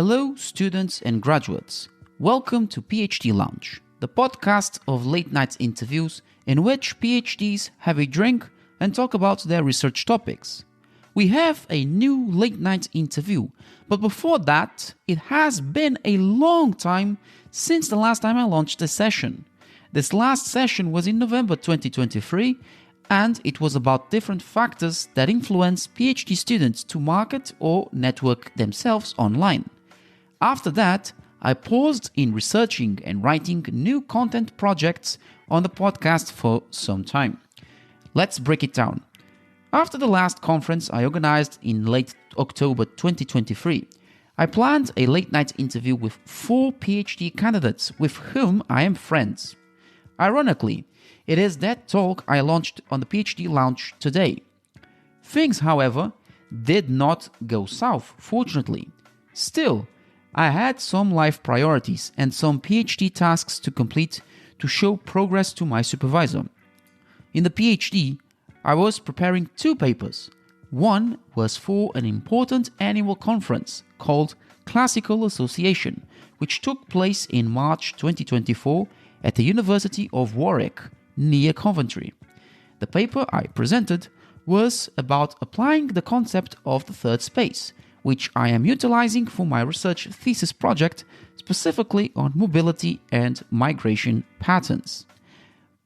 Hello, students and graduates. Welcome to PhD Lounge, the podcast of late-night interviews in which PhDs have a drink and talk about their research topics. We have a new late-night interview, but before that, it has been a long time since the last time I launched a session. This last session was in November 2023, and it was about different factors that influence PhD students to market or network themselves online. After that, I paused in researching and writing new content projects on the podcast for some time. Let's break it down. After the last conference I organized in late October 2023, I planned a late-night interview with 4 PhD candidates with whom I am friends. Ironically, it is that talk I launched on the PhD Lounge today. Things, however, did not go south, fortunately. Still, I had some life priorities and some PhD tasks to complete to show progress to my supervisor. In the PhD, I was preparing 2 papers. One was for an important annual conference called Classical Association, which took place in March 2024 at the University of Warwick, near Coventry. The paper I presented was about applying the concept of the third space, which I am utilizing for my research thesis project, specifically on mobility and migration patterns.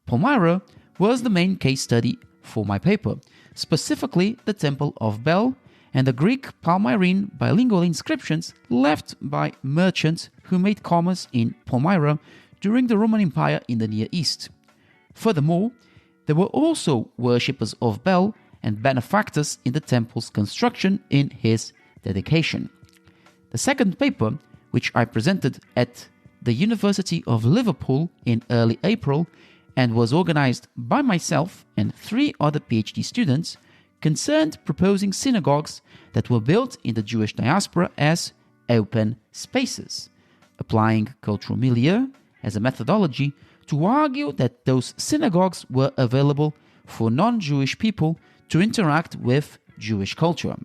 Palmyra was the main case study for my paper, specifically the Temple of Bel and the Greek Palmyrene bilingual inscriptions left by merchants who made commerce in Palmyra during the Roman Empire in the Near East. Furthermore, there were also worshippers of Bel and benefactors in the temple's construction in his dedication. The second paper, which I presented at the University of Liverpool in early April and was organized by myself and 3 other PhD students, concerned proposing synagogues that were built in the Jewish diaspora as open spaces, applying cultural milieu as a methodology to argue that those synagogues were available for non-Jewish people to interact with Jewish culture.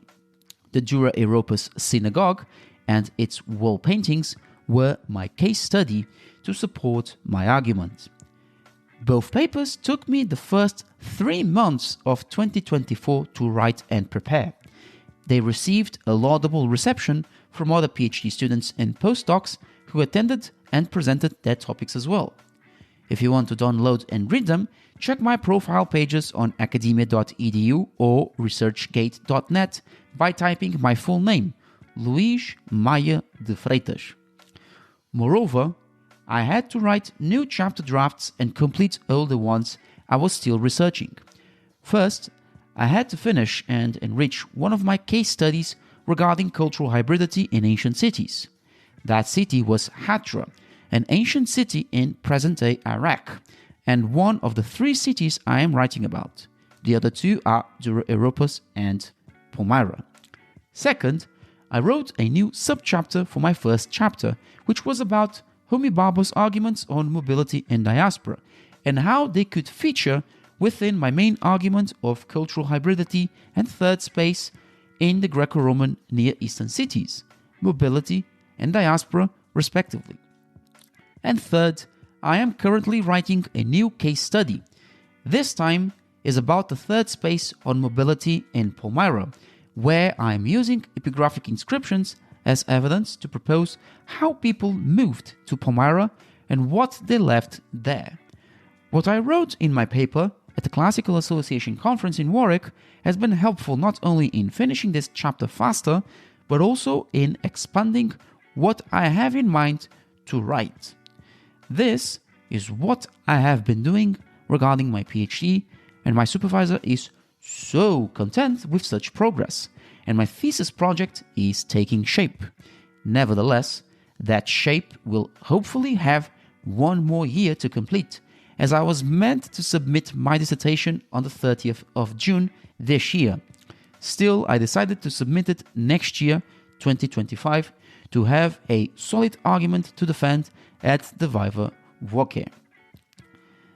The Dura Europos synagogue and its wall paintings were my case study to support my argument. Both papers took me the first 3 months of 2024 to write and prepare. They received a laudable reception from other PhD students and postdocs who attended and presented their topics as well. If you want to download and read them, check my profile pages on academia.edu or researchgate.net by typing my full name, Luís Maia de Freitas. Moreover, I had to write new chapter drafts and complete older ones I was still researching. First, I had to finish and enrich one of my case studies regarding cultural hybridity in ancient cities. That city was Hatra, an ancient city in present-day Iraq, and one of the 3 cities I am writing about. The other 2 are Dura Europos and Palmyra. Second, I wrote a new subchapter for my first chapter, which was about Homi Bhabha's arguments on mobility and diaspora, and how they could feature within my main argument of cultural hybridity and third space in the Greco-Roman Near Eastern cities, mobility and diaspora respectively. And third, I am currently writing a new case study. This time is about the third space on mobility in Palmyra, where I am using epigraphic inscriptions as evidence to propose how people moved to Palmyra and what they left there. What I wrote in my paper at the Classical Association conference in Warwick has been helpful not only in finishing this chapter faster, but also in expanding what I have in mind to write. This is what I have been doing regarding my PhD, and my supervisor is so content with such progress, and my thesis project is taking shape. Nevertheless, that shape will hopefully have 1 more year to complete, as I was meant to submit my dissertation on the 30th of June this year. Still, I decided to submit it next year, 2025, to have a solid argument to defend at the Viva Voce.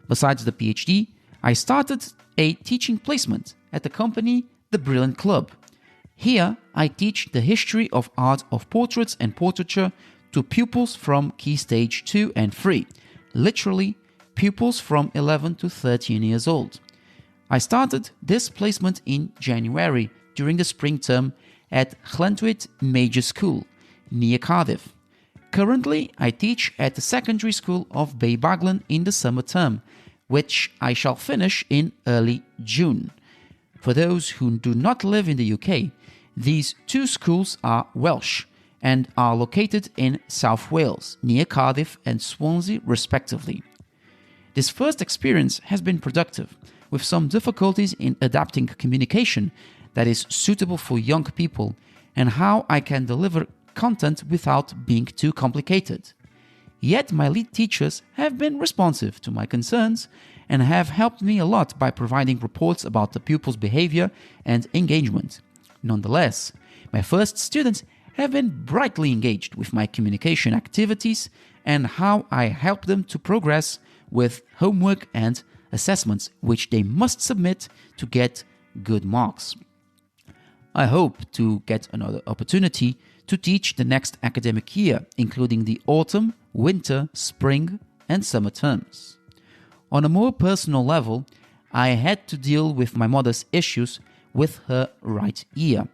Besides the PhD, I started a teaching placement at the company The Brilliant Club. Here, I teach the history of art of portraits and portraiture to pupils from Key Stage 2 and 3, literally pupils from 11 to 13 years old. I started this placement in January during the spring term at Llantwit Major School, near Cardiff. Currently, I teach at the secondary school of Baybaglan in the summer term, which I shall finish in early June. For those who do not live in the UK, these two schools are Welsh and are located in South Wales, near Cardiff and Swansea respectively. This first experience has been productive, with some difficulties in adapting communication that is suitable for young people and how I can deliver content without being too complicated. Yet my lead teachers have been responsive to my concerns and have helped me a lot by providing reports about the pupils' behavior and engagement. Nonetheless, my first students have been brightly engaged with my communication activities and how I help them to progress with homework and assessments which they must submit to get good marks. I hope to get another opportunity to teach the next academic year, including the autumn, winter, spring, and summer terms. On a more personal level, I had to deal with my mother's issues with her right ear,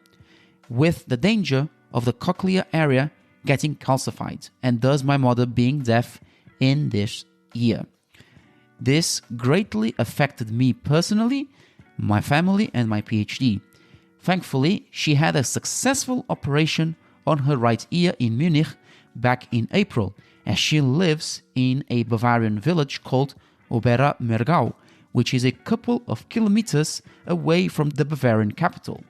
with the danger of the cochlear area getting calcified, and thus my mother being deaf in this ear. This greatly affected me personally, my family, and my PhD. Thankfully, she had a successful operation on her right ear in Munich back in April, as she lives in a Bavarian village called Obermergau, which is a couple of kilometers away from the Bavarian capital.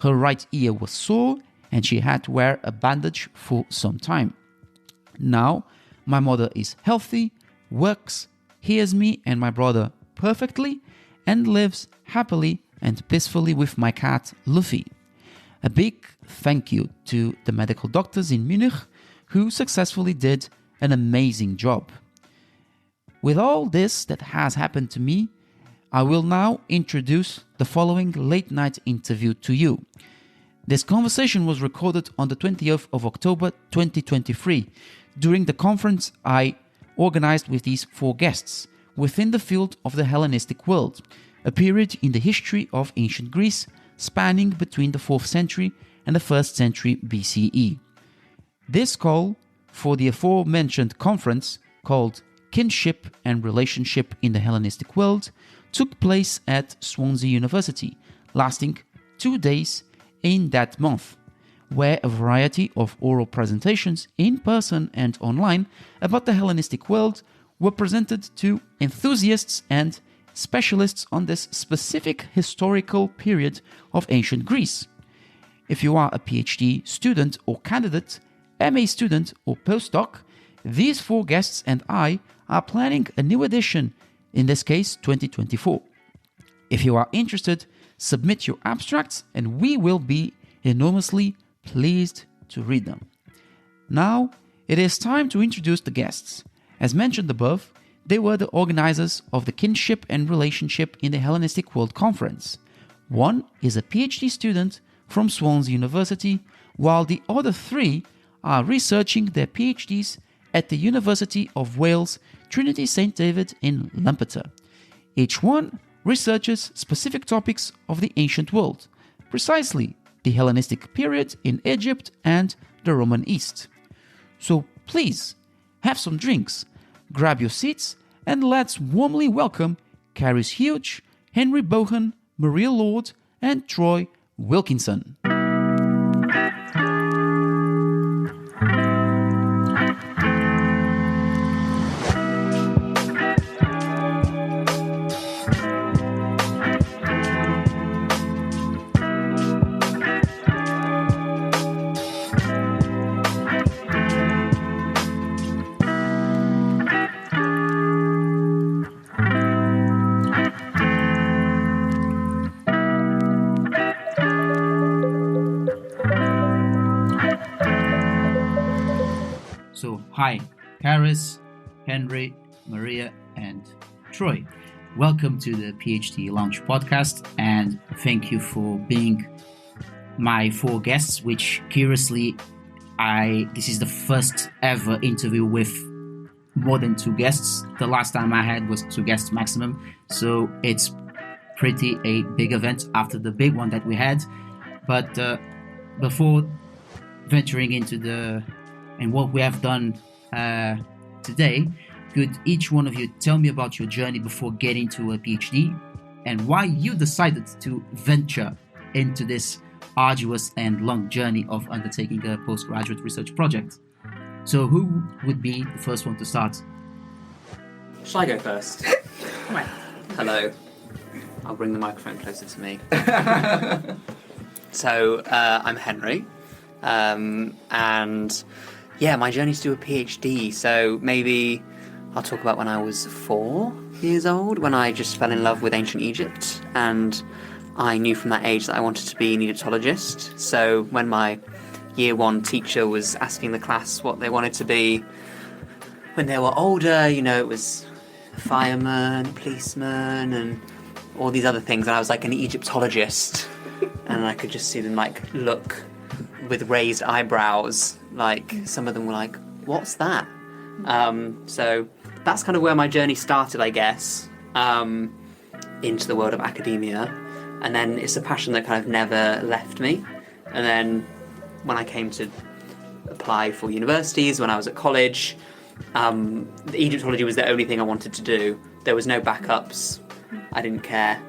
Her right ear was sore and she had to wear a bandage for some time. Now, my mother is healthy, works, hears me and my brother perfectly, and lives happily and peacefully with my cat Luffy. A big thank you to the medical doctors in Munich who successfully did an amazing job. With all this that has happened to me, I will now introduce the following late night interview to you. This conversation was recorded on the 20th of October 2023 during the conference I organized with these four guests within the field of the Hellenistic world, a period in the history of ancient Greece spanning between the 4th century and the 1st century BCE. This call for the aforementioned conference, called Kinship and Relationship in the Hellenistic World, took place at Swansea University, lasting 2 days in that month, where a variety of oral presentations in person and online about the Hellenistic world were presented to enthusiasts and specialists on this specific historical period of ancient Greece. If you are a PhD student or candidate, MA student or postdoc, these four guests and I are planning a new edition, in this case 2024. If you are interested, submit your abstracts and we will be enormously pleased to read them. Now, it is time to introduce the guests. As mentioned above, they were the organizers of the Kinship and Relationship in the Hellenistic World Conference. One is a PhD student from Swansea University, while the other three are researching their PhDs at the University of Wales, Trinity St. David in Lampeter. Each one researches specific topics of the ancient world, precisely the Hellenistic period in Egypt and the Roman East. So please, have some drinks, grab your seats, and let's warmly welcome Carys Hughes, Henry Bohun, Maria Lord, and Troy Wilkinson. So, hi, Carys, Henry, Maria, and Troy. Welcome to the PhD Lounge podcast, and thank you for being my 4 guests, which curiously, this is the first ever interview with more than 2 guests. The last time I had was 2 guests maximum, so it's pretty a big event after the big one that we had. But before venturing into what we have done today, could each one of you tell me about your journey before getting to a PhD and why you decided to venture into this arduous and long journey of undertaking a postgraduate research project? So who would be the first one to start? Shall I go first? Hello. I'll bring the microphone closer to me. So, I'm Henry. And yeah, my journey to do a PhD. So maybe I'll talk about when I was 4 years old, when I just fell in love with ancient Egypt. And I knew from that age that I wanted to be an Egyptologist. So when my year 1 teacher was asking the class what they wanted to be when they were older, it was a fireman, a policeman, and all these other things. And I was like an Egyptologist. And I could just see them look with raised eyebrows. Some of them were like, what's that? So that's kind of where my journey started, I guess, into the world of academia. And then it's a passion that kind of never left me. And then when I came to apply for universities, when I was at college, Egyptology was the only thing I wanted to do. There was no backups. I didn't care.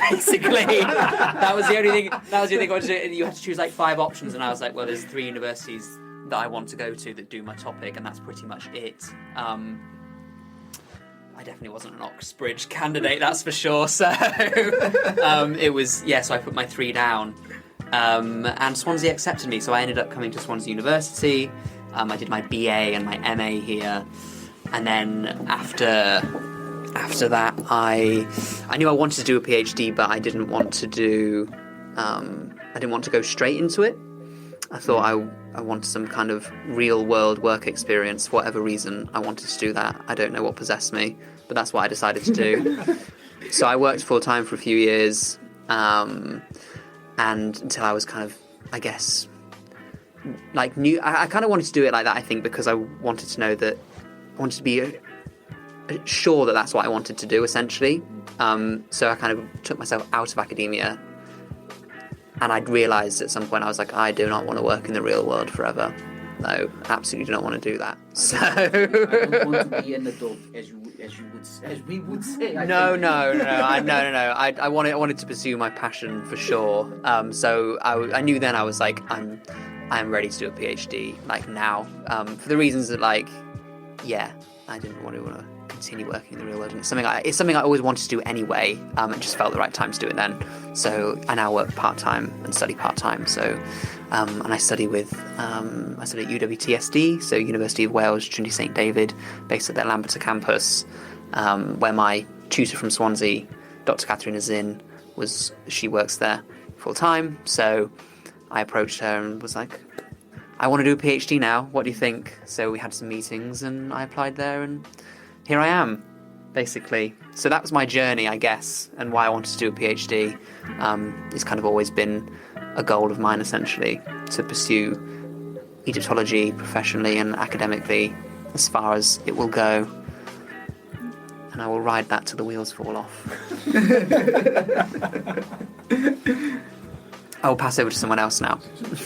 Basically, that was the only thing I wanted to do. And you had to choose 5 options, and I was like, well, there's 3 universities that I want to go to that do my topic, and that's pretty much it. I definitely wasn't an Oxbridge candidate, that's for sure. So it was, so I put my 3 down. And Swansea accepted me, so I ended up coming to Swansea University. I did my BA and my MA here. And then after that, I knew I wanted to do a PhD, but I didn't want to go straight into it. I thought I wanted some kind of real world work experience. For whatever reason, I wanted to do that. I don't know what possessed me, but that's what I decided to do. So I worked full time for a few years, and until I was kind of, I guess, new. I kind of wanted to do it like that, I think, because I wanted to know that I wanted to be sure that that's what I wanted to do, essentially. So I kind of took myself out of academia. And I'd realised at some point, I was like, I do not want to work in the real world forever. No, absolutely do not want to do that. So I don't want to be an adult, as we would say. No. I wanted to pursue my passion for sure. So I knew then I was like, I'm ready to do a PhD now. For the reasons that I didn't want to continue working in the real world. And it's something I always wanted to do anyway. It just felt the right time to do it then. So I now work part-time and study part-time. So and I study at UWTSD, so University of Wales, Trinity St David, based at their Lamberter campus, where my tutor from Swansea, Dr. Catherine Azin, she works there full-time. So I approached her and was like, I want to do a PhD now. What do you think? So we had some meetings and I applied there, and here I am, basically. So that was my journey, I guess, and why I wanted to do a PhD. It's kind of always been a goal of mine, essentially, to pursue Egyptology professionally and academically as far as it will go. And I will ride that till the wheels fall off. I will pass over to someone else now.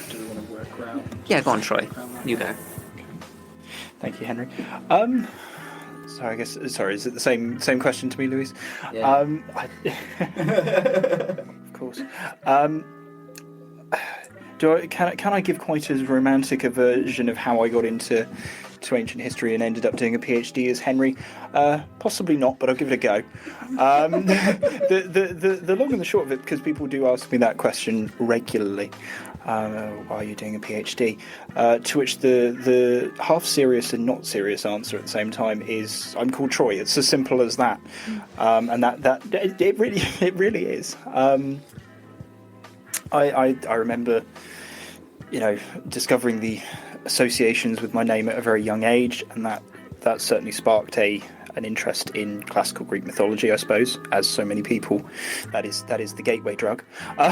Do you want to work around? Yeah, go on, Troy. You go. Thank you, Henry. Is it the same question to me, Louise? Yeah. Of course. Can I give quite as romantic a version of how I got into ancient history and ended up doing a PhD as Henry? Possibly not, but I'll give it a go. The long and the short of it, because people do ask me that question regularly, why are you doing a PhD? To which the half serious and not serious answer at the same time is, I'm called Troy. It's as simple as that, and that it really is. I remember, discovering the associations with my name at a very young age, and that certainly sparked a an interest in classical Greek mythology, I suppose, as so many people. That is the gateway drug that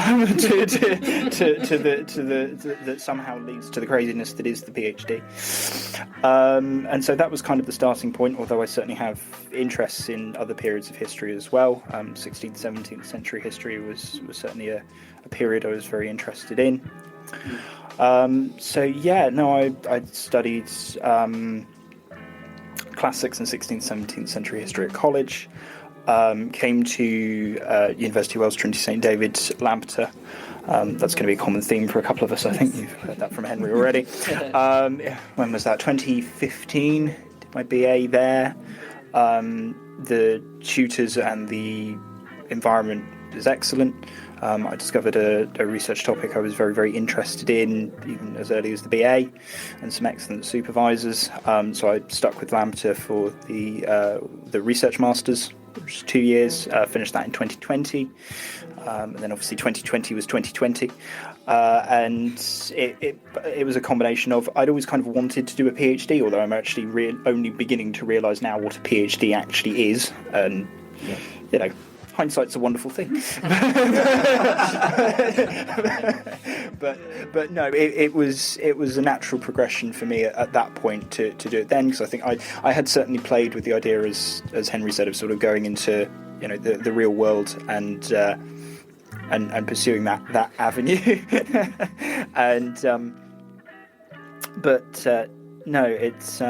somehow leads to the craziness that is the PhD. And so that was kind of the starting point, although I certainly have interests in other periods of history as well. 16th, 17th century history was certainly a period I was very interested in. I studied classics and 16th, 17th century history at college. Came to University of Wales, Trinity St David's, Lampeter. That's going to be a common theme for a couple of us, I think. You've heard that from Henry already. When was that? 2015, did my BA there. The tutors and the environment is excellent. I discovered a research topic I was very, very interested in, even as early as the BA, and some excellent supervisors. So I stuck with Lampeter for the research masters, which was 2 years. Finished that in 2020, and then obviously 2020 was 2020, and it was a combination of I'd always kind of wanted to do a PhD, although I'm actually only beginning to realise now what a PhD actually is, and hindsight's a wonderful thing. but no, it was a natural progression for me at that point to do it then, because I think I had certainly played with the idea, as Henry said, of sort of going into the real world and pursuing that avenue. No, it's.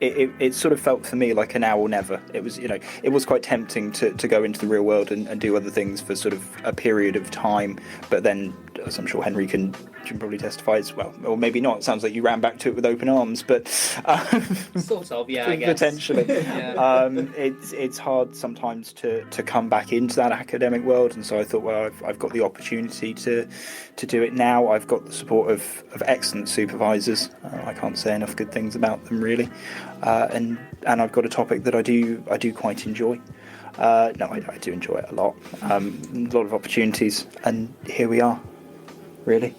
It sort of felt for me like a now or never. It was, it was quite tempting to go into the real world and do other things for sort of a period of time. But then, as I'm sure Henry can probably testify as well, or maybe not. It sounds like you ran back to it with open arms, but sort of, yeah, I guess. Potentially. Yeah. It's hard sometimes to come back into that academic world, and so I thought, well, I've got the opportunity to do it now. I've got the support of excellent supervisors. I can't say enough good things about them, really. And I've got a topic that I do quite enjoy. I do enjoy it a lot. A lot of opportunities, and here we are. Really,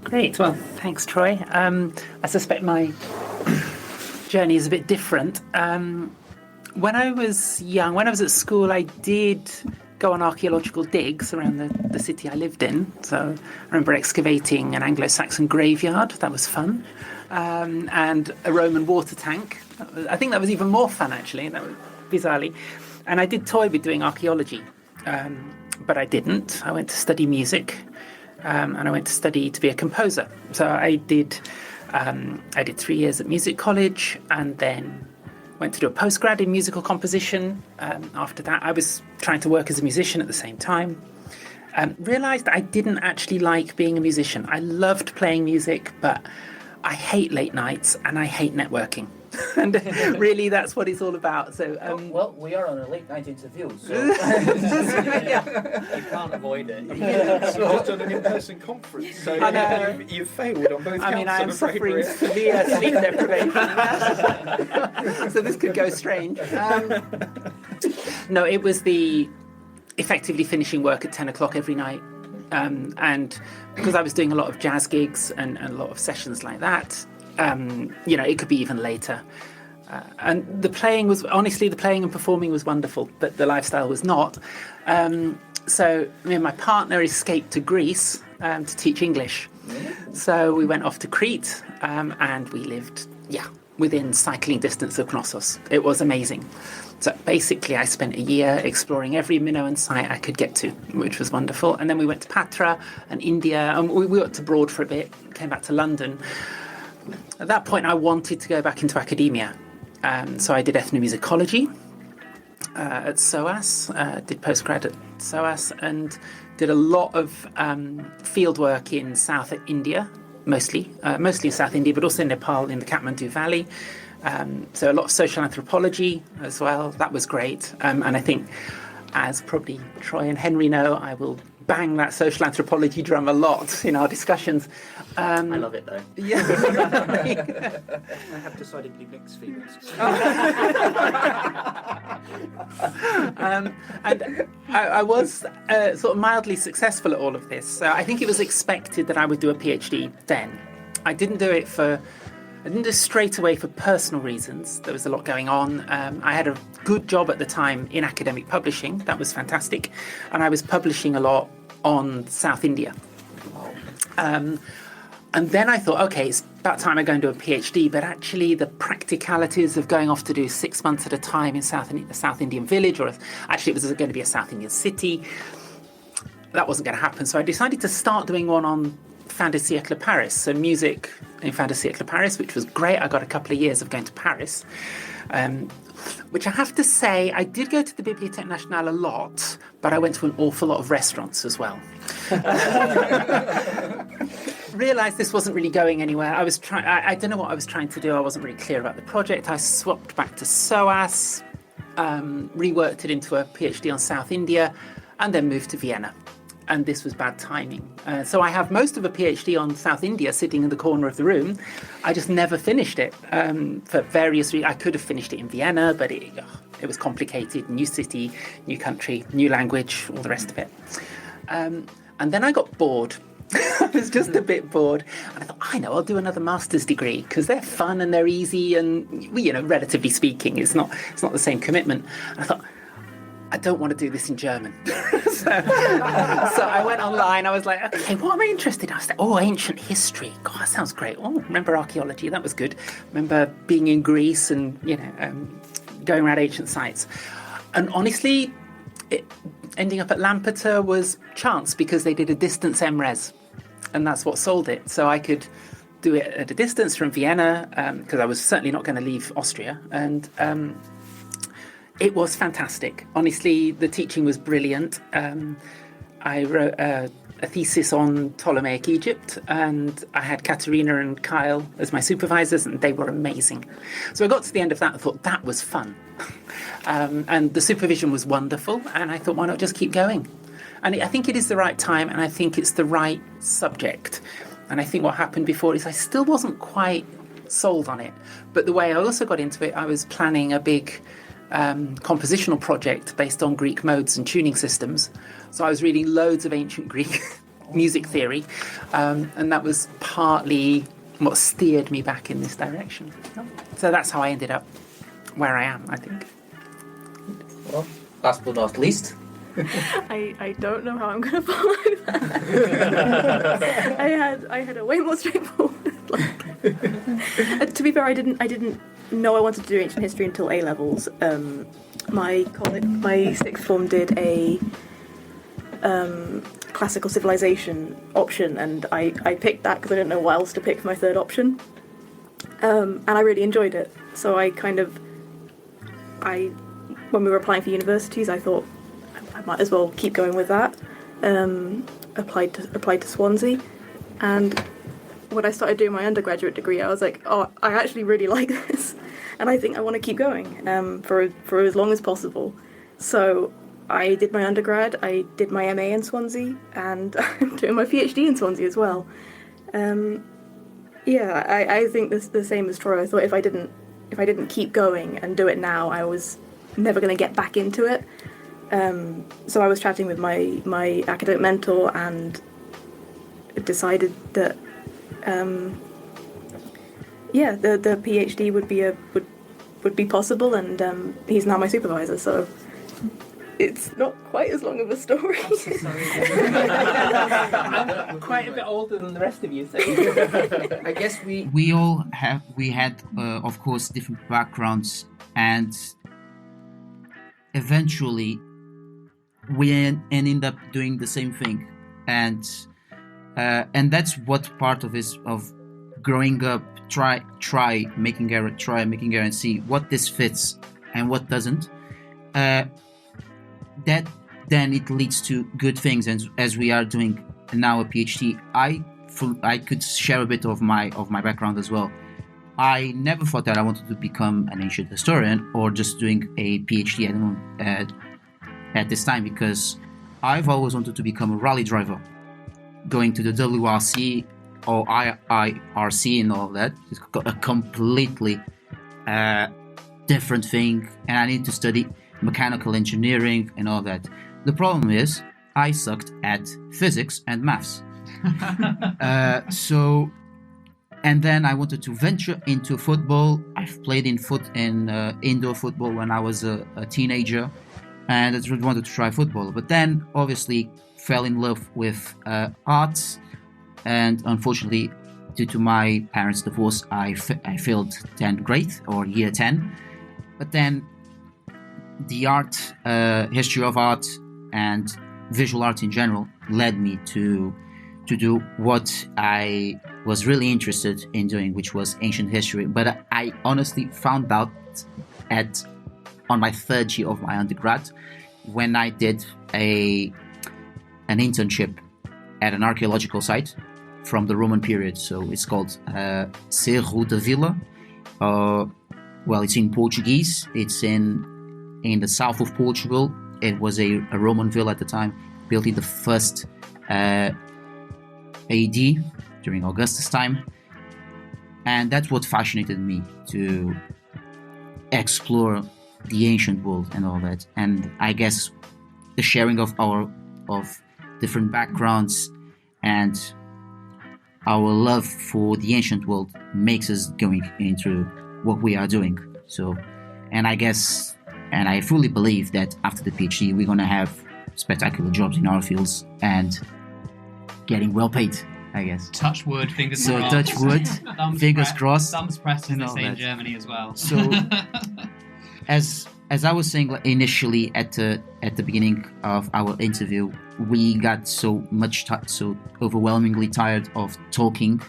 Great. Well, thanks, Troy. I suspect my journey is a bit different. When I was young, when I was at school, I did go on archaeological digs around the city I lived in. So I remember excavating an Anglo-Saxon graveyard. That was fun. And a Roman water tank. I think that was even more fun, actually. That was bizarrely. And I did toy with doing archaeology, but I didn't. I went to study music, and I went to study to be a composer. So I did 3 years at music college, and then went to do a postgrad in musical composition. After that, I was trying to work as a musician at the same time. Realised I didn't actually like being a musician. I loved playing music, but I hate late nights and I hate networking. And really, that's what it's all about. So, well, we are on a late night interview, so you can't avoid it. It's just on an in-person conference, so you've failed on both counts. I am suffering severe sleep deprivation, so this could go strange. No, it was the effectively finishing work at 10 o'clock every night. And because I was doing a lot of jazz gigs and a lot of sessions like that, it could be even later. And the playing and performing was wonderful, but the lifestyle was not. So me and my partner escaped to Greece to teach English. So we went off to Crete, and we lived, within cycling distance of Knossos. It was amazing. So basically, I spent a year exploring every Minoan site I could get to, which was wonderful. And then we went to Patra and India, and we worked abroad for a bit, came back to London. At that point, I wanted to go back into academia. So I did ethnomusicology at SOAS, did postgrad at SOAS, and did a lot of field work in South India, mostly in South India, but also in Nepal, in the Kathmandu Valley. So a lot of social anthropology as well. That was great. And I think, as probably Troy and Henry know, I will bang that social anthropology drum a lot in our discussions. I love it, though. Yeah. I have decidedly mixed feelings. And I was sort of mildly successful at all of this. So I think it was expected that I would do a PhD then. I didn't do it for I didn't do it straight away for personal reasons. There was a lot going on. I had a good job at the time in academic publishing. That was fantastic. And I was publishing a lot on South India. And then I thought, okay, it's about time I go and do a PhD, but actually the practicalities of going off to do 6 months at a time in the South Indian village, or actually it was going to be a South Indian city, that wasn't going to happen. So I decided to start doing one on fin de siècle Paris, so music in fin de siècle Paris, which was great. I got a couple of years of going to Paris, which I have to say, I did go to the Bibliothèque Nationale a lot, but I went to an awful lot of restaurants as well. Realised this wasn't really going anywhere. I don't know what I was trying to do. I wasn't really clear about the project. I swapped back to SOAS, reworked it into a PhD on South India, and then moved to Vienna. And this was bad timing. So I have most of a PhD on South India sitting in the corner of the room. I just never finished it for various reasons. I could have finished it in Vienna, but it was complicated. New city, new country, new language, all the rest of it. And then I got bored. I was just a bit bored. And I thought, I'll do another master's degree because they're fun and they're easy and, relatively speaking, it's not the same commitment. And I thought, I don't want to do this in German. so I went online. I was like, okay, what am I interested in? I was like, ancient history. God, that sounds great. Oh, remember archaeology? That was good. Remember being in Greece and, going around ancient sites. And honestly, ending up at Lampeter was chance because they did a distance MRes. And that's what sold it. So I could do it at a distance from Vienna because I was certainly not going to leave Austria. And it was fantastic. Honestly, the teaching was brilliant. I wrote a thesis on Ptolemaic Egypt, and I had Katerina and Kyle as my supervisors, and they were amazing. So I got to the end of that and thought, that was fun. And the supervision was wonderful, and I thought, why not just keep going? And I think it is the right time, and I think it's the right subject. And I think what happened before is I still wasn't quite sold on it. But the way I also got into it, I was planning a big compositional project based on Greek modes and tuning systems. So I was reading loads of ancient Greek music theory, and that was partly what steered me back in this direction. So that's how I ended up where I am, I think. Well, last but not least. I don't know how I'm going to follow that. I had a way more straightforward. To be fair, I didn't know I wanted to do ancient history until A levels. My sixth form did a classical civilization option, and I picked that because I didn't know what else to pick for my third option. And I really enjoyed it. So when we were applying for universities, I thought I might as well keep going with that. Applied to Swansea, and when I started doing my undergraduate degree, I was like, I actually really like this, and I think I want to keep going for as long as possible. So I did my undergrad, I did my MA in Swansea, and I'm doing my PhD in Swansea as well. I think the same as Troy. I thought if I didn't keep going and do it now, I was never going to get back into it. So I was chatting with my academic mentor and decided that the PhD would be possible, and he's now my supervisor. So it's not quite as long of a story. Quite a bit older than the rest of you. So. I guess we had of course different backgrounds, and eventually we end up doing the same thing, and that's what part of growing up. Try making error, and see what this fits and what doesn't. That then it leads to good things, and as we are doing now a PhD, I could share a bit of my background as well. I never thought that I wanted to become an ancient historian or just doing a PhD at this time, because I've always wanted to become a rally driver, going to the WRC or IRC and all that. It's got a completely different thing, and I need to study mechanical engineering and all that. The problem is I sucked at physics and maths. So And then I wanted to venture into football. I've played in indoor football when I was a teenager, and I just wanted to try football. But then, obviously, fell in love with arts, and unfortunately, due to my parents' divorce, I failed 10th grade or year 10. But then, the history of art and visual art in general led me to do what I was really interested in doing, which was ancient history. But I honestly found out on my third year of my undergrad, when I did an internship at an archaeological site from the Roman period. So it's called Cerro da Vila. Well, it's in Portuguese. It's in the south of Portugal. It was a Roman villa at the time, built in the first AD, during Augustus' time. And that's what fascinated me, to explore the ancient world and all that. And I guess the sharing of different backgrounds and our love for the ancient world makes us going into what we are doing. So, and I fully believe that after the PhD, we're going to have spectacular jobs in our fields and getting well paid, I guess. Touch wood, fingers So crossed. touch wood, fingers crossed. Thumbs pressed, as and they all say in that. Germany as well. So, as I was saying initially at the beginning of our interview, we got so overwhelmingly tired of talking.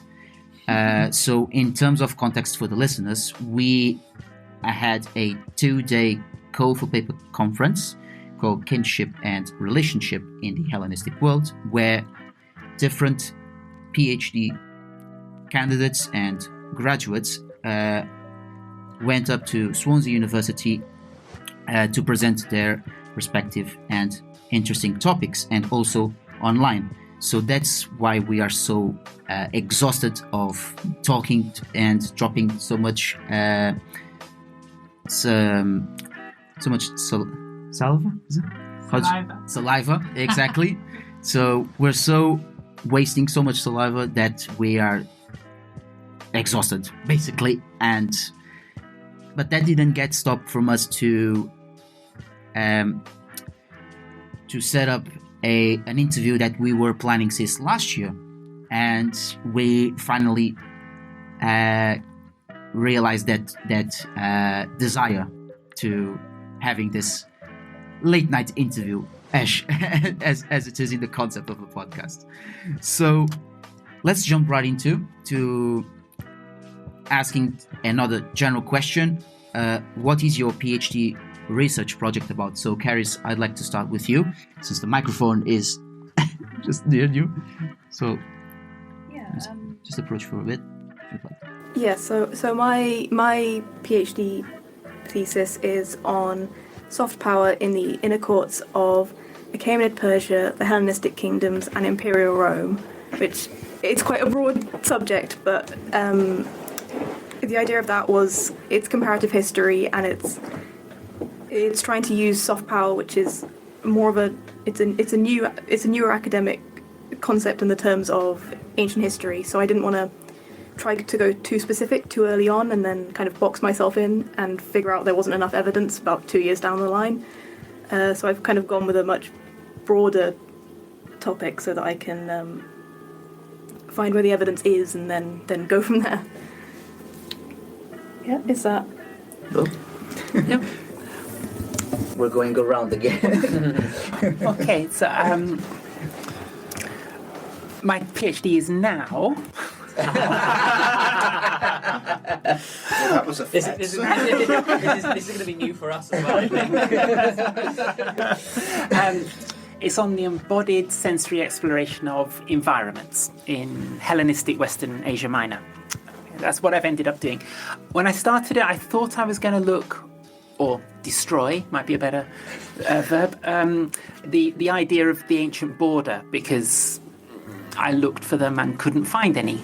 So in terms of context for the listeners, I had a 2-day Call for Paper conference called Kinship and Relationship in the Hellenistic World, where different PhD candidates and graduates went up to Swansea University to present their respective and interesting topics, and also online. So that's why we are so exhausted of talking and dropping so much saliva? Is it? Saliva, exactly. So we're so wasting so much saliva that we are exhausted, basically. But that didn't get stopped from us to set up an interview that we were planning since last year, and we finally realized that desire to having this late night interview as it is in the concept of a podcast. So let's jump right into asking another general question. What is your PhD research project about? So Carys, I'd like to start with you, since the microphone is just near you. So just approach for a bit. Yeah, so my PhD thesis is on soft power in the inner courts of Achaemenid Persia, the Hellenistic kingdoms, and Imperial Rome, which it's quite a broad subject, but the idea of that was it's comparative history, and it's trying to use soft power, which is more of it's a newer academic concept in the terms of ancient history. So I didn't want to try to go too specific too early on and then kind of box myself in and figure out there wasn't enough evidence about 2 years down the line. So I've kind of gone with a much broader topic so that I can find where the evidence is and then go from there. Yeah, is that? Yep. We're going around again. Okay, so my PhD is now. That was a This is going to be new for us as well, I think. It's on the embodied sensory exploration of environments in Hellenistic Western Asia Minor. That's what I've ended up doing. When I started it, I thought I was going to look, or destroy, might be a better verb, the idea of the ancient border, because I looked for them and couldn't find any,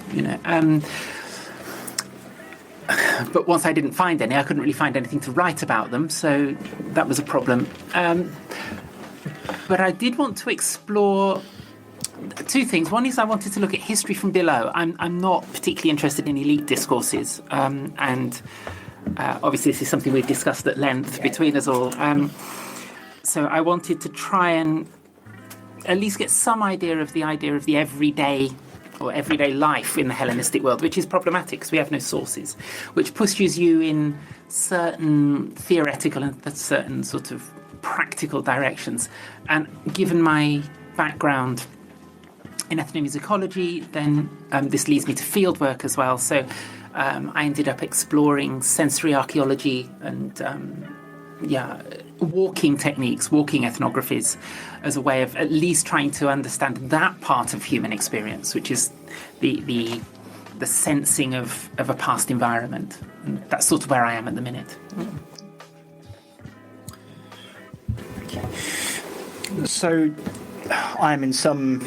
but once I didn't find any, I couldn't really find anything to write about them, so that was a problem. But I did want to explore Two things. One is I wanted to look at history from below. I'm not particularly interested in elite discourses, and obviously this is something we've discussed at length between us all. So I wanted to try and at least get some idea of the everyday or everyday life in the Hellenistic world, which is problematic because we have no sources, which pushes you in certain theoretical and certain sort of practical directions. And given my background in ethnomusicology, then this leads me to fieldwork as well. So I ended up exploring sensory archaeology and walking techniques, walking ethnographies, as a way of at least trying to understand that part of human experience, which is the sensing of a past environment. And that's sort of where I am at the minute. So I'm in some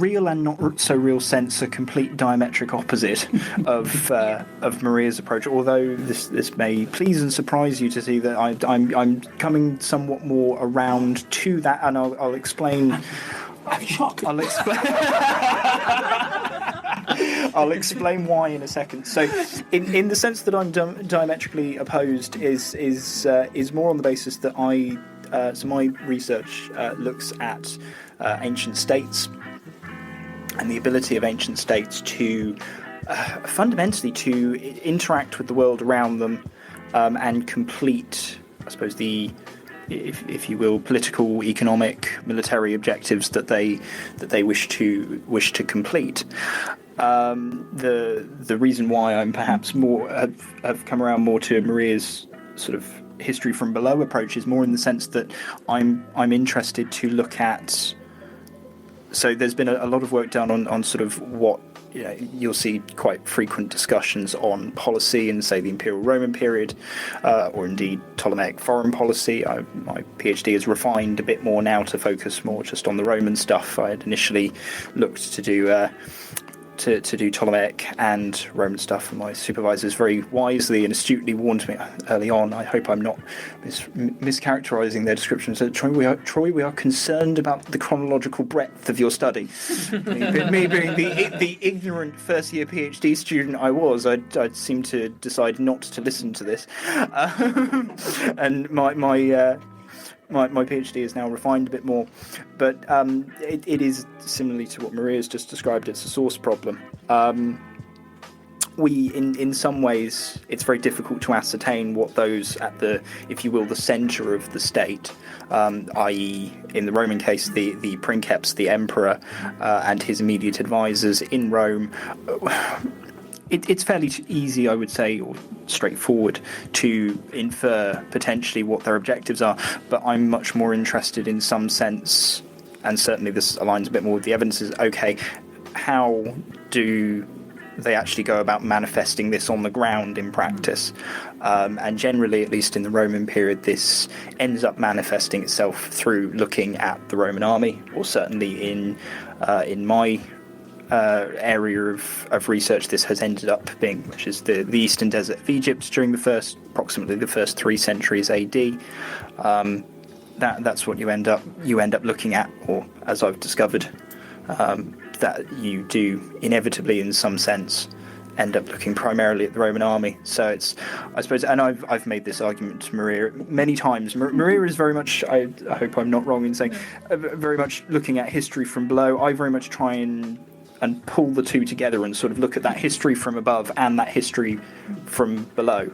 real and not so real sense a complete diametric opposite of Maria's approach. Although this may please and surprise you to see that I'm coming somewhat more around to that, and I'll explain. I'm shocked. I'll explain. I'll explain why in a second. So, in the sense that I'm diametrically opposed is more on the basis that so my research looks at ancient states and the ability of ancient states to fundamentally to interact with the world around them and complete, I suppose, if you will, political, economic, military objectives that they wish to complete. The reason why I'm perhaps more have come around more to Maria's sort of history from below approach is more in the sense that I'm interested to look at. So there's been a lot of work done on sort of what, you'll see quite frequent discussions on policy in, say, the Imperial Roman period, or indeed Ptolemaic foreign policy. My PhD is refined a bit more now to focus more just on the Roman stuff. I had initially looked to do Ptolemaic and Roman stuff, and my supervisors very wisely and astutely warned me early on. I hope I'm not mischaracterizing their description. So, Troy, we are concerned about the chronological breadth of your study. me being the ignorant first-year PhD student I was, I'd seemed to decide not to listen to this, and my PhD is now refined a bit more, but it is similarly to what Maria's just described. It's a source problem. In some ways, it's very difficult to ascertain what those at the, if you will, the centre of the state, i.e., in the Roman case, the princeps, the emperor, and his immediate advisors in Rome. It's fairly easy, I would say, or straightforward to infer potentially what their objectives are, but I'm much more interested in some sense, and certainly this aligns a bit more with the evidence, is, okay, how do they actually go about manifesting this on the ground in practice? And generally, at least in the Roman period, this ends up manifesting itself through looking at the Roman army, or certainly in my area of research this has ended up being, which is the eastern desert of Egypt during approximately the first 3 centuries AD. That's what you end up looking at, or as I've discovered, that you do inevitably, in some sense, end up looking primarily at the Roman army. So it's, I suppose, and I've made this argument to Maria many times. Maria is very much, I hope I'm not wrong in saying, very much looking at history from below. I very much try and pull the two together and sort of look at that history from above and that history from below.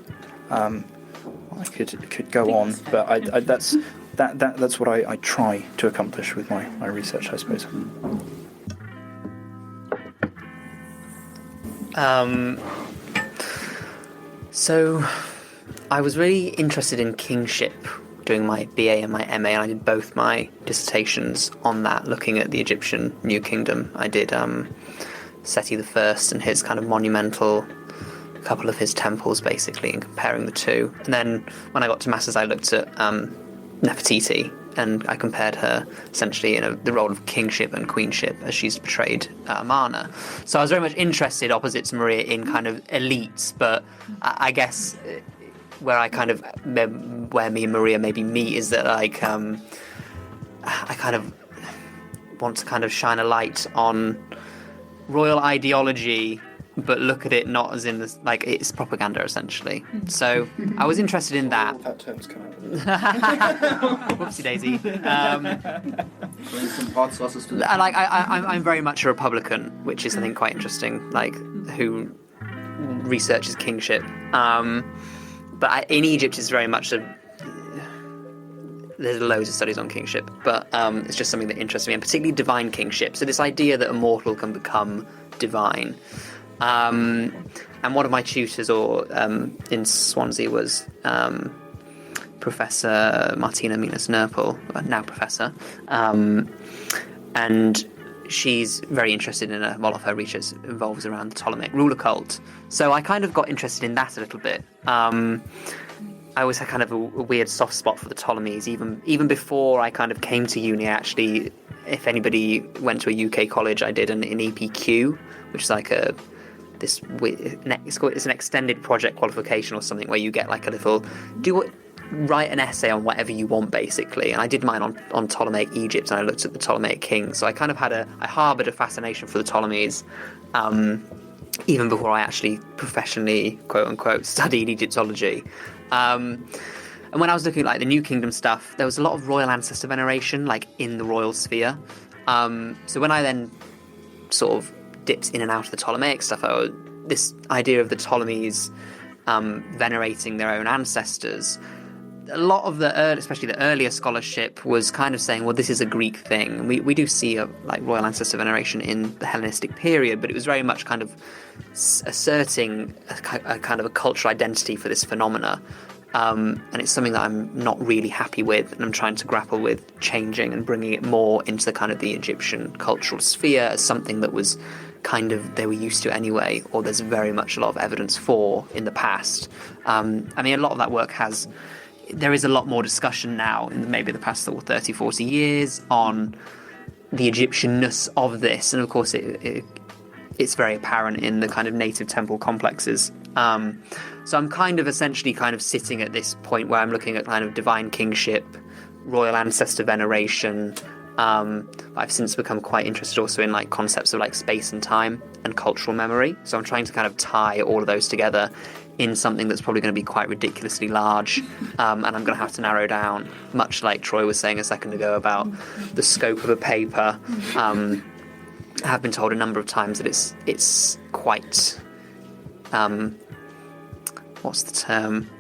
I could go on, but that's what I try to accomplish with my research, I suppose. So I was really interested in kingship doing my BA and my MA, and I did both my dissertations on that, looking at the Egyptian New Kingdom. I did Seti I and his kind of monumental, couple of his temples, basically, and comparing the two. And then when I got to Masters, I looked at Nefertiti, and I compared her essentially in the role of kingship and queenship as she's portrayed Amarna. So I was very much interested, opposite to Maria, in kind of elites, but I guess where me and Maria maybe meet is that, like, I kind of want to kind of shine a light on royal ideology, but look at it not as in this, like, it's propaganda essentially. So I was interested in that. All that terms come out. Whoopsie daisy. And like I'm very much a Republican, which is I think quite interesting. Like who researches kingship. But in Egypt is very much there's loads of studies on kingship, but it's just something that interests me, and particularly divine kingship. So this idea that a mortal can become divine. And one of my tutors in Swansea was Professor Martina Minas-Nurpel, now Professor, and she's very interested in a lot of her research involves around the Ptolemaic ruler cult. So I kind of got interested in that a little bit. I always had kind of a weird soft spot for the Ptolemies, even before I kind of came to uni. Actually, if anybody went to a UK college, I did an EPQ, which is like it's an extended project qualification or something where you get like a little write an essay on whatever you want basically. And I did mine on Ptolemaic Egypt, and I looked at the Ptolemaic kings. So I kind of I harboured a fascination for the Ptolemies. Even before I actually professionally, quote unquote, studied Egyptology. And when I was looking at like the New Kingdom stuff, there was a lot of royal ancestor veneration, like in the royal sphere. So when I then sort of dipped in and out of the Ptolemaic stuff, this idea of the Ptolemies venerating their own ancestors, a lot of especially the earlier scholarship was kind of saying, well, this is a Greek thing. We do see like royal ancestor veneration in the Hellenistic period, but it was very much kind of asserting a kind of a cultural identity for this phenomena. And it's something that I'm not really happy with, and I'm trying to grapple with changing and bringing it more into the kind of the Egyptian cultural sphere as something that was kind of they were used to anyway, or there's very much a lot of evidence for in the past. I mean, a lot of that work there is a lot more discussion now in maybe the past 30, 40 years on the Egyptianness of this. And of course, it's very apparent in the kind of native temple complexes. So I'm kind of essentially kind of sitting at this point where I'm looking at kind of divine kingship, royal ancestor veneration. I've since become quite interested also in like concepts of like space and time and cultural memory. So I'm trying to kind of tie all of those together in something that's probably going to be quite ridiculously large, and I'm going to have to narrow down, much like Troy was saying a second ago about the scope of a paper. I have been told a number of times that it's quite, what's the term?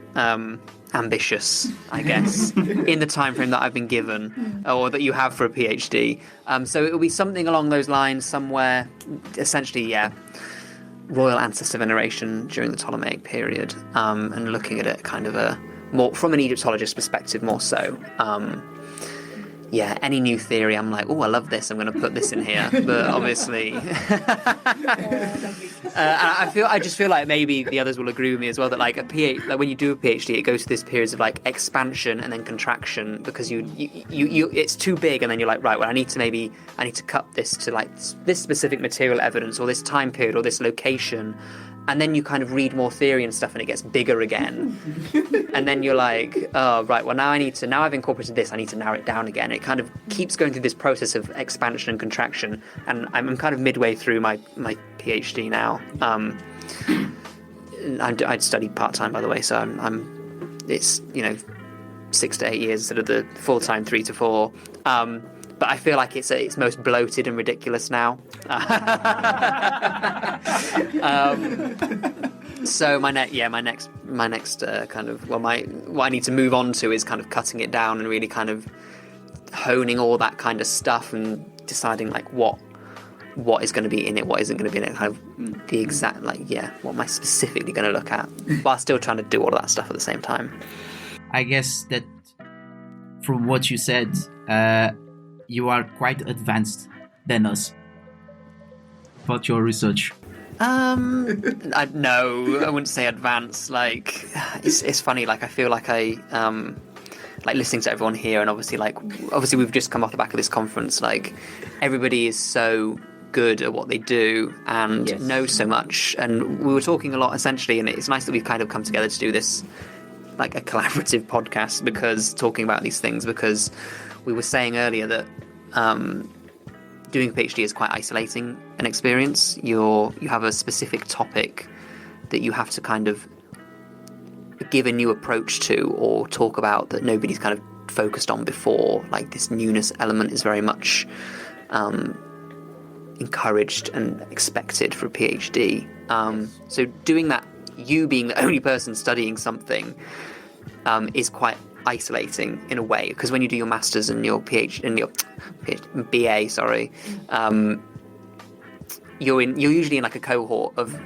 Ambitious, I guess, in the time frame that I've been given, or that you have for a PhD. So it will be something along those lines somewhere, essentially, yeah. Royal ancestor veneration during the Ptolemaic period, and looking at it kind of more from an Egyptologist perspective, more so. Yeah, any new theory, I'm like, oh, I love this, I'm going to put this in here. But obviously, I just feel like maybe the others will agree with me as well that like like when you do a PhD, it goes through this periods of like expansion and then contraction because you it's too big, and then you're like, right, well, I need to cut this to like this specific material evidence or this time period or this location. And then you kind of read more theory and stuff and it gets bigger again. And then you're like, oh, right, well, now I've incorporated this, I need to narrow it down again. It kind of keeps going through this process of expansion and contraction. And I'm kind of midway through my PhD now. I'd studied part-time, by the way, so it's, 6 to 8 years instead of the full-time 3 to 4. But I feel like it's most bloated and ridiculous now. So my next kind of what I need to move on to is kind of cutting it down and really kind of honing all that kind of stuff and deciding like what is going to be in it, what isn't going to be in it, kind of the exact what am I specifically going to look at, while still trying to do all of that stuff at the same time. I guess that from what you said, you are quite advanced than us about your research. No, I wouldn't say advanced. Like, it's funny. Like, I feel like I like listening to everyone here, and obviously we've just come off the back of this conference. Like, everybody is so good at what they do and knows so much. And we were talking a lot, essentially, and it's nice that we've kind of come together to do this, like a collaborative podcast, because talking about these things, because we were saying earlier that doing a PhD is quite isolating an experience. You have a specific topic that you have to kind of give a new approach to or talk about that nobody's kind of focused on before. Like, this newness element is very much encouraged and expected for a PhD. So doing that, you being the only person studying something, is quite isolating in a way, because when you do your masters and your BA, you're usually in like a cohort of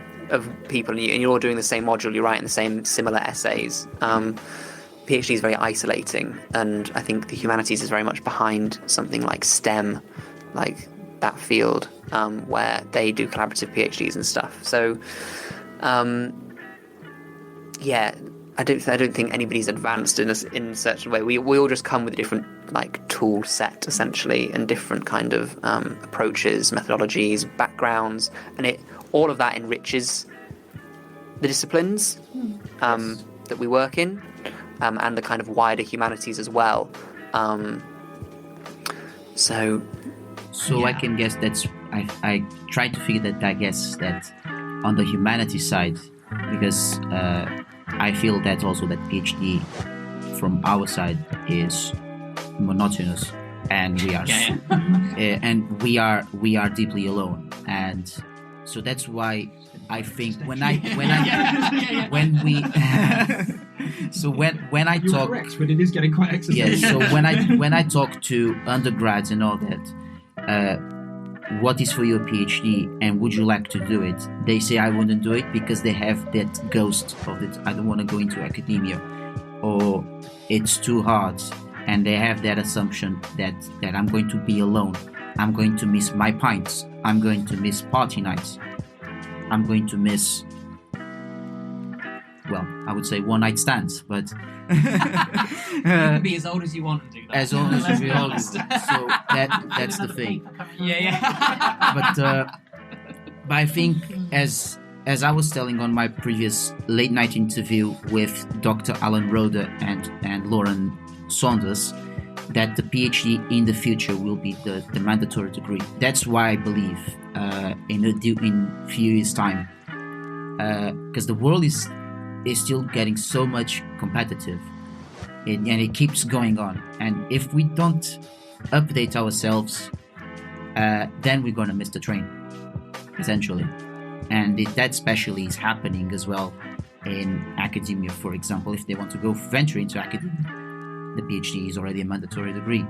people, and you're all doing the same module, you're writing the same similar essays. PhD is very isolating, and I think the humanities is very much behind something like STEM, like that field, where they do collaborative PhDs and stuff. So I don't think anybody's advanced in a certain way. We all just come with a different like tool set essentially, and different kind of approaches, methodologies, backgrounds, and all of that enriches the disciplines that we work in, and the kind of wider humanities as well. So I can guess I tried to figure that. I guess that on the humanities side, because I feel that also that PhD from our side is monotonous, and we are and we are deeply alone, and so that's why I think when I You're talk, correct, but it is getting quite exercise. yeah. So when I talk to undergrads and all that, what is for your PhD and would you like to do it? They say I wouldn't do it because they have that ghost of it. I don't want to go into academia, or it's too hard, and they have that assumption that I'm going to be alone. I'm going to miss my pints. I'm going to miss party nights. I'm going to miss, well, I would say one night stands, but You can be as old as you want and do that. as long as we all do. So that's the thing. Yeah. But I think as I was telling on my previous late night interview with Dr. Alan Roder and Lauren Saunders, that the PhD in the future will be the mandatory degree. That's why I believe in a few years' time, because the world is still getting so much competitive, and it keeps going on. And if we don't update ourselves, then we're gonna miss the train, essentially. And that especially is happening as well in academia. For example, if they want to go venture into academia, the PhD is already a mandatory degree.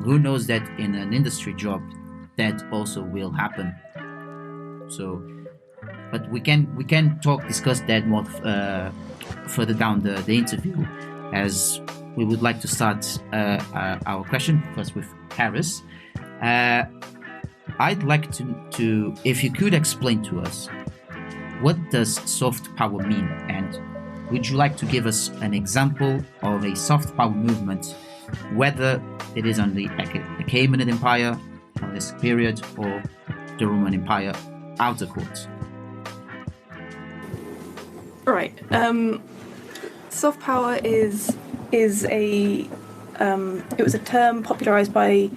Who knows that in an industry job that also will happen. So, but we can discuss that more further down the interview, as we would like to start our question first with Carys. I'd like to if you could explain to us, what does soft power mean, and would you like to give us an example of a soft power movement, whether it is on the Achaemenid Empire, Hellenistic period, or the Roman Empire outer courts? Right. Soft power is a it was a term popularized by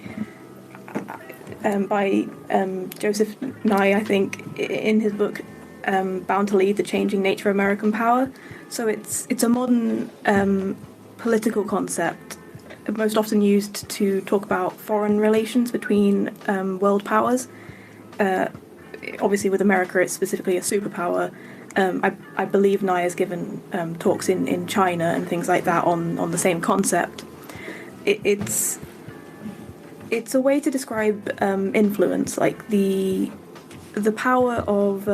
Joseph Nye, I think, in his book Bound to Lead: The Changing Nature of American Power. So it's a modern political concept, most often used to talk about foreign relations between world powers. Obviously, with America, it's specifically a superpower. I believe Nye has given talks in China and things like that on the same concept. It's a way to describe influence, like the power of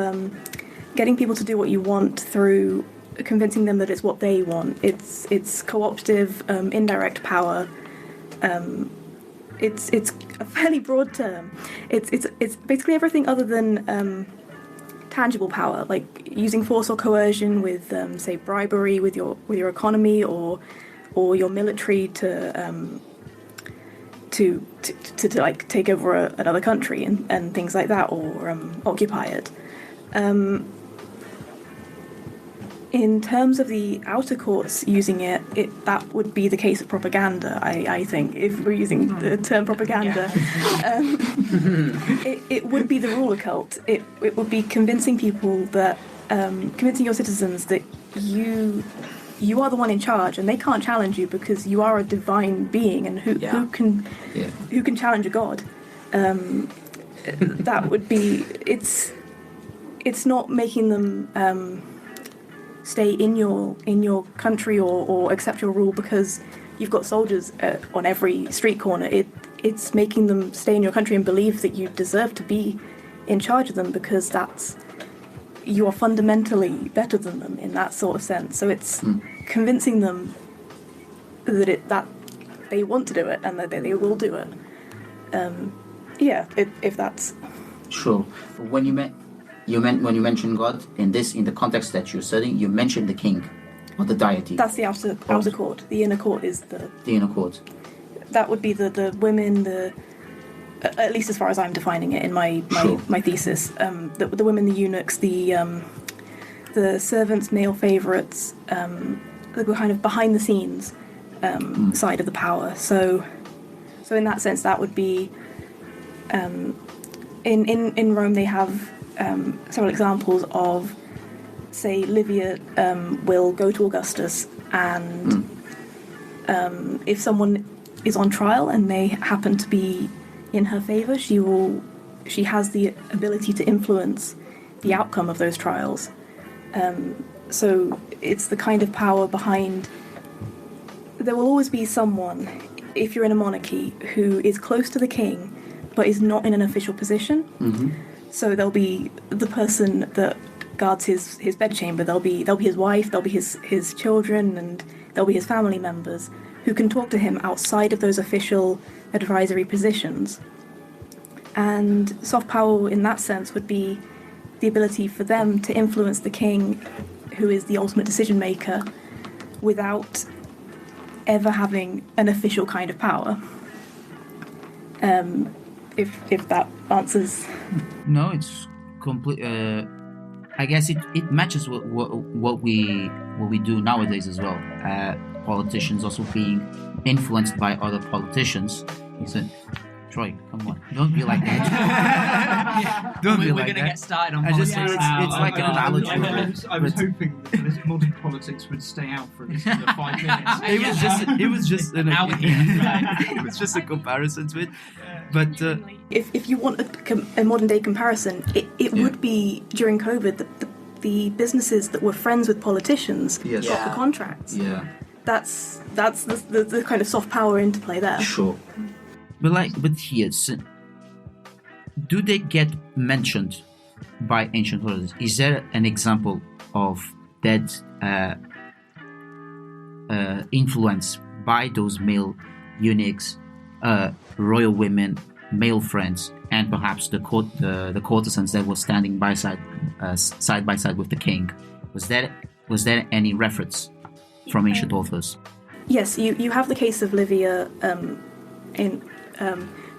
getting people to do what you want through convincing them that it's what they want. It's cooperative, indirect power. It's a fairly broad term. It's basically everything other than tangible power, like using force or coercion with, say, bribery with your economy or your military to like take over another country and things like that, or occupy it. In terms of the outer courts using it, that would be the case of propaganda, I think, if we're using the term propaganda. It would be the ruler cult. It would be convincing people that, convincing your citizens that you are the one in charge and they can't challenge you because you are a divine being, and who can challenge a god? That would be, it's not making them stay in your country or accept your rule because you've got soldiers on every street corner. It's making them stay in your country and believe that you deserve to be in charge of them because you are fundamentally better than them in that sort of sense. So it's convincing them that they want to do it and that they will do it. If that's Sure. When you mentioned God in the context that you're studying, you mentioned the king or the deity. That's the outer court. The inner court is the inner court. That would be the women, at least as far as I'm defining it in my thesis. The women, the eunuchs, the servants, male favourites, the kind of behind the scenes side of the power. So in that sense, that would be in Rome. They have several examples of, say, Livia will go to Augustus, and if someone is on trial and they happen to be in her favour, she has the ability to influence the outcome of those trials. So it's the kind of power behind. There will always be someone, if you're in a monarchy, who is close to the king but is not in an official position. Mm-hmm. So there'll be the person that guards his bedchamber. There'll be his wife. There'll be his children, and there'll be his family members who can talk to him outside of those official advisory positions. And soft power, in that sense, would be the ability for them to influence the king, who is the ultimate decision maker, without ever having an official kind of power. If that answers. No, it's complete. I guess it matches what we do nowadays as well. Politicians also being influenced by other politicians. Troy, come on, don't be like that. Don't be We're like going to that. get started on I just politics it's now. like an analogy. I was hoping that this modern politics would stay out for at least another 5 minutes. It was just Now we can. it was just a comparison to it. But If you want a modern day comparison, it would be during COVID the businesses that were friends with politicians Yes. got the contracts. yeah, That's the kind of soft power interplay there. sure. But here, do they get mentioned by ancient authorities? Is there an example of that influence by those male eunuchs, royal women, male friends, and perhaps the courtesans that were standing side by side with the king? Was there any reference from ancient authors? Yes, you have the case of Livia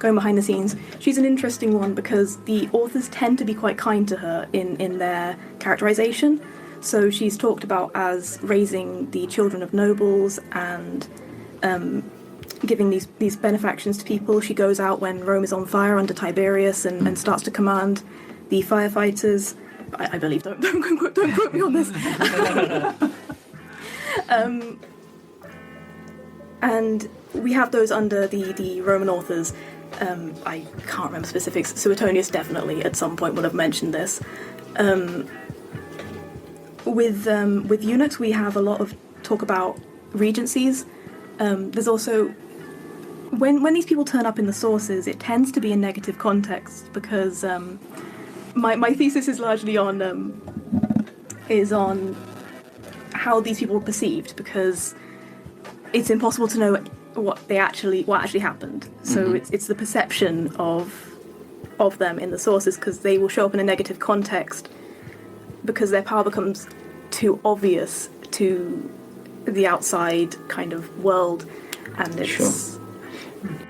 going behind the scenes. She's an interesting one because the authors tend to be quite kind to her in their characterization. So she's talked about as raising the children of nobles and giving these benefactions to people. She goes out when Rome is on fire under Tiberius and starts to command the firefighters. I believe, don't quote me on this. And we have those under the Roman authors. I can't remember specifics. Suetonius definitely at some point would have mentioned this. With eunuchs, we have a lot of talk about regencies. There's also when these people turn up in the sources, it tends to be in negative context because my thesis is largely on how these people were perceived, because it's impossible to know what actually happened. So it's the perception of them in the sources, because they will show up in a negative context because their power becomes too obvious to the outside kind of world, and it's Sure.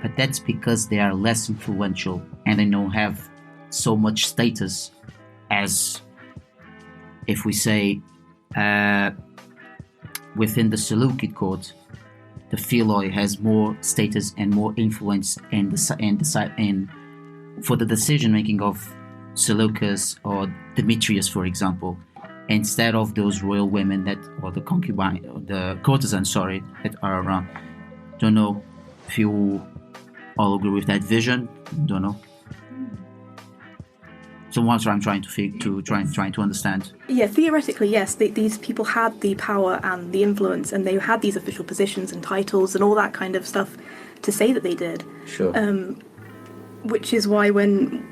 But that's because they are less influential and they don't have so much status as, if we say, within the Seleucid court, the philoi has more status and more influence for the decision making of Seleucus or Demetrius, for example, instead of those royal women or the concubine, or the courtesans, that are around. Don't know if you all agree with that vision. Don't know. So what's what I'm trying to understand. Yeah, theoretically, yes, these people had the power and the influence, and they had these official positions and titles and all that kind of stuff to say that they did. Sure. Which is why when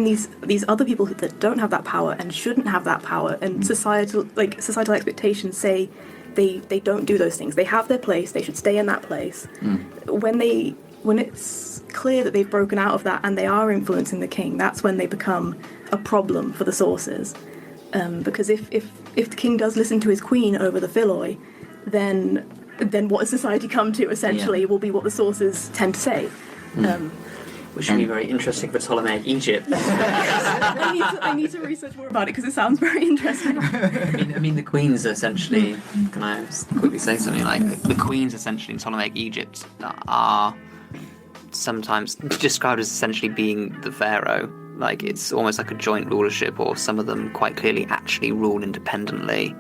these other people that don't have that power and shouldn't have that power, and societal expectations say they don't do those things. They have their place. They should stay in that place. When it's clear that they've broken out of that and they are influencing the king, that's when they become a problem for the sources. Because if the king does listen to his queen over the philoi, then what has society come to essentially will be what the sources tend to say. Which should be very interesting for Ptolemaic Egypt. I need to research more about it because it sounds very interesting. I mean, the queens essentially. Can I quickly say something? Like the queens essentially in Ptolemaic Egypt are sometimes described as essentially being the pharaoh. Like it's almost like a joint rulership, or some of them quite clearly actually rule independently.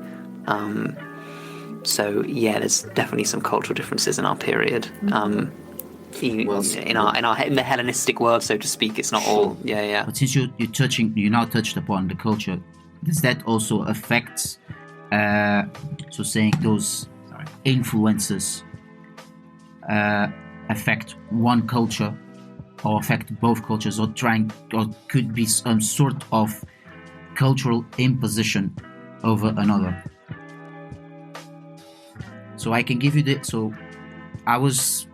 So yeah, there's definitely some cultural differences in our period. In the Hellenistic world, so to speak, it's not all. Yeah. But since you now touched upon the culture, does that also affect? So saying those influences affect one culture, or affect both cultures, or could be some sort of cultural imposition over another. So I can give you So I was.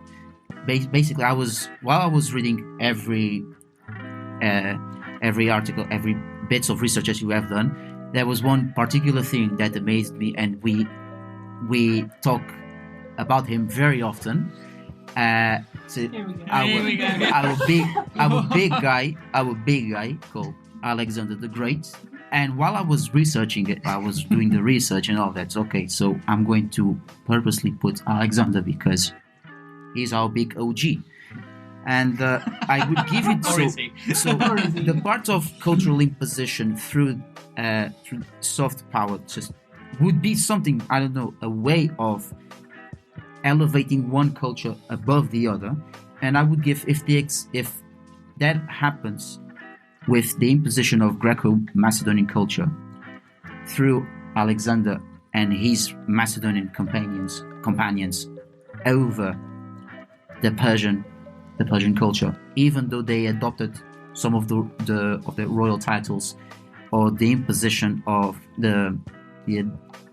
Basically, while I was reading every article, every bits of research that you have done, there was one particular thing that amazed me, and we talk about him very often. So our big guy called Alexander the Great. And while I was researching it, I was doing the research and all that. Okay, so I'm going to purposely put Alexander because he's our big OG, and I would give it so the part of cultural imposition through soft power just would be something, I don't know, a way of elevating one culture above the other, and I would give if that happens with the imposition of Greco-Macedonian culture through Alexander and his Macedonian companions over the Persian culture, even though they adopted some of the royal titles, or the imposition of the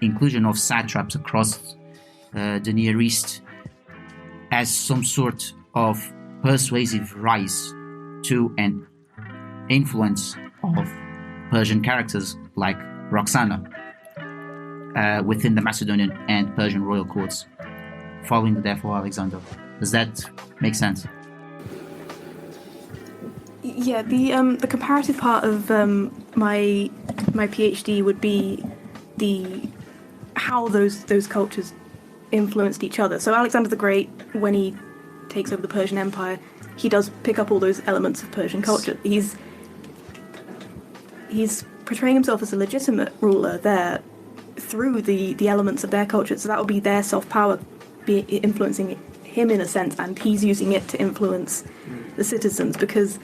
inclusion of satraps across the Near East as some sort of persuasive rise to an influence of Persian characters like Roxana within the Macedonian and Persian royal courts following the death of Alexander. Does that make sense? Yeah, the comparative part of my PhD would be how those cultures influenced each other. So Alexander the Great, when he takes over the Persian Empire, he does pick up all those elements of Persian culture. He's portraying himself as a legitimate ruler there through the elements of their culture. So that would be their soft power influencing him in a sense, and he's using it to influence the citizens, because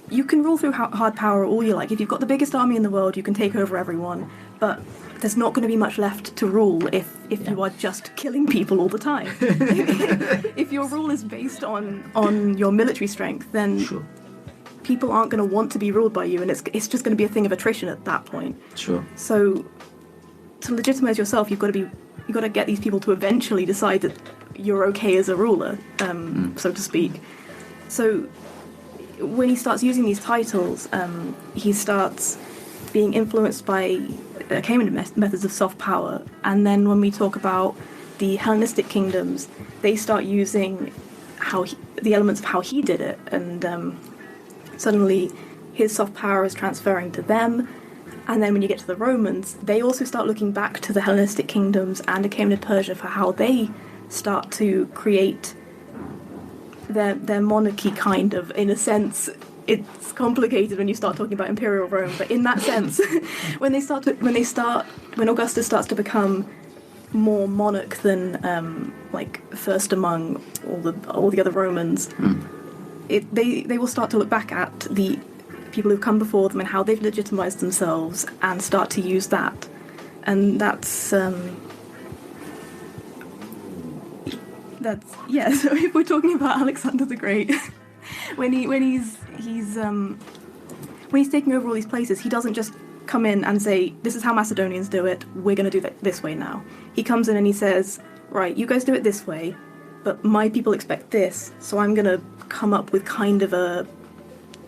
you can rule through hard power all you like. If you've got the biggest army in the world, you can take over everyone, but there's not going to be much left to rule if you are just killing people all the time. If your rule is based on your military strength, then people aren't going to want to be ruled by you, and it's just going to be a thing of attrition at that point. Sure. So to legitimize yourself, you've got to get these people to eventually decide that you're okay as a ruler, so to speak. So when he starts using these titles, he starts being influenced by Achaemenid methods of soft power. And then when we talk about the Hellenistic kingdoms, they start using the elements of how he did it, and suddenly his soft power is transferring to them. And then when you get to the Romans, they also start looking back to the Hellenistic kingdoms and Achaemenid Persia for how they start to create their monarchy, kind of, in a sense. It's complicated when you start talking about Imperial Rome, but in that sense, when Augustus starts to become more monarch than first among all the other Romans, they will start to look back at the people who've come before them and how they've legitimized themselves and start to use that. And that's yeah. So if we're talking about Alexander the Great, when he's taking over all these places, he doesn't just come in and say, "This is how Macedonians do it. We're going to do that this way now." He comes in and he says, "Right, you guys do it this way, but my people expect this, so I'm going to come up with kind of a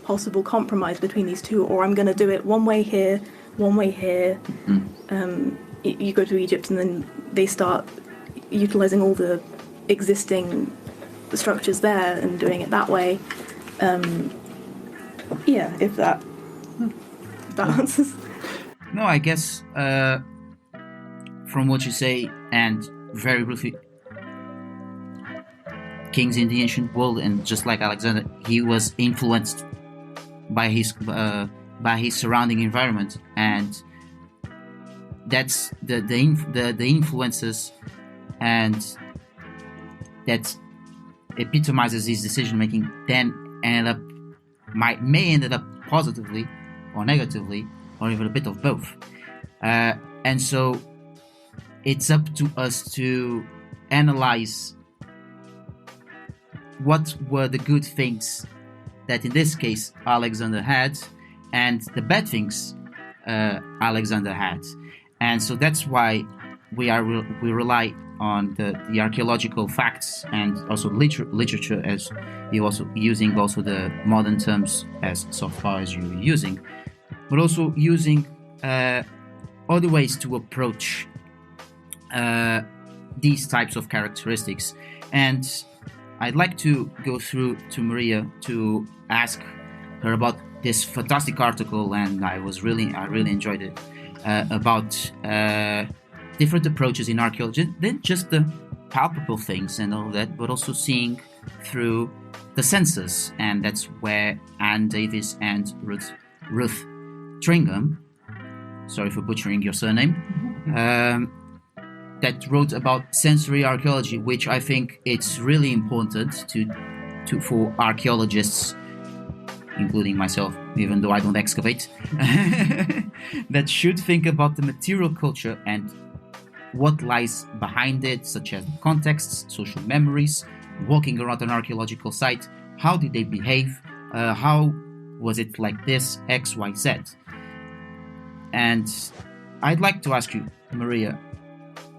possible compromise between these two, or I'm going to do it one way here, one way here." You go to Egypt and then they start utilising all the existing structures there and doing it that way. If that answers. No, I guess from what you say, and very briefly, kings in the ancient world, and just like Alexander, he was influenced by his surrounding environment, and that's the influences, and that epitomizes his decision making. Then may end up positively or negatively, or even a bit of both. And so it's up to us to analyze what were the good things that in this case Alexander had, and the bad things Alexander had. And so that's why we rely on the archaeological facts and also literature, as you also using also the modern terms as so far as you're using, but also using other ways to approach these types of characteristics. And I'd like to go through to Maria to ask her about this fantastic article, and I really enjoyed it, about different approaches in archaeology, then just the palpable things and all that, but also seeing through the senses. And that's where Anne Davis and Ruth Tringham, sorry for butchering your surname, that wrote about sensory archaeology, which I think it's really important for archaeologists, including myself, even though I don't excavate, that should think about the material culture and what lies behind it, such as contexts, social memories, walking around an archaeological site, how did they behave, how was it like this, X, Y, Z. And I'd like to ask you, Maria,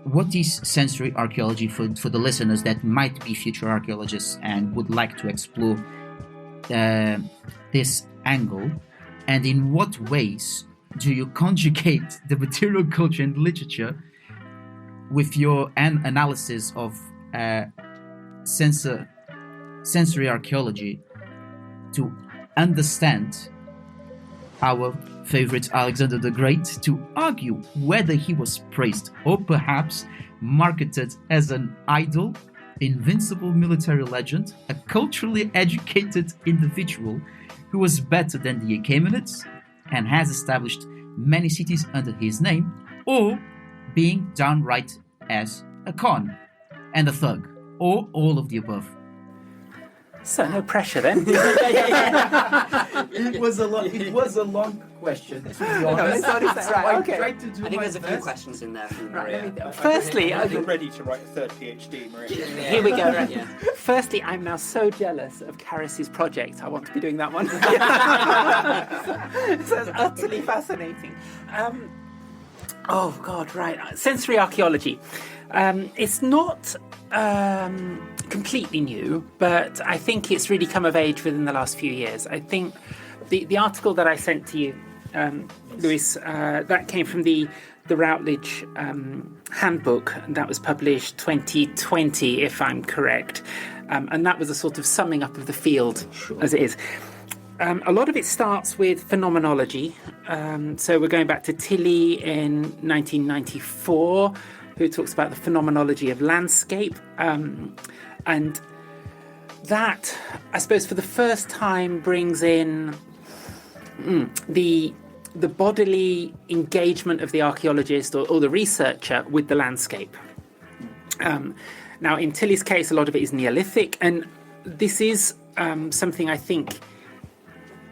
what is sensory archaeology for the listeners that might be future archaeologists and would like to explore this angle, and in what ways do you conjugate the material culture and literature with your analysis of sensory archaeology to understand our favorite Alexander the Great, to argue whether he was praised or perhaps marketed as an idol, invincible military legend, a culturally educated individual who was better than the Achaemenids and has established many cities under his name, or being downright as a con and a thug, or all of the above. So no pressure then. It was a long question. Okay. I think there's a few questions in there from Maria. Firstly, I'm ready to write a third PhD, Maria. here we go. Right? Yeah. Firstly, I'm now so jealous of Carys's project. I want to be doing that one. So it's utterly fascinating. Oh God, right. Sensory archaeology. It's not completely new, but I think it's really come of age within the last few years. I think the article that I sent to you, Luis, that came from the Routledge handbook, and that was published 2020, if I'm correct. And that was a sort of summing up of the field as it is. A lot of it starts with phenomenology. So we're going back to Tilly in 1994, who talks about the phenomenology of landscape. And that, I suppose, for the first time brings in the bodily engagement of the archaeologist or the researcher with the landscape. Now, in Tilly's case, a lot of it is Neolithic, and this is something I think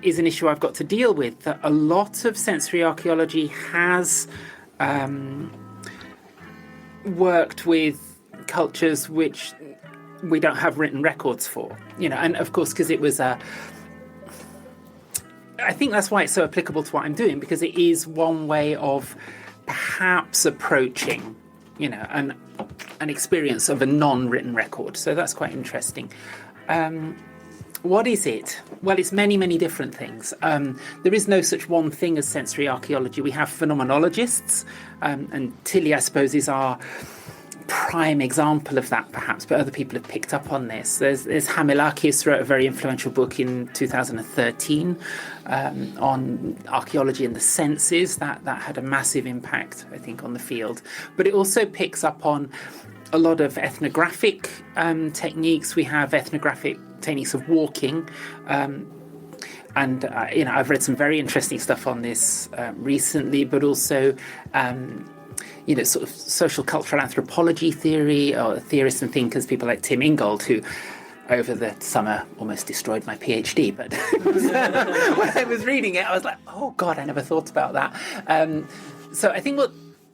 is an issue I've got to deal with, that a lot of sensory archaeology has worked with cultures which we don't have written records for, and of course, because it was I think that's why it's so applicable to what I'm doing, because it is one way of perhaps approaching, an experience of a non-written record. So that's quite interesting. What is it? Well, it's many, many different things. There is no such one thing as sensory archaeology. We have phenomenologists, and Tilly, I suppose, is our prime example of that, perhaps, but other people have picked up on this. There's Hamilakis wrote a very influential book in 2013 on archaeology and the senses. That had a massive impact, I think, on the field. But it also picks up on a lot of ethnographic techniques. We have ethnographic techniques of walking, and I've read some very interesting stuff on this recently, but also sort of social cultural anthropology theory, or theorists and thinkers, people like Tim Ingold, who over the summer almost destroyed my PhD. But when I was reading it, I was like, oh God, I never thought about that. So I think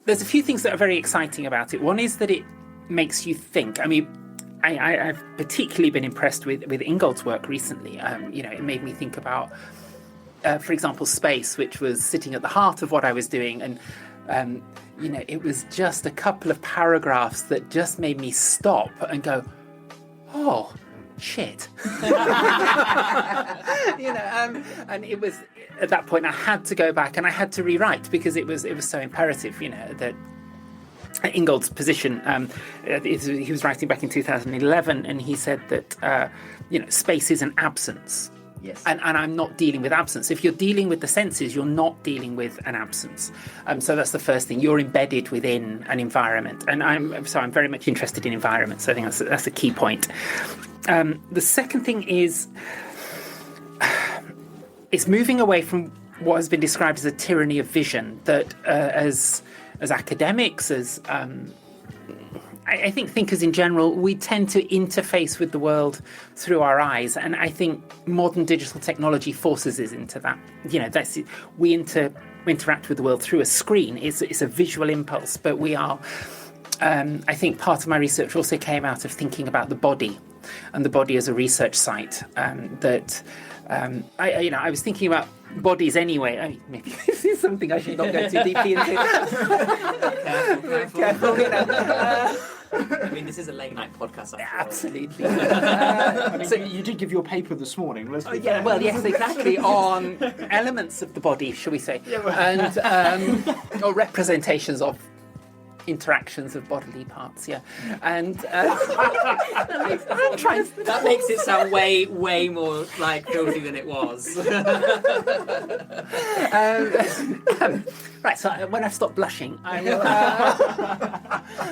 there's a few things that are very exciting about it. One is that it makes you think. I mean, I've particularly been impressed with Ingold's work recently. It made me think about, for example, space, which was sitting at the heart of what I was doing. And it was just a couple of paragraphs that just made me stop and go, oh, shit. And it was, at that point, I had to go back and I had to rewrite, because it was so imperative, that Ingold's position, he was writing back in 2011, and he said that, space is an absence. Yes. And I'm not dealing with absence. If you're dealing with the senses, you're not dealing with an absence. So that's the first thing. You're embedded within an environment. And I'm very much interested in environment. So I think that's a key point. The second thing is it's moving away from what has been described as a tyranny of vision, that as academics, as I think thinkers in general, we tend to interface with the world through our eyes, and I think modern digital technology forces us into that. That's it. We interact with the world through a screen. It's a visual impulse, but we are. I think part of my research also came out of thinking about the body, and the body as a research site. I was thinking about bodies anyway. I mean, maybe this is something I should not go too deeply into. Careful. I mean, this is a late night podcast. Absolutely. So you did give your paper this morning. Let's well, yes, exactly, on elements of the body, shall we say, and or representations of interactions of bodily parts, and that makes it sound way more like filthy than it was. Right, so when I've stopped blushing, I will,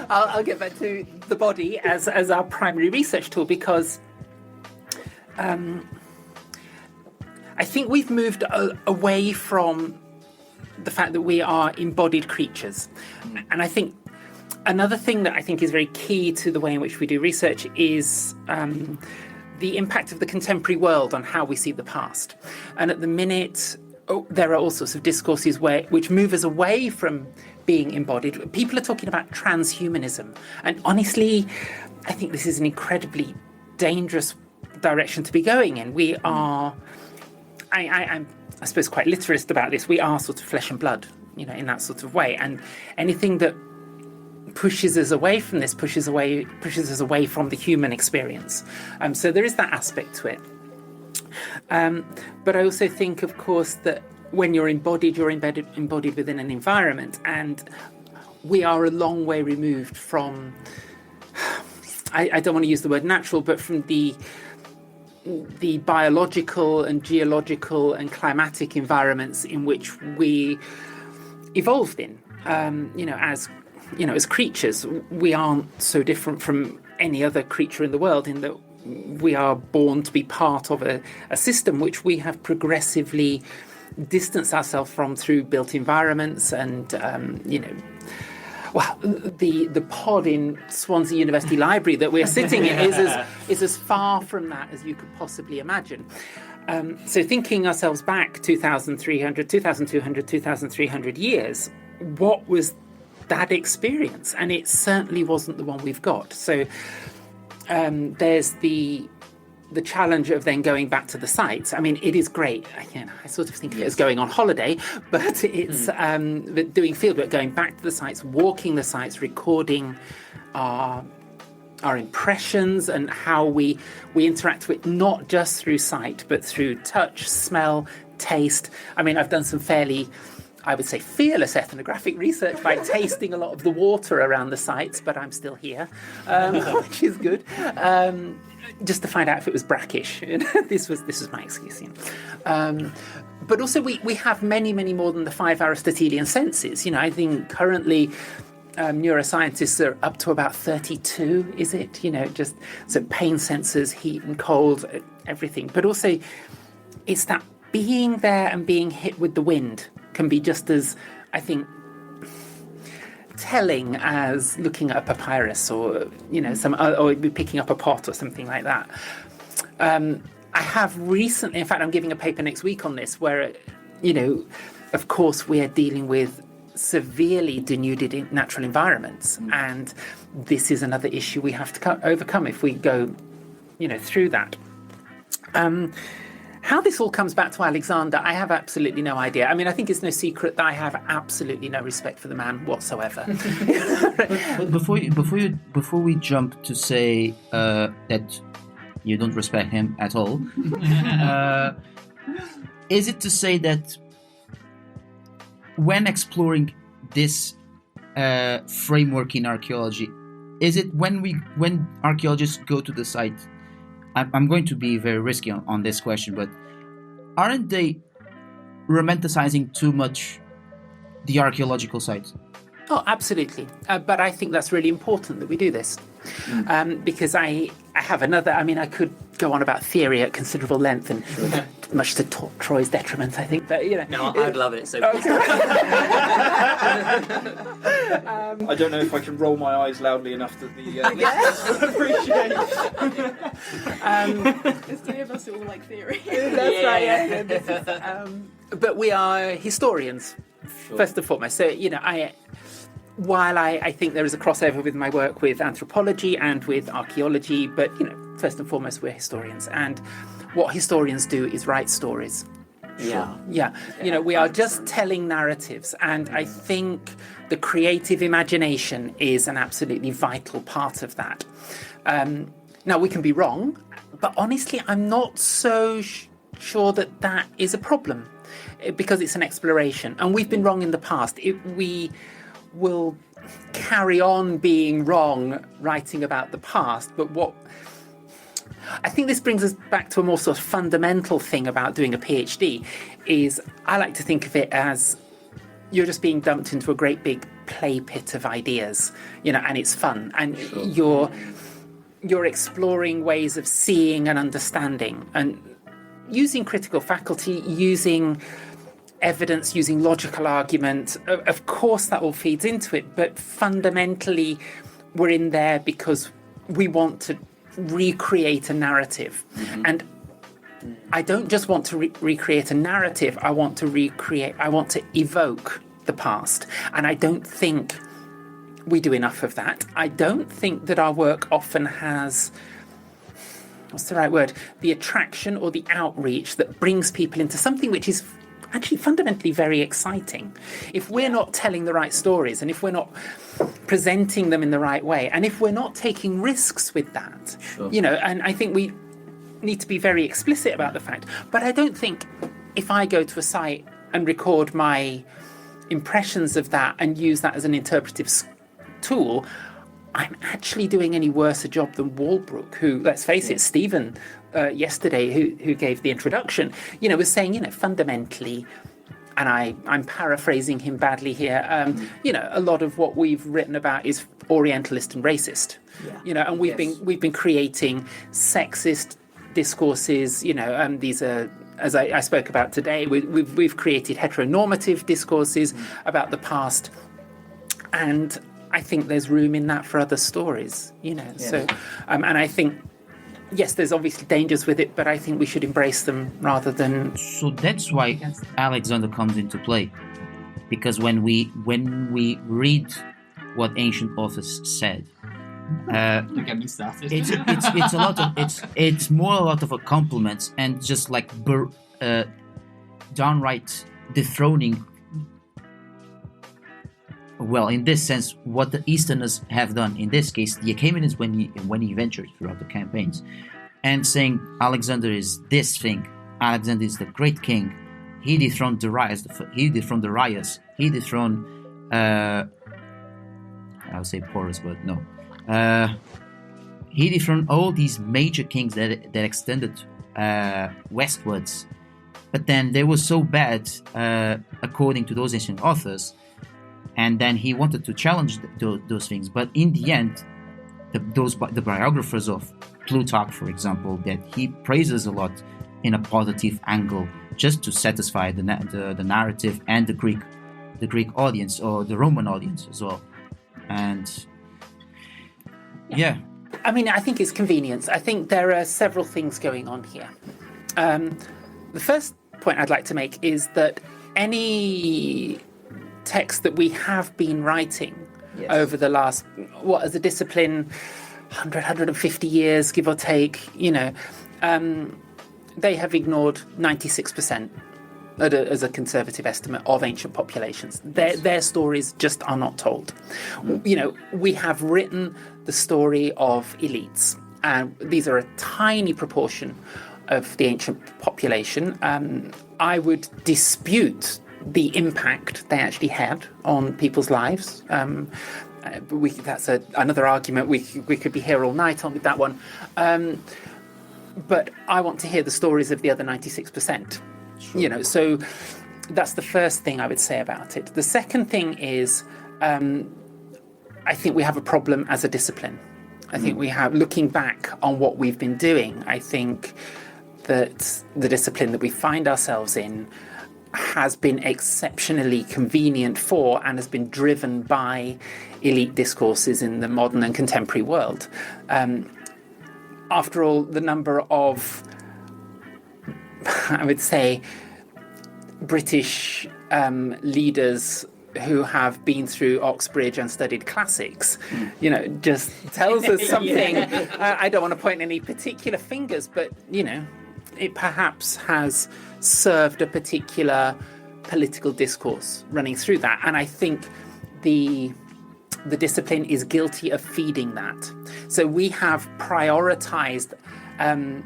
I'll get back to the body as our primary research tool, because I think we've moved away from the fact that we are embodied creatures, and I think another thing that I think is very key to the way in which we do research is the impact of the contemporary world on how we see the past. And at the minute, there are all sorts of discourses which move us away from being embodied. People are talking about transhumanism. And honestly, I think this is an incredibly dangerous direction to be going in. We are, I'm, I suppose, quite literalist about this. We are sort of flesh and blood, in that sort of way. And anything that pushes us away from this, pushes us away from the human experience. So there is that aspect to it. But I also think, of course, that when you're embodied within an environment, and we are a long way removed from, I don't want to use the word natural, but from the the biological and geological and climatic environments in which we evolved in. As creatures, we aren't so different from any other creature in the world in that we are born to be part of a system which we have progressively distanced ourselves from through built environments and, the pod in Swansea University Library that we're sitting in is as far from that as you could possibly imagine. So thinking ourselves back 2,200, 2,300 years, what was that experience? And it certainly wasn't the one we've got. So there's the challenge of then going back to the sites. I mean, it is great. I sort of think of it as going on holiday, but it's doing fieldwork, going back to the sites, walking the sites, recording our impressions and how we interact with not just through sight, but through touch, smell, taste. I mean, I've done some fairly, I would say, fearless ethnographic research by tasting a lot of the water around the sites, but I'm still here, which is good. Just to find out if it was brackish. This was my excuse. But also we have many, many more than the 5 Aristotelian senses. I think currently neuroscientists are up to about 32, is it? Just so pain sensors, heat and cold, everything. But also it's that being there and being hit with the wind can be just as, I think, telling as looking at a papyrus or or picking up a pot or something like that. I have recently, in fact, I'm giving a paper next week on this, where of course we are dealing with severely denuded natural environments, and this is another issue we have to overcome if we go through that. How this all comes back to Alexander, I have absolutely no idea. I mean, I think it's no secret that I have absolutely no respect for the man whatsoever. But before we jump to say that you don't respect him at all, is it to say that when exploring this framework in archaeology, is it when archaeologists go to the site? I'm going to be very risky on this question, but aren't they romanticizing too much the archaeological sites? Oh, absolutely. But I think that's really important that we do this. Because I have another, I could go on about theory at considerable length and much to Troy's detriment, I think. But, No, I'd love it. So please. I don't know if I can roll my eyes loudly enough that the listeners will appreciate. There's 3 of us who all like theory. That's right, yeah. But we are historians, first and foremost. So, while I think there is a crossover with my work with anthropology and with archaeology, but, first and foremost, we're historians. And what historians do is write stories. Yeah. Yeah. We are just telling narratives. And I think the creative imagination is an absolutely vital part of that. Now, we can be wrong, but honestly, I'm not so sure that is a problem because it's an exploration. And we've been wrong in the past. We will carry on being wrong writing about the past, but I think this brings us back to a more sort of fundamental thing about doing a PhD is I like to think of it as you're just being dumped into a great big play pit of ideas, and it's fun, and you're exploring ways of seeing and understanding and using critical faculty, using evidence, using logical argument. Of course that all feeds into it, but fundamentally we're in there because we want to recreate a narrative. And I don't just want to recreate a narrative, I want to evoke the past. And I don't think we do enough of that. I don't think that our work often has, what's the right word, the attraction or the outreach that brings people into something which is actually fundamentally very exciting. If we're not telling the right stories, and if we're not presenting them in the right way, and if we're not taking risks with that, and I think we need to be very explicit about the fact, but I don't think if I go to a site and record my impressions of that and use that as an interpretive tool, I'm actually doing any worse a job than Walbrook, who, let's face it, Stephen yesterday, who gave the introduction, was saying, fundamentally, and I'm paraphrasing him badly here, a lot of what we've written about is Orientalist and racist, and we've been creating sexist discourses, these are, as I spoke about today, we've created heteronormative discourses about the past, and I think there's room in that for other stories, So, and I think, yes, there's obviously dangers with it, but I think we should embrace them rather than. So that's why Alexander comes into play, because when we read what ancient authors said, Don't get me started. it's more a lot of a compliment and just like downright dethroning. Well, in this sense, what the Easterners have done, in this case, the Achaemenids, when he ventured throughout the campaigns, and saying Alexander is this thing, Alexander is the great king, he dethroned Darius, he dethroned, I would say Porus, but no. He dethroned all these major kings that extended westwards, but then they were so bad, according to those ancient authors. And then he wanted to challenge those things. But in the end, the biographers of Plutarch, for example, that he praises a lot in a positive angle, just to satisfy the narrative and the Greek audience, or the Roman audience as well. And yeah. I mean, I think it's convenience. I think there are several things going on here. The first point I'd like to make is that any text that we have been writing over the last, as a discipline, 150 years, give or take, they have ignored 96% as a conservative estimate of ancient populations. Their stories just are not told. We have written the story of elites, and these are a tiny proportion of the ancient population. I would dispute the impact they actually had on people's lives. That's another argument. We could be here all night on with that one. But I want to hear the stories of the other 96%. Sure. So that's the first thing I would say about it. The second thing is, I think we have a problem as a discipline. I think we have, looking back on what we've been doing, I think that the discipline that we find ourselves in has been exceptionally convenient for and has been driven by elite discourses in the modern and contemporary world. After all, the number of, I would say, British leaders who have been through Oxbridge and studied classics, just tells us something. I don't want to point any particular fingers, but, it perhaps has served a particular political discourse running through that. And I think the discipline is guilty of feeding that. So we have prioritized a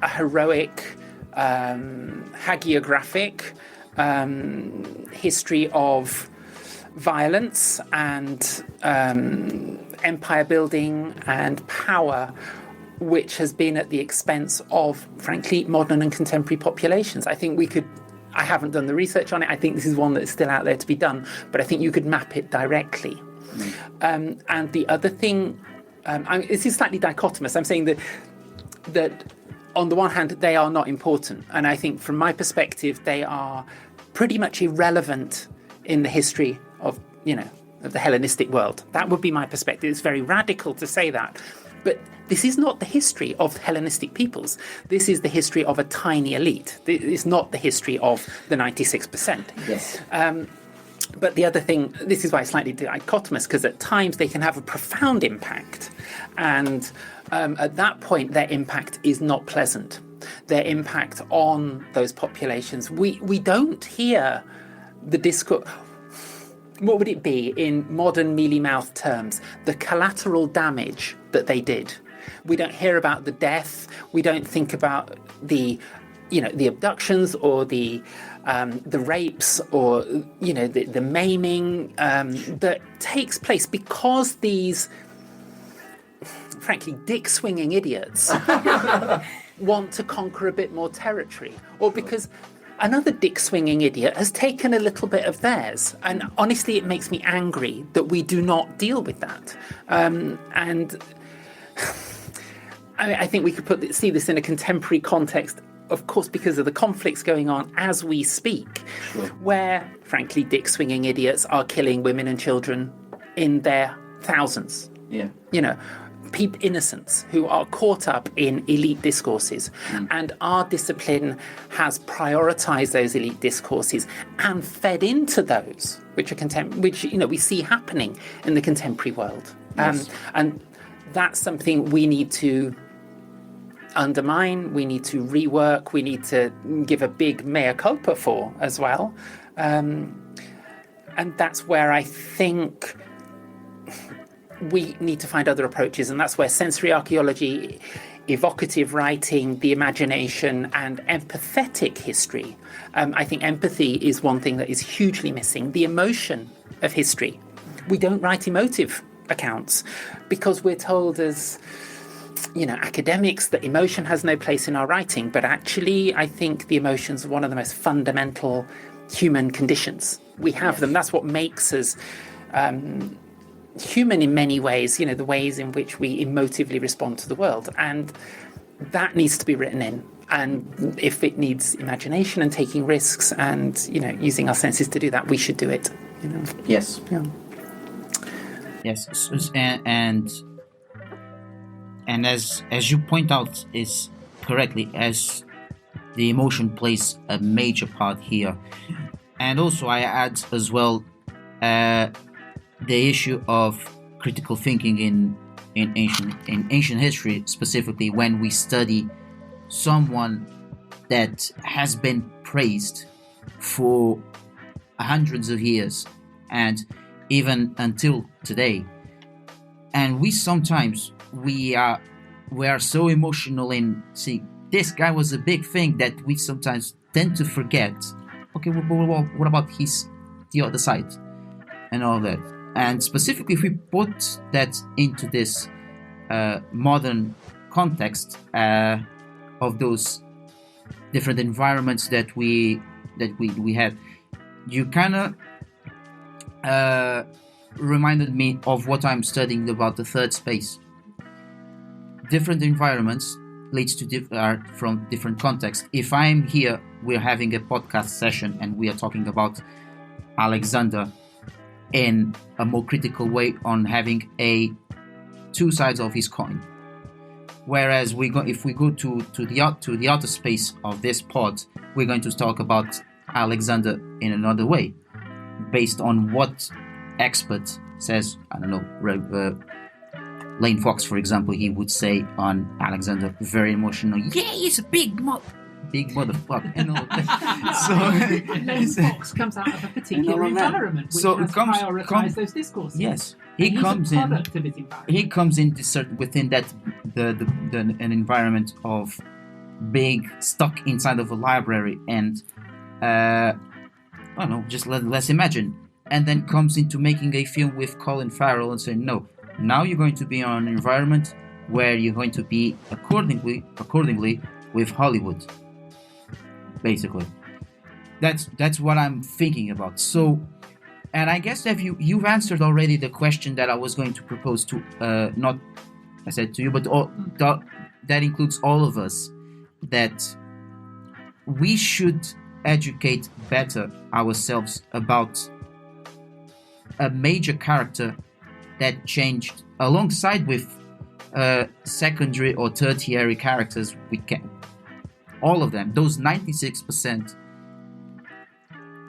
heroic, hagiographic history of violence and empire building and power, which has been at the expense of, frankly, modern and contemporary populations. I think I haven't done the research on it. I think this is one that's still out there to be done, but I think you could map it directly. And the other thing, this is slightly dichotomous. I'm saying that on the one hand, they are not important. And I think from my perspective, they are pretty much irrelevant in the history of the Hellenistic world. That would be my perspective. It's very radical to say that. But this is not the history of Hellenistic peoples. This is the history of a tiny elite. It's not the history of the 96%. Yes. But the other thing, this is why it's slightly dichotomous, because at times they can have a profound impact. And at that point, their impact is not pleasant. Their impact on those populations. We don't hear the discourse. What would it be in modern mealy-mouthed terms? The collateral damage that they did. We don't hear about the death. We don't think about the abductions or the rapes or the maiming that takes place because these, frankly, dick-swinging idiots want to conquer a bit more territory, or because another dick-swinging idiot has taken a little bit of theirs. And honestly, it makes me angry that we do not deal with that. And I think we could see this in a contemporary context, of course, because of the conflicts going on as we speak, where, frankly, dick-swinging idiots are killing women and children in their thousands. Yeah. Innocents who are caught up in elite discourses, and our discipline has prioritized those elite discourses and fed into those which we see happening in the contemporary world. And that's something we need to undermine, we need to rework, we need to give a big mea culpa for as well. And that's where I think we need to find other approaches, and that's where sensory archaeology, evocative writing, the imagination, and empathetic history. I think empathy is one thing that is hugely missing. The emotion of history. We don't write emotive accounts because we're told as academics that emotion has no place in our writing, but actually I think the emotions are one of the most fundamental human conditions. We have them. That's what makes us human in many ways, the ways in which we emotively respond to the world. And that needs to be written in. And if it needs imagination and taking risks and, using our senses to do that, we should do it. Yes. Yeah. Yes. And as you point out is correctly, as the emotion plays a major part here. And also I add as well the issue of critical thinking in ancient history, specifically when we study someone that has been praised for hundreds of years and even until today. And we are so emotional in seeing this guy was a big thing that we sometimes tend to forget. Okay, well, what about the other side and all that? And specifically, if we put that into this modern context of those different environments that we had, you kind of reminded me of what I'm studying about the third space. Different environments leads to are from different contexts. If I'm here, we're having a podcast session and we are talking about Alexander in a more critical way on having two sides of his coin. Whereas if we go to the outer space of this pod, we're going to talk about Alexander in another way, based on what expert says. I don't know. Lane Fox, for example, he would say on Alexander, very emotional. Yeah, he's a big motherfucker, and all that. So Lane Fox comes out of a particular environment which has prioritized those discourses. Yes, he comes in within that an environment of being stuck inside of a library, and I don't know, just let's imagine, and then comes into making a film with Colin Farrell and saying, no, now you're going to be on an environment where you're going to be accordingly with Hollywood. Basically, that's what I'm thinking about. So, and I guess that you've answered already the question that I was going to propose to not I said to you, but that includes all of us, that we should educate better ourselves about a major character that changed alongside with secondary or tertiary characters. All of them, those 96%.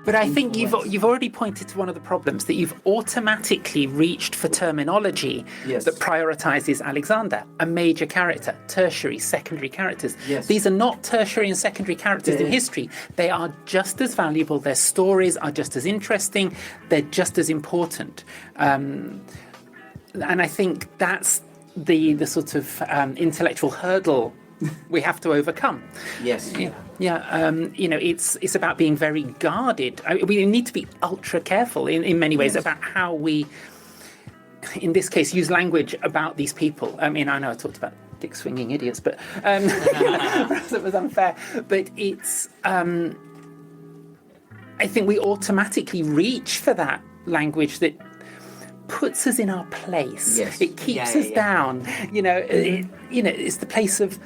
But I think you've already pointed to one of the problems, that you've automatically reached for terminology that prioritizes Alexander, a major character, tertiary, secondary characters. Yes. These are not tertiary and secondary characters in history. They are just as valuable. Their stories are just as interesting. They're just as important. And I think that's the sort of intellectual hurdle we have to overcome. Yes. It's about being very guarded. We need to be ultra careful in many ways about how we, in this case, use language about these people. I mean, I know I talked about dick-swinging idiots, but it was unfair. But it's, I think we automatically reach for that language that puts us in our place. Yes. It keeps us down. It's the place of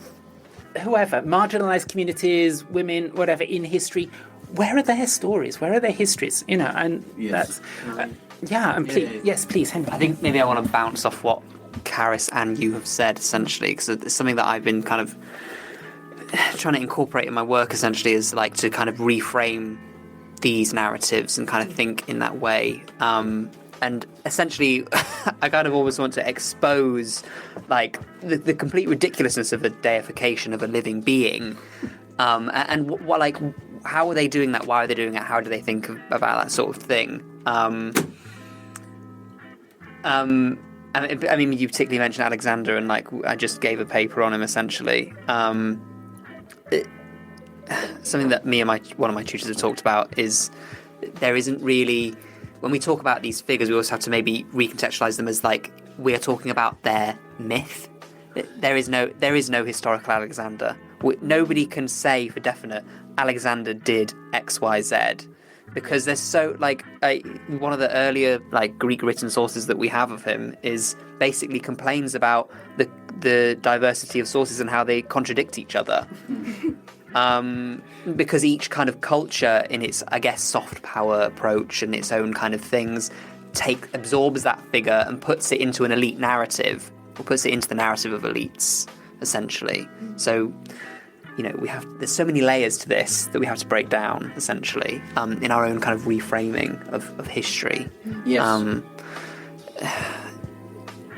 whoever, marginalised communities, women, whatever, in history. Where are their stories? Where are their histories? And that's... please, Henry. I think maybe I want to bounce off what Carys and you have said, essentially, because it's something that I've been kind of trying to incorporate in my work, essentially, is like to kind of reframe these narratives and kind of think in that way. And essentially, I kind of always want to expose, like, the complete ridiculousness of the deification of a living being. And what, like, how are they doing that? Why are they doing it? How do they think about that sort of thing? I mean, you particularly mentioned Alexander, and like I just gave a paper on him. Essentially, something that me and one of my tutors have talked about is there isn't really, when we talk about these figures, we also have to maybe recontextualize them as like we're talking about their myth. There is no historical Alexander. Nobody can say for definite Alexander did X, Y, Z. Because there's so, like, one of the earlier, like, Greek written sources that we have of him is basically complains about the diversity of sources and how they contradict each other. Because each kind of culture in its, I guess, soft power approach and its own kind of things absorbs that figure and puts it into an elite narrative, or puts it into the narrative of elites, essentially. So... there's so many layers to this that we have to break down, essentially, in our own kind of reframing of history. Yes.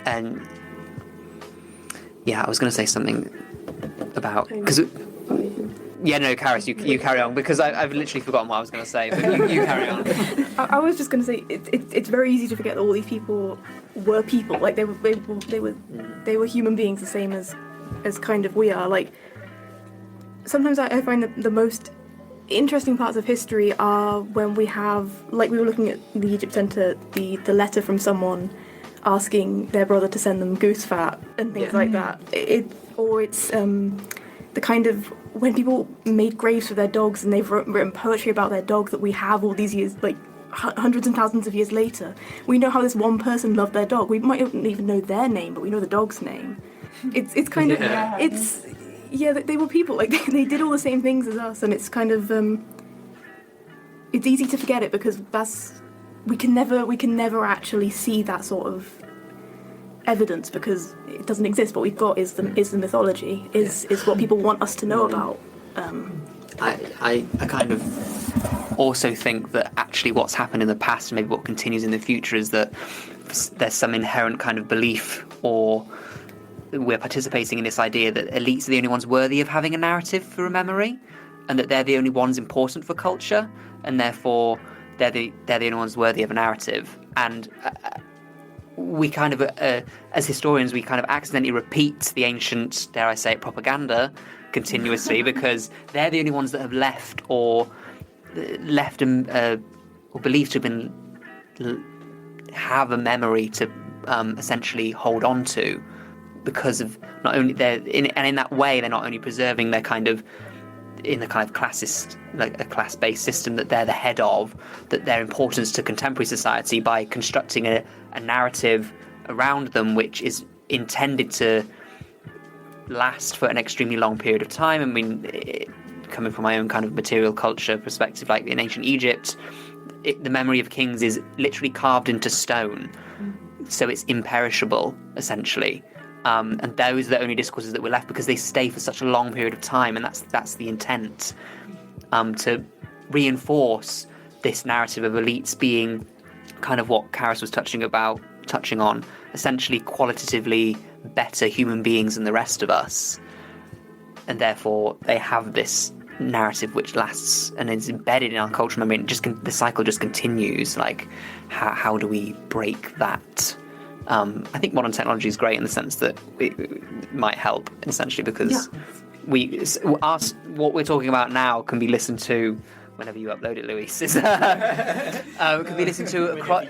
And I was going to say something about Carys, you carry on, because I've literally forgotten what I was going to say. But you carry on. I was just going to say it's very easy to forget that all these people were people. Like they were human beings, the same as kind of we are. Like. Sometimes I find that the most interesting parts of history are when we have, like we were looking at the Egypt Centre, the letter from someone asking their brother to send them goose fat and things like that. It's the kind of when people made graves for their dogs and they've written poetry about their dog that we have all these years, like hundreds and thousands of years later. We know how this one person loved their dog. We might not even know their name, but we know the dog's name. It's kind of it's. Yeah, they were people. Like they did all the same things as us, and it's kind of it's easy to forget it because we can never actually see that sort of evidence because it doesn't exist. What we've got is the mythology, is what people want us to know about. I kind of also think that actually what's happened in the past and maybe what continues in the future is that there's some inherent kind of belief, or we're participating in this idea that elites are the only ones worthy of having a narrative for a memory, and that they're the only ones important for culture, and therefore they're the only ones worthy of a narrative. And we kind of, as historians, we kind of accidentally repeat the ancient, dare I say it, propaganda continuously because they're the only ones that have left or believed to have been have a memory to essentially hold on to. Because of not only in that way they're not only preserving their kind of in the kind of classist, like a class-based system that they're the head of, that their importance to contemporary society by constructing a narrative around them which is intended to last for an extremely long period of time. I mean, coming from my own kind of material culture perspective, like in ancient Egypt, the memory of kings is literally carved into stone, so it's imperishable essentially. And those are the only discourses that were left because they stay for such a long period of time, and that's the intent, to reinforce this narrative of elites being kind of what Carys was touching on, essentially qualitatively better human beings than the rest of us, and therefore they have this narrative which lasts and is embedded in our cultural memory. The cycle just continues. Like, how do we break that? I think modern technology is great in the sense that it might help, essentially, because what we're talking about now can be listened to whenever you upload it, Luis. Can be listened to across.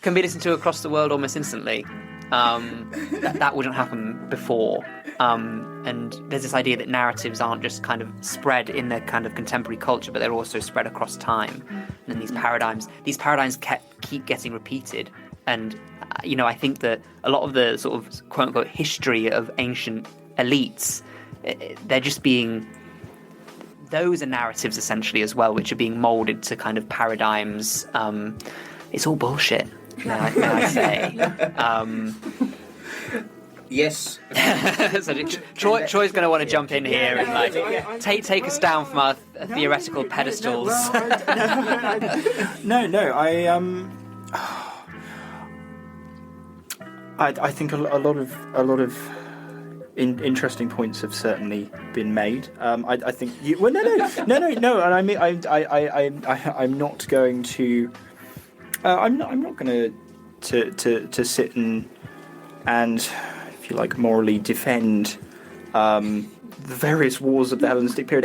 Can be listened to across the world almost instantly. that wouldn't happen before. And there's this idea that narratives aren't just kind of spread in their kind of contemporary culture, but they're also spread across time. And these paradigms keep getting repeated. And I think that a lot of the sort of quote unquote history of ancient elites, they're just being. Those are narratives essentially as well, which are being moulded to kind of paradigms. It's all bullshit, may I say. Yes. So Troy's going to want to jump in here and like take us down from our theoretical pedestals. I think a lot of interesting points have certainly been made. I think you. Well, no. And I mean, I'm not going to. I'm not going to sit and if you like morally defend the various wars of the Hellenistic period.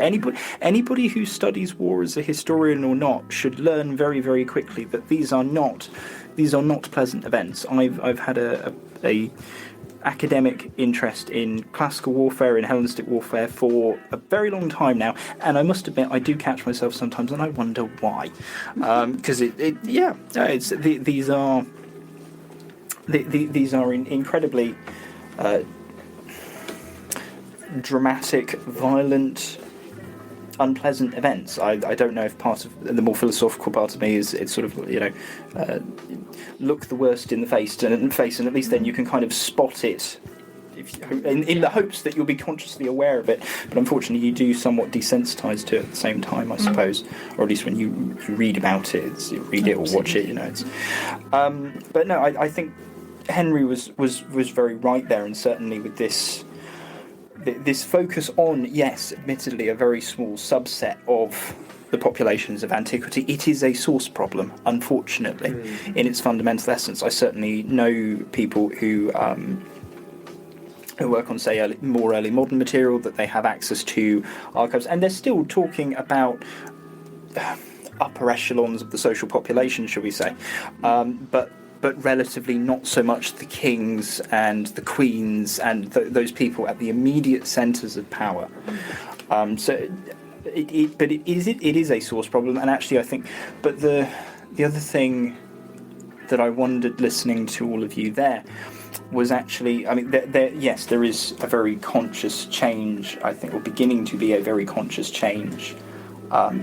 Anybody who studies war as a historian or not should learn very, very quickly that these are not pleasant events. I've had a academic interest in classical warfare, in Hellenistic warfare for a very long time now, and I must admit I do catch myself sometimes and I wonder why, because these are incredibly dramatic, violent, unpleasant events. I don't know if part of the more philosophical part of me is it's sort of look the worst in the face, and at least then you can kind of spot it in the hopes that you'll be consciously aware of it. But unfortunately you do somewhat desensitize to it at the same time, I suppose, or at least when you read about it, read it or watch it, it's but no, I think Henry was very right there, and certainly with this focus on, yes, admittedly a very small subset of the populations of antiquity, it is a source problem, unfortunately, in its fundamental essence. I certainly know people who work on, say, more early modern material, that they have access to archives, and they're still talking about upper echelons of the social population, shall we say, but relatively not so much the kings and the queens and those people at the immediate centres of power. It is a source problem, and actually I think. But the other thing that I wondered listening to all of you there was actually, I mean, there is a very conscious change, I think, or beginning to be a very conscious change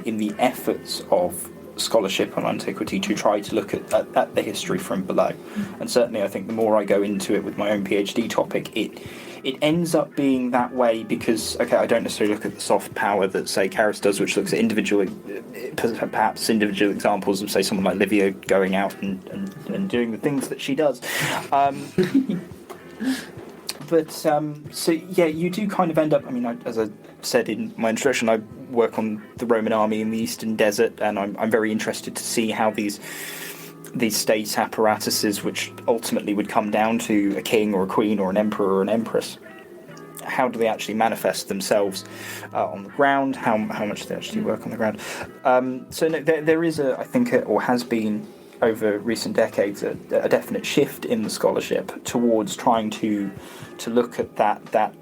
in the efforts of scholarship on antiquity to try to look at the history from below. And certainly I think the more I go into it with my own PhD topic, it ends up being that way because, okay, I don't necessarily look at the soft power that, say, Carys does, which looks at perhaps individual examples of, say, someone like Livia going out and doing the things that she does. You do kind of end up, I mean, as I said in my introduction, I work on the Roman army in the Eastern Desert, and I'm very interested to see how these state apparatuses, which ultimately would come down to a king or a queen or an emperor or an empress, how do they actually manifest themselves on the ground, how much they actually work on the ground. There is I think, or has been over recent decades, a definite shift in the scholarship towards trying to look at that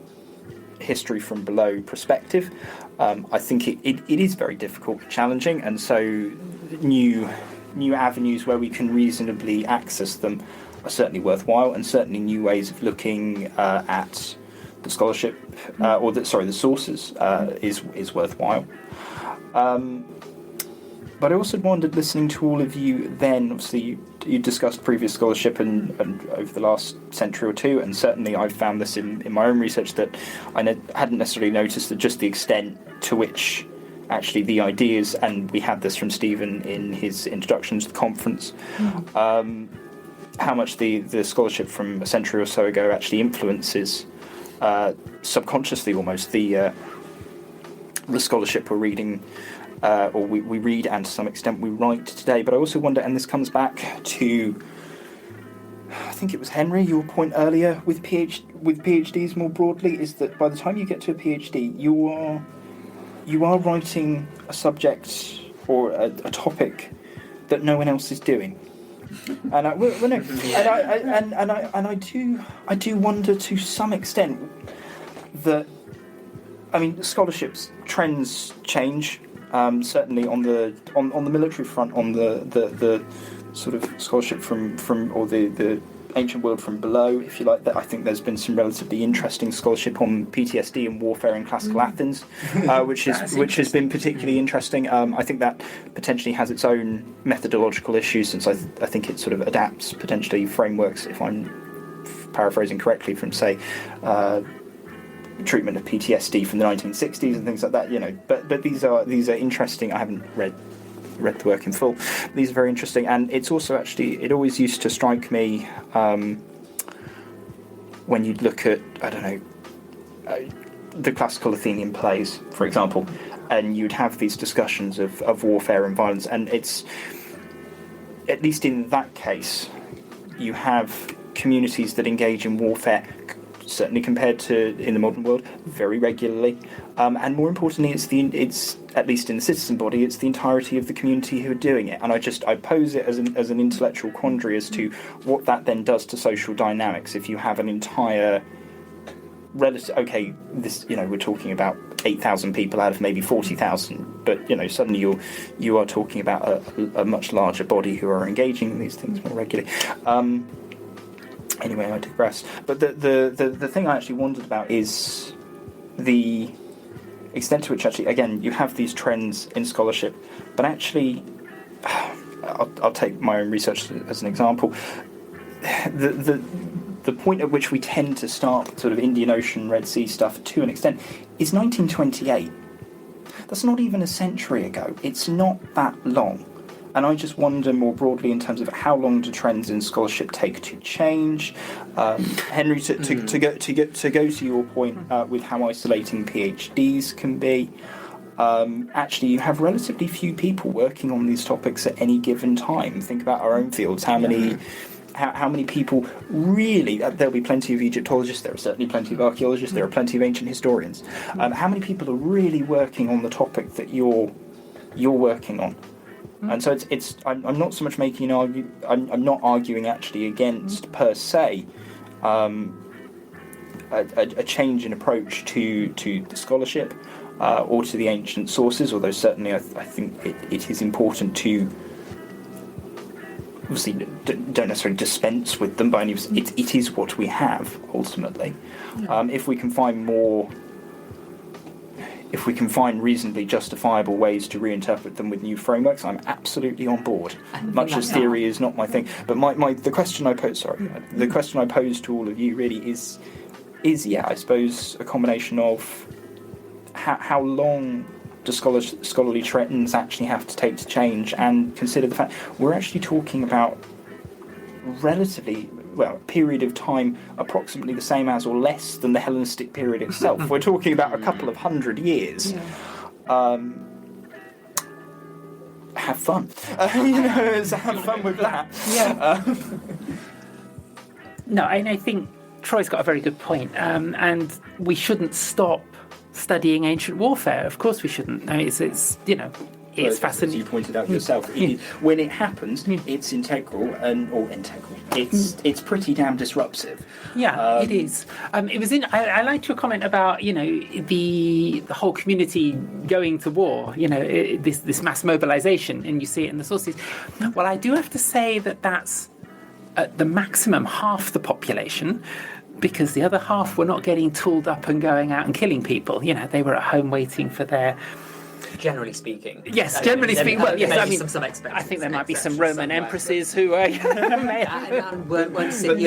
history from below perspective. I think it is very difficult, challenging, and so new avenues where we can reasonably access them are certainly worthwhile, and certainly new ways of looking at the scholarship the sources is worthwhile. But I also wondered, listening to all of you then, obviously you discussed previous scholarship and over the last century or two, and certainly I've found this in my own research that I hadn't necessarily noticed that just the extent to which actually the ideas, and we had this from Stephen in his introduction to the conference, how much the scholarship from a century or so ago actually influences subconsciously almost the scholarship we're reading, or we read, and to some extent we write today. But I also wonder, and this comes back to, I think it was Henry, your point earlier with PhDs more broadly, is that by the time you get to a PhD, you are writing a subject or a topic that no one else is doing. And I do wonder to some extent that, I mean, scholarship's trends change. Certainly on the military front, on the sort of scholarship from or the ancient world from below, if you like. That I think there's been some relatively interesting scholarship on PTSD and warfare in classical Athens, which has been particularly interesting. I think that potentially has its own methodological issues, since I think it sort of adapts potentially frameworks, if I'm paraphrasing correctly, from say treatment of PTSD from the 1960s and things like that. But these are interesting. I haven't read the work in full. These are very interesting, and it's also actually, it always used to strike me when you'd look at, I don't know, the classical Athenian plays, for example, and you'd have these discussions of warfare and violence, and it's, at least in that case, you have communities that engage in warfare, certainly compared to in the modern world, very regularly, and more importantly, it's at least in the citizen body, it's the entirety of the community who are doing it. And I pose it as an intellectual quandary as to what that then does to social dynamics. If you have an entire relative, okay, this, we're talking about 8,000 people out of maybe 40,000, but suddenly you are talking about a much larger body who are engaging in these things more regularly. Anyway, I digress. But the thing I actually wondered about is the extent to which, actually, again, you have these trends in scholarship, but actually, I'll take my own research as an example. The point at which we tend to start sort of Indian Ocean, Red Sea stuff to an extent is 1928. That's not even a century ago. It's not that long. And I just wonder more broadly in terms of how long do trends in scholarship take to change. Henry, to go to your point with how isolating PhDs can be. Actually, you have relatively few people working on these topics at any given time. Think about our own fields. How many people really? There'll be plenty of Egyptologists. There are certainly plenty of archaeologists. There are plenty of ancient historians. How many people are really working on the topic that you're working on? And so it's I'm not so much making an argument. I'm not arguing actually against per se a change in approach to the scholarship or to the ancient sources. Although certainly I think it is important to obviously don't necessarily dispense with them by any means. It is what we have ultimately. If we can find more. If we can find reasonably justifiable ways to reinterpret them with new frameworks, I'm absolutely on board. Much as theory is not my thing. But the question I pose to all of you really is I suppose a combination of how long do scholarly trends actually have to take to change, and consider the fact we're actually talking about relatively a period of time approximately the same as or less than the Hellenistic period itself. We're talking about a couple of 100 years. Have fun. Have fun with that. No, and I think Troy's got a very good point. And we shouldn't stop studying ancient warfare. Of course we shouldn't. I mean, it's it's fascinating. As you pointed out yourself, when it happens, it's integral. It's pretty damn disruptive. Yeah, it is. It was I liked your comment about the whole community going to war. This mass mobilization, and you see it in the sources. Well, I do have to say that's at the maximum half the population. Because the other half were not getting tooled up and going out and killing people. They were at home waiting for their. Generally speaking. Yes, generally speaking. Well, yes, I mean, some I think there might be some Roman empresses who weren't seeing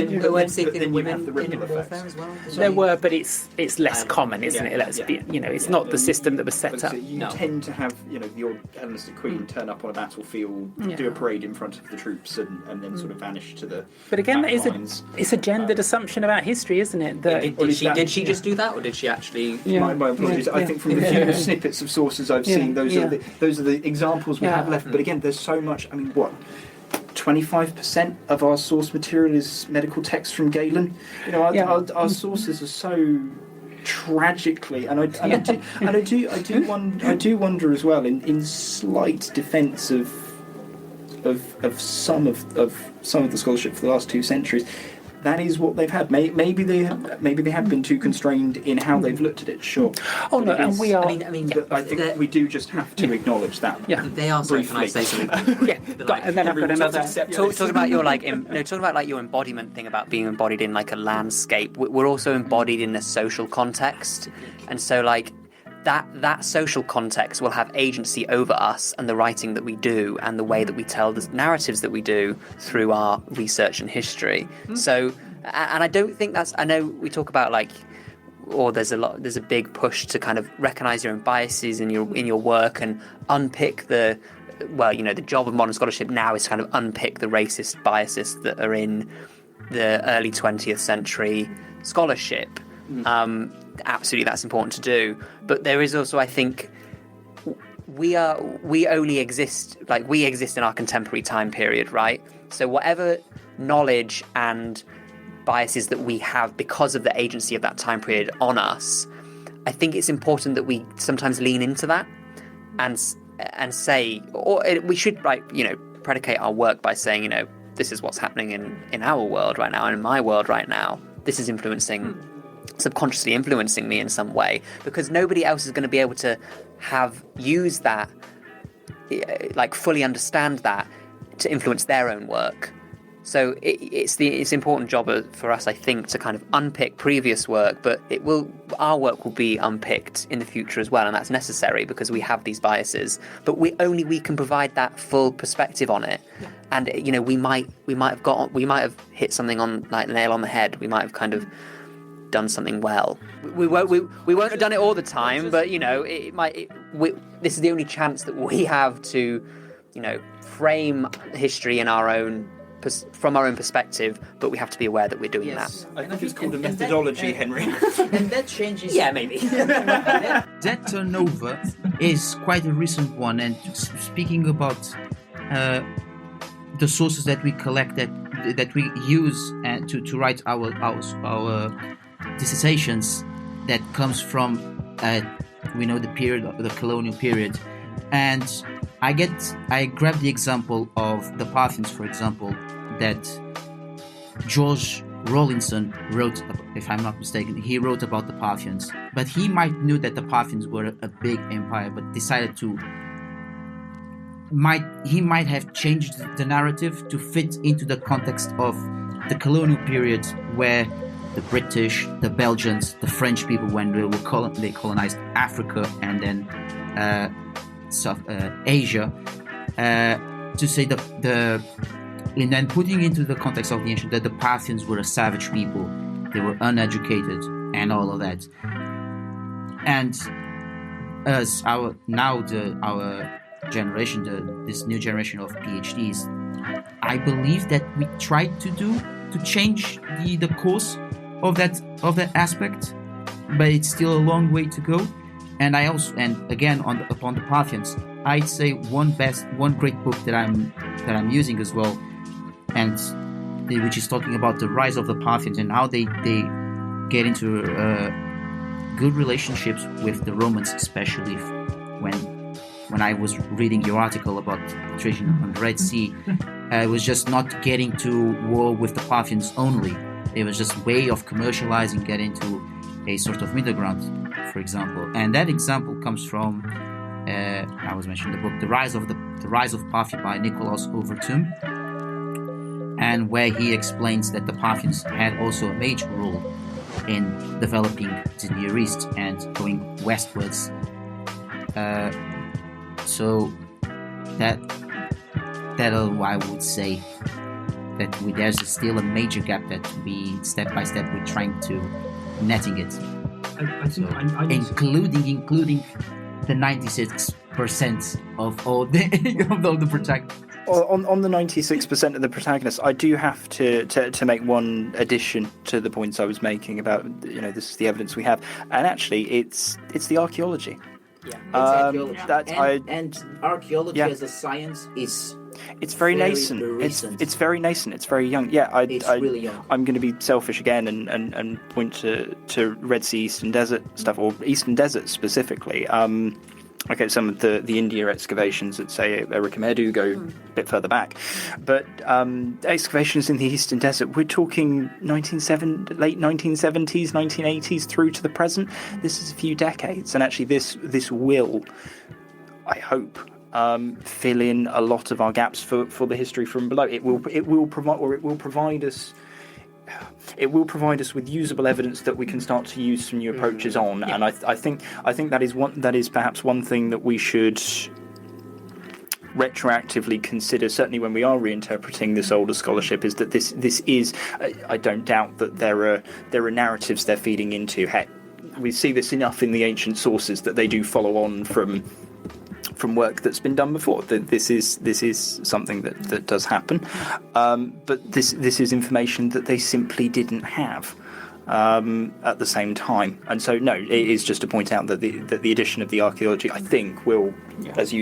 women in warfare as well. There were, but it's less common, isn't it? Let's be, it's not the system that was set up. You tend to have, the Hellenistic queen turn up on a battlefield, do a parade in front of the troops, and then sort of vanish to the. But again, it's a gendered assumption about history, isn't it? Did she just do that, or did she actually? My apologies. I think from the few snippets of sources I've seen. Those are the examples we have left. But again, there's so much. I mean, what? 25% of our source material is medical text from Galen. Our sources are so tragically, and I do wonder as well. In slight defence of of some of the scholarship for the last 2 centuries, that is what they've had. Maybe they have been too constrained in how they've looked at it. Sure. Oh no, and we are. I think we do just have to acknowledge that. Yeah, They are. Sorry, can I say something? Yeah, and then I've got another. Talking about your talking about like your embodiment thing about being embodied in like a landscape. We're also embodied in a social context, and so like that social context will have agency over us and the writing that we do and the way that we tell the narratives that we do through our research and history. So, and I don't think that's. I know we talk about like. Or there's a big push to kind of recognize your own biases in your work and unpick the job of modern scholarship now is to kind of unpick the racist biases that are in the early 20th century scholarship. Absolutely, that's important to do. But there is also, I think, we only exist in our contemporary time period, right? So whatever knowledge and biases that we have because of the agency of that time period on us, I think it's important that we sometimes lean into that and say, or we should predicate our work by saying, this is what's happening in our world right now and in my world right now. This is subconsciously influencing me in some way, because nobody else is going to be able to use that, like fully understand that to influence their own work. So it's important job for us, I think, to kind of unpick previous work, but our work will be unpicked in the future as well, and that's necessary because we have these biases. But we can provide that full perspective on it, and we might have hit something on like the nail on the head. We might have kind of done something well. We won't have done it all the time, but this is the only chance that we have to frame history in from our own perspective, but we have to be aware that we're doing that. I think it's called a methodology, Henry. And that changes. Yeah, maybe. That turnover is quite a recent one, and speaking about the sources that we collect that we use to write our dissertations, that comes from the period of the colonial period, and I grab the example of the Parthians, for example, that George Rawlinson wrote, if I'm not mistaken, he wrote about the Parthians, but he might knew that the Parthians were a big empire, but decided he might have changed the narrative to fit into the context of the colonial period, where the British, the Belgians, the French people, when they colonized Africa and then South Asia, to say and then putting into the context of the ancient that the Parthians were a savage people, they were uneducated and all of that. And as our generation, this new generation of PhDs, I believe that we tried to change the course of that aspect, but it's still a long way to go. And again upon the Parthians, I'd say one great book that I'm using as well, and which is talking about the rise of the Parthians and how they get into good relationships with the Romans, especially when I was reading your article about Trajan on the Red Sea. It was just not getting to war with the Parthians only. It was just a way of commercializing, getting to a sort of middle ground, for example. And that example comes from, I was mentioning the book, The Rise of Parthia by Nicolaus Overtoom, and where he explains that the Parthians had also a major role in developing the Near East and going westwards. So that I would say that there's still a major gap that we step by step we're trying to netting it. I think including the 96% of all the protagonists. On the 96% of the protagonists, I do have to make one addition to the points I was making about this is the evidence we have, and actually it's the archaeology. Yeah, it's archaeology. And archaeology as a science is. It's very nascent. It's very nascent. It's very young. Yeah, it's really young. I'm going to be selfish again and point to Red Sea Eastern Desert stuff, or Eastern Desert specifically. Okay, some of the India excavations at, say, Achaemenid go a bit further back. But excavations in the Eastern Desert, we're talking late 1970s, 1980s through to the present. This is a few decades. And actually this will, I hope, fill in a lot of our gaps for the history from below. It will provide us with usable evidence that we can start to use some new approaches on. Yeah. And I think that is perhaps one thing that we should retroactively consider, certainly when we are reinterpreting this older scholarship, is that this is, I don't doubt that there are narratives they're feeding into. Heck, we see this enough in the ancient sources that they do follow on from work that's been done before. This is something that does happen, but this is information that they simply didn't have at the same time. And so, no, it is just to point out that the addition of the archaeology, I think, will, as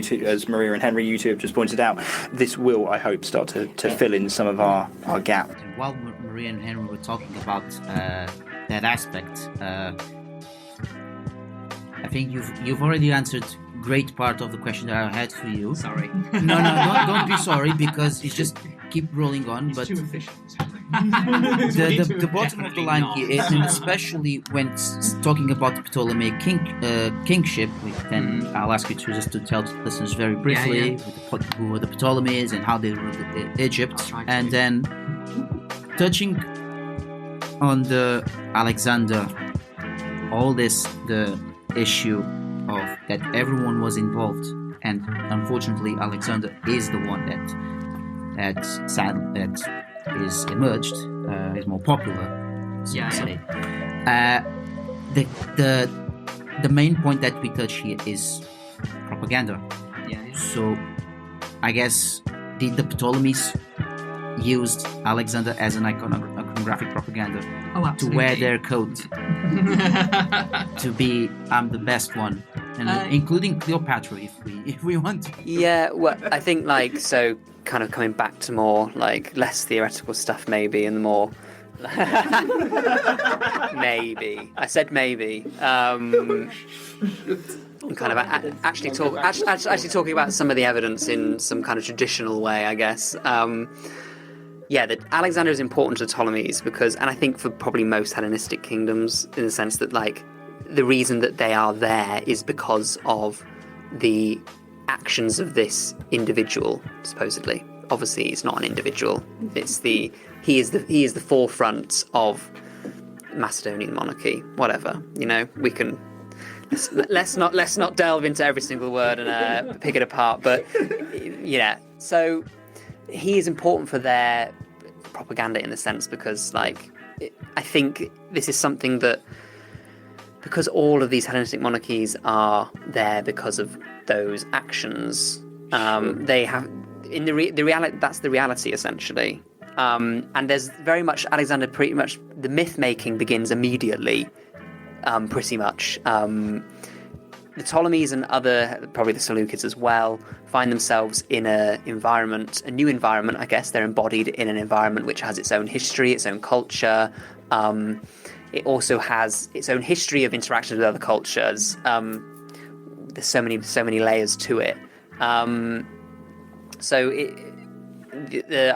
Maria and Henry, you two have just pointed out, this will, I hope, start to fill in some of our gap. While Maria and Henry were talking about that aspect, I think you've already answered great part of the question that I had for you. Sorry. No, don't be sorry, because you just keep rolling on. It's but too efficient. the bottom of the line here, and especially when talking about the Ptolemaic kingship, then I'll ask you to just to tell the listeners very briefly who were the Ptolemies and how they ruled Egypt, and then touching on the Alexander, all this, the issue of that everyone was involved, and unfortunately Alexander is the one that is emerged, is more popular. The main point that we touch here is propaganda. So I guess did the Ptolemies used Alexander as an iconographic propaganda to wear their coat to be I'm the best one, and including Cleopatra if we want to. Yeah, well, I think so kind of coming back to more less theoretical stuff maybe, and the more maybe I said maybe kind of actually talking about some of the evidence in some kind of traditional way, I guess. That Alexander is important to the Ptolemies because, and I think for probably most Hellenistic kingdoms, in the sense that the reason that they are there is because of the actions of this individual, supposedly. Obviously, he's not an individual. He is the forefront of Macedonian monarchy. Whatever, we can. Let's not delve into every single word and pick it apart. But yeah, so he is important for their propaganda in a sense because, I think this is something that, because all of these Hellenistic monarchies are there because of those actions, they have in the reality. That's the reality essentially. And there's very much Alexander. Pretty much the myth making begins immediately. Pretty much. The Ptolemies and probably the Seleucids as well, find themselves in a new environment, I guess. They're embodied in an environment which has its own history, its own culture. It also has its own history of interactions with other cultures. There's so many layers to it. I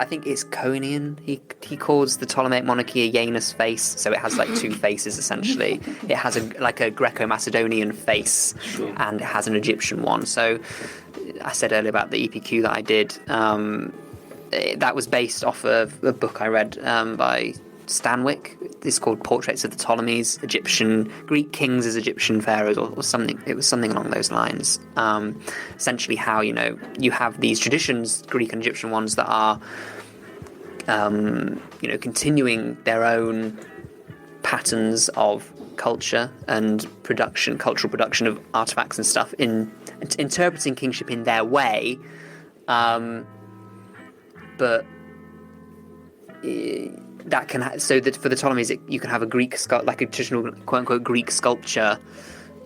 think it's Conian. He calls the Ptolemaic monarchy a Janus face, so it has two faces essentially. It has a Greco-Macedonian face, and it has an Egyptian one. So I said earlier about the EPQ that I did. That was based off of a book I read by Stanwyck. It's called Portraits of the Ptolemies, Greek kings as Egyptian pharaohs, or something. It was something along those lines. Essentially, how you have these traditions, Greek and Egyptian ones, that are continuing their own patterns of culture and cultural production of artifacts and stuff, in interpreting kingship in their way, but. That can so that for the Ptolemies you can have a Greek a traditional quote unquote Greek sculpture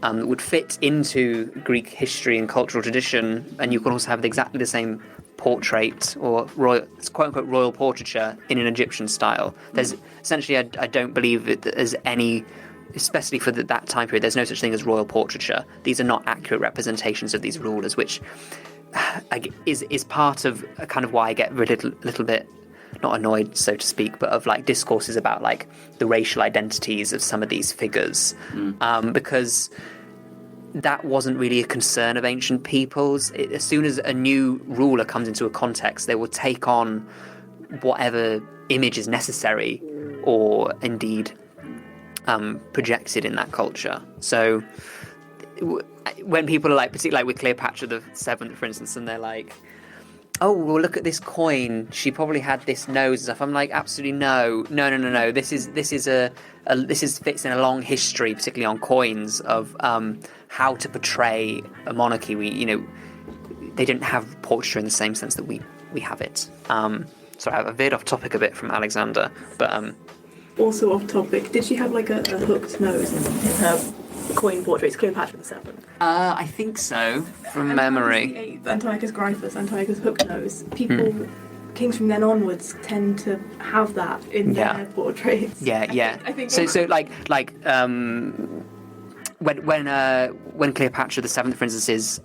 that would fit into Greek history and cultural tradition, and you can also have exactly the same portrait or royal quote unquote royal portraiture in an Egyptian style. There's essentially I don't believe that there's any especially for that time period, there's no such thing as royal portraiture. These are not accurate representations of these rulers, which is part of kind of why I get a little bit, not annoyed, so to speak, but of like discourses about like the racial identities of some of these figures, because that wasn't really a concern of ancient peoples. As soon as a new ruler comes into a context, they will take on whatever image is necessary or indeed projected in that culture. So when people are like, particularly like with Cleopatra the Seventh, for instance, and they're like, oh, well, look at this coin, she probably had this nose and stuff. I'm like, absolutely no. This fits in a long history, particularly on coins, of how to portray a monarchy. They didn't have portraiture in the same sense that we have it. So I've veered off topic a bit from Alexander, but Also off topic, did she have like a hooked nose in her coin portraits, Cleopatra the Seventh? I think so, from memory. Antiochus Gryphus, Antiochus hooked nose. People, kings from then onwards, tend to have that in their portraits. I think so when Cleopatra the Seventh, for instance, is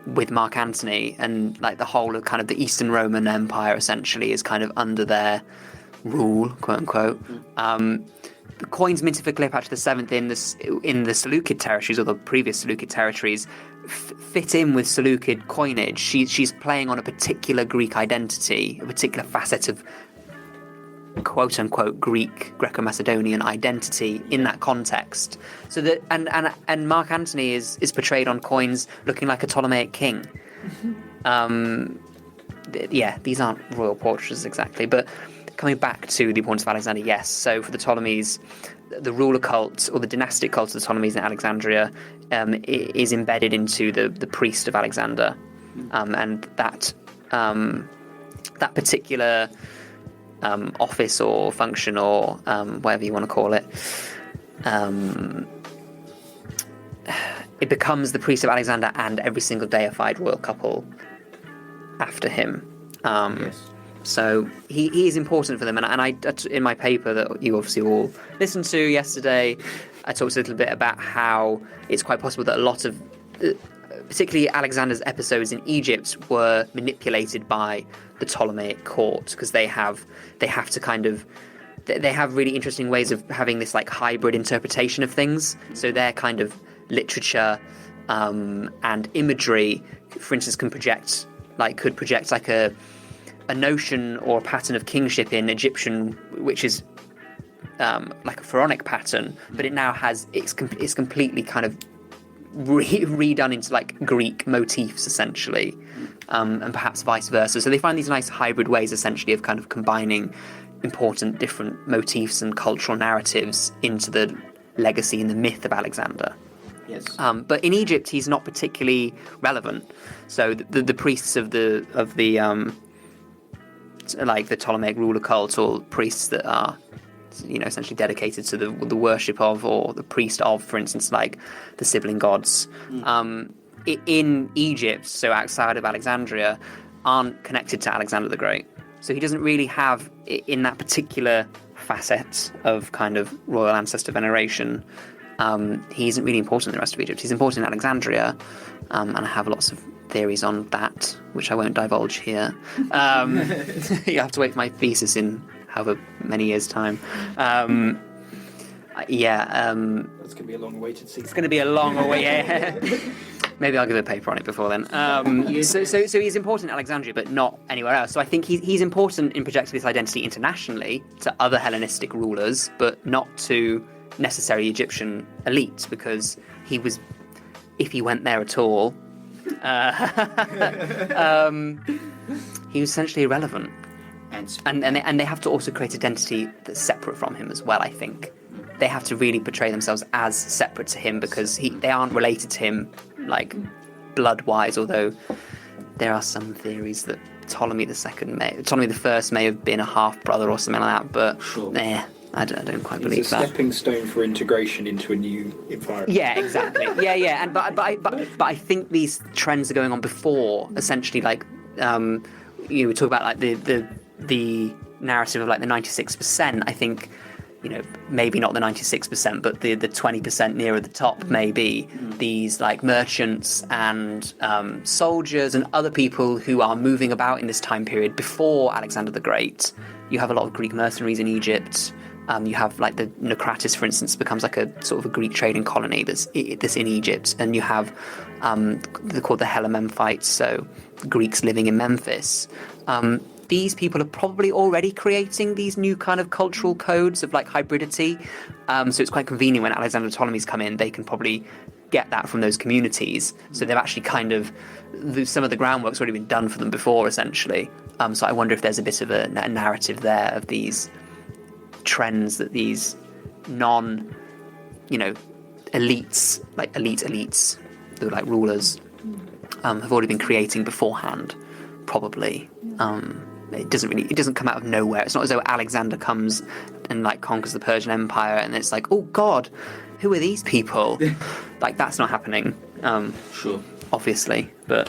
with Mark Antony, and like the whole of kind of the Eastern Roman Empire essentially is kind of under their rule, quote unquote. The coins minted for Cleopatra the Seventh in the Seleucid territories, or the previous Seleucid territories, fit in with Seleucid coinage. She's playing on a particular Greek identity, a particular facet of quote unquote Greco-Macedonian identity in that context. So that and Mark Antony is portrayed on coins looking like a Ptolemaic king. These aren't royal portraits exactly, but coming back to the importance of Alexander, yes. So for the Ptolemies, the ruler cult, or the dynastic cult of the Ptolemies in Alexandria, is embedded into the priest of Alexander, and that particular office or function, or whatever you want to call it, it becomes the priest of Alexander and every single deified royal couple after him. So he is important for them, and I in my paper that you obviously all listened to yesterday, I talked a little bit about how it's quite possible that a lot of, particularly Alexander's episodes in Egypt, were manipulated by the Ptolemaic court, because they have really interesting ways of having this like hybrid interpretation of things. So their kind of literature and imagery, for instance, could project like a notion or a pattern of kingship in Egyptian, which is like a pharaonic pattern, but it now has it's completely kind of redone into like Greek motifs essentially, and perhaps vice versa. So they find these nice hybrid ways essentially of kind of combining important different motifs and cultural narratives into the legacy and the myth of Alexander. Yes. But in Egypt, he's not particularly relevant. So the priests of the like the Ptolemaic ruler cult, or priests that are, essentially dedicated to the worship of, or the priest of, for instance, like the sibling gods, in Egypt, so outside of Alexandria, aren't connected to Alexander the Great. So he doesn't really have, in that particular facet of kind of royal ancestor veneration, he isn't really important in the rest of Egypt. He's important in Alexandria, and I have lots of theories on that, which I won't divulge here. You have to wait for my thesis in however many years' time. That's going to be a long-awaited secret. It's going to be a long away. Yeah. Maybe I'll give a paper on it before then. So he's important in Alexandria, but not anywhere else. So I think he's important in projecting this identity internationally to other Hellenistic rulers, but not to necessarily Egyptian elites, because he was, if he went there at all, he was essentially irrelevant. And they have to also create identity that's separate from him as well, I think. They have to really portray themselves as separate to him, because they aren't related to him, like, blood-wise, although there are some theories that Ptolemy the First may have been a half-brother or something like that, but I don't quite believe that. It's a stepping stone for integration into a new environment. Yeah, exactly. Yeah. And but I think these trends are going on before, essentially, like, we talk about like the narrative of like the 96%. I think maybe not the 96%, but the 20% nearer the top, maybe these like merchants and soldiers and other people who are moving about in this time period before Alexander the Great. You have a lot of Greek mercenaries in Egypt. You have like the Naucratis, for instance, becomes like a sort of a Greek trading colony that's in Egypt, and you have they're called the Hellememphites, so Greeks living in Memphis. These people are probably already creating these new kind of cultural codes of like hybridity. So it's quite convenient when Alexander and Ptolemy's come in, they can probably get that from those communities. So they've actually kind of, some of the groundwork's already been done for them before, essentially. So I wonder if there's a bit of a narrative there of these trends that these elites, like elites, the like rulers, have already been creating beforehand, probably. It doesn't come out of nowhere. It's not as though Alexander comes and like conquers the Persian Empire and it's like, oh God, who are these people? Like that's not happening. Sure. Obviously, but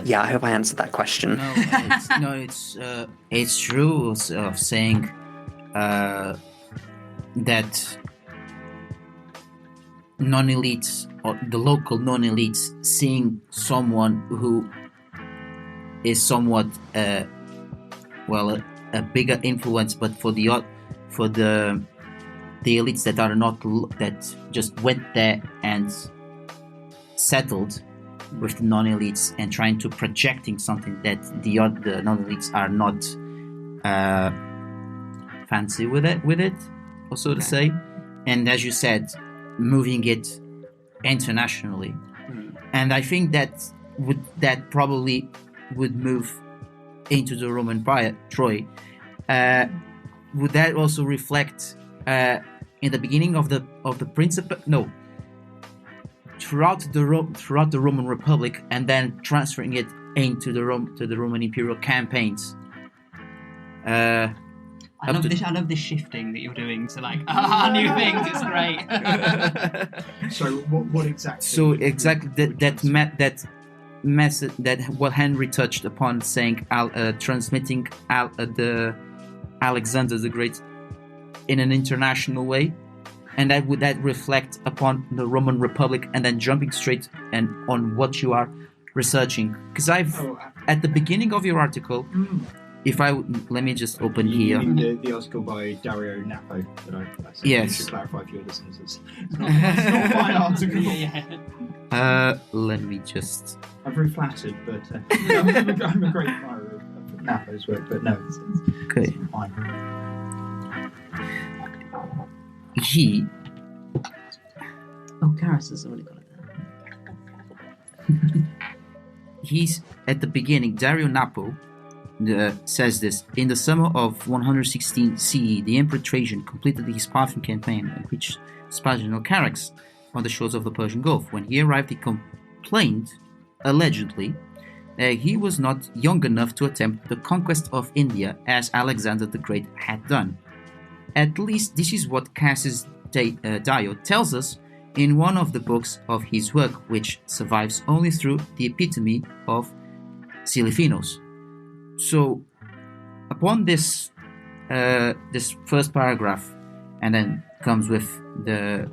yeah, I hope I answered that question. It's true of saying that non-elites or the local non-elites seeing someone who is somewhat a bigger influence, but for the elites that are not, that just went there and settled with the non-elites and trying to projecting something that the non-elites are not fancy with it, or so to say, and as you said, moving it internationally. And I think that probably would move into the Roman Empire, Troy. Would that also reflect in the beginning of the Principate? No. Throughout the Roman Republic, and then transferring it into the Roman imperial campaigns. I love this shifting that you're doing to like new things. It's great. So what exactly? So exactly that message that what Henry touched upon, saying transmitting the Alexander the Great in an international way, and would that reflect upon the Roman Republic, and then jumping straight and on what you are researching, because at the beginning of your article, let me just open here. The article by Dario Napo that I said. Yes. To clarify for your listeners, it's not my article. Let me just. I'm very flattered, but I'm a great admirer of Napo's work, but no, it's okay. Fine. Carys has already got it there. He's at the beginning. Dario Napo says this: in the summer of 116 CE, the Emperor Trajan completed his Parthian campaign and reached Spasinu Carys on the shores of the Persian Gulf. When he arrived, he complained, allegedly, that he was not young enough to attempt the conquest of India as Alexander the Great had done. At least this is what Carys Dio tells us in one of the books of his work, which survives only through the epitome of Siliphinos. So, upon this first paragraph, and then comes with the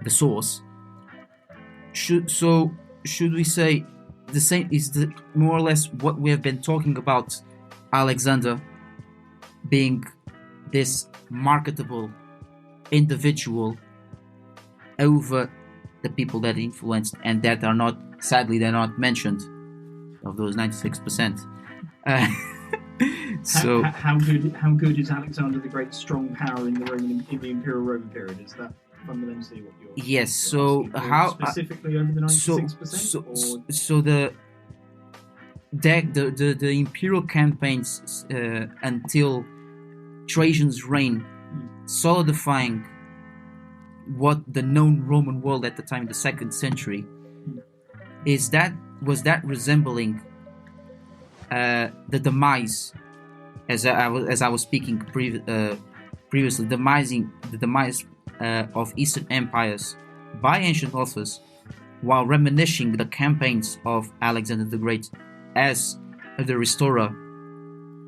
source. Should we say the same is more or less what we have been talking about? Alexander being this marketable individual over the people that influenced and that are not, sadly, they're not mentioned of those 96%. So how good is Alexander the Great's strong power in the Imperial Roman period? Is that fundamentally what you're? Yes. So how specifically over the 96%? So the imperial campaigns until Trajan's reign, solidifying what the known Roman world at the time, the 2nd century, was that resembling the demise, as I was speaking previously, the demise of Eastern empires by ancient authors, while reminiscing the campaigns of Alexander the Great as the restorer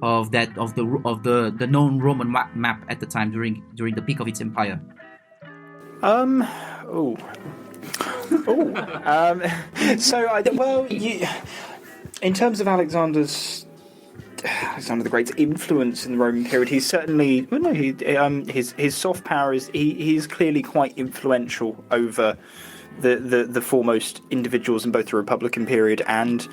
of the known Roman map at the time during the peak of its empire? In terms of Alexander the Great's influence in the Roman period, he's certainly his soft power is he's clearly quite influential over the foremost individuals in both the Republican period and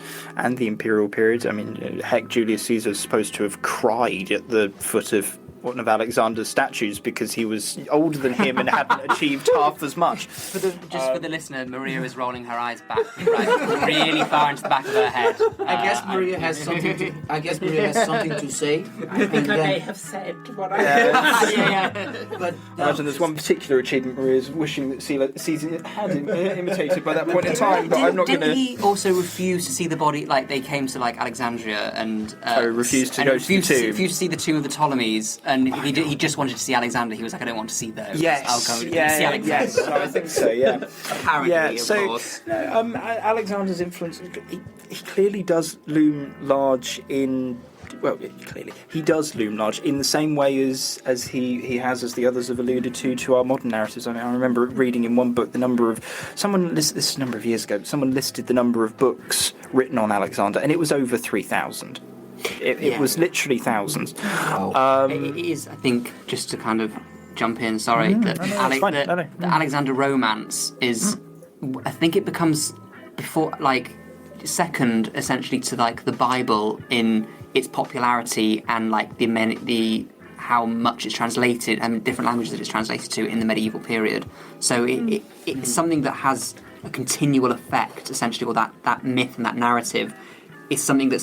the Imperial period. I mean, heck, Julius Caesar is supposed to have cried at the foot of one of Alexander's statues because he was older than him and hadn't achieved half as much. For the listener, Maria is rolling her eyes back, really far into the back of her head. I guess Maria has something to say. I think I may have said what I But imagine there's one particular achievement Maria's wishing that Caesar had imitated by that point in time, but I'm not going to... Didn't he also refuse to see the body, like they came to like Alexandria and... refused to go to the tomb. Refused to see the tomb of the Ptolemies, and he just wanted to see Alexander. He was like, I don't want to see those. Yes, I'll go see Alexander. yes, I think so, yeah. Apparently, of course. Alexander's influence, he clearly does loom large in... Well, clearly, he does loom large in the same way as he has, as the others have alluded to our modern narratives. I mean, I remember reading in one book the number of... This is a number of years ago, someone listed the number of books written on Alexander, and it was over 3,000. It was literally thousands. It is, I think, just to kind of jump in, sorry, the Alexander romance is, I think it becomes second essentially to like the Bible in its popularity and like the how much it's translated and different languages that it's translated to in the medieval period. So it's something that has a continual effect, essentially, or that myth and that narrative is something that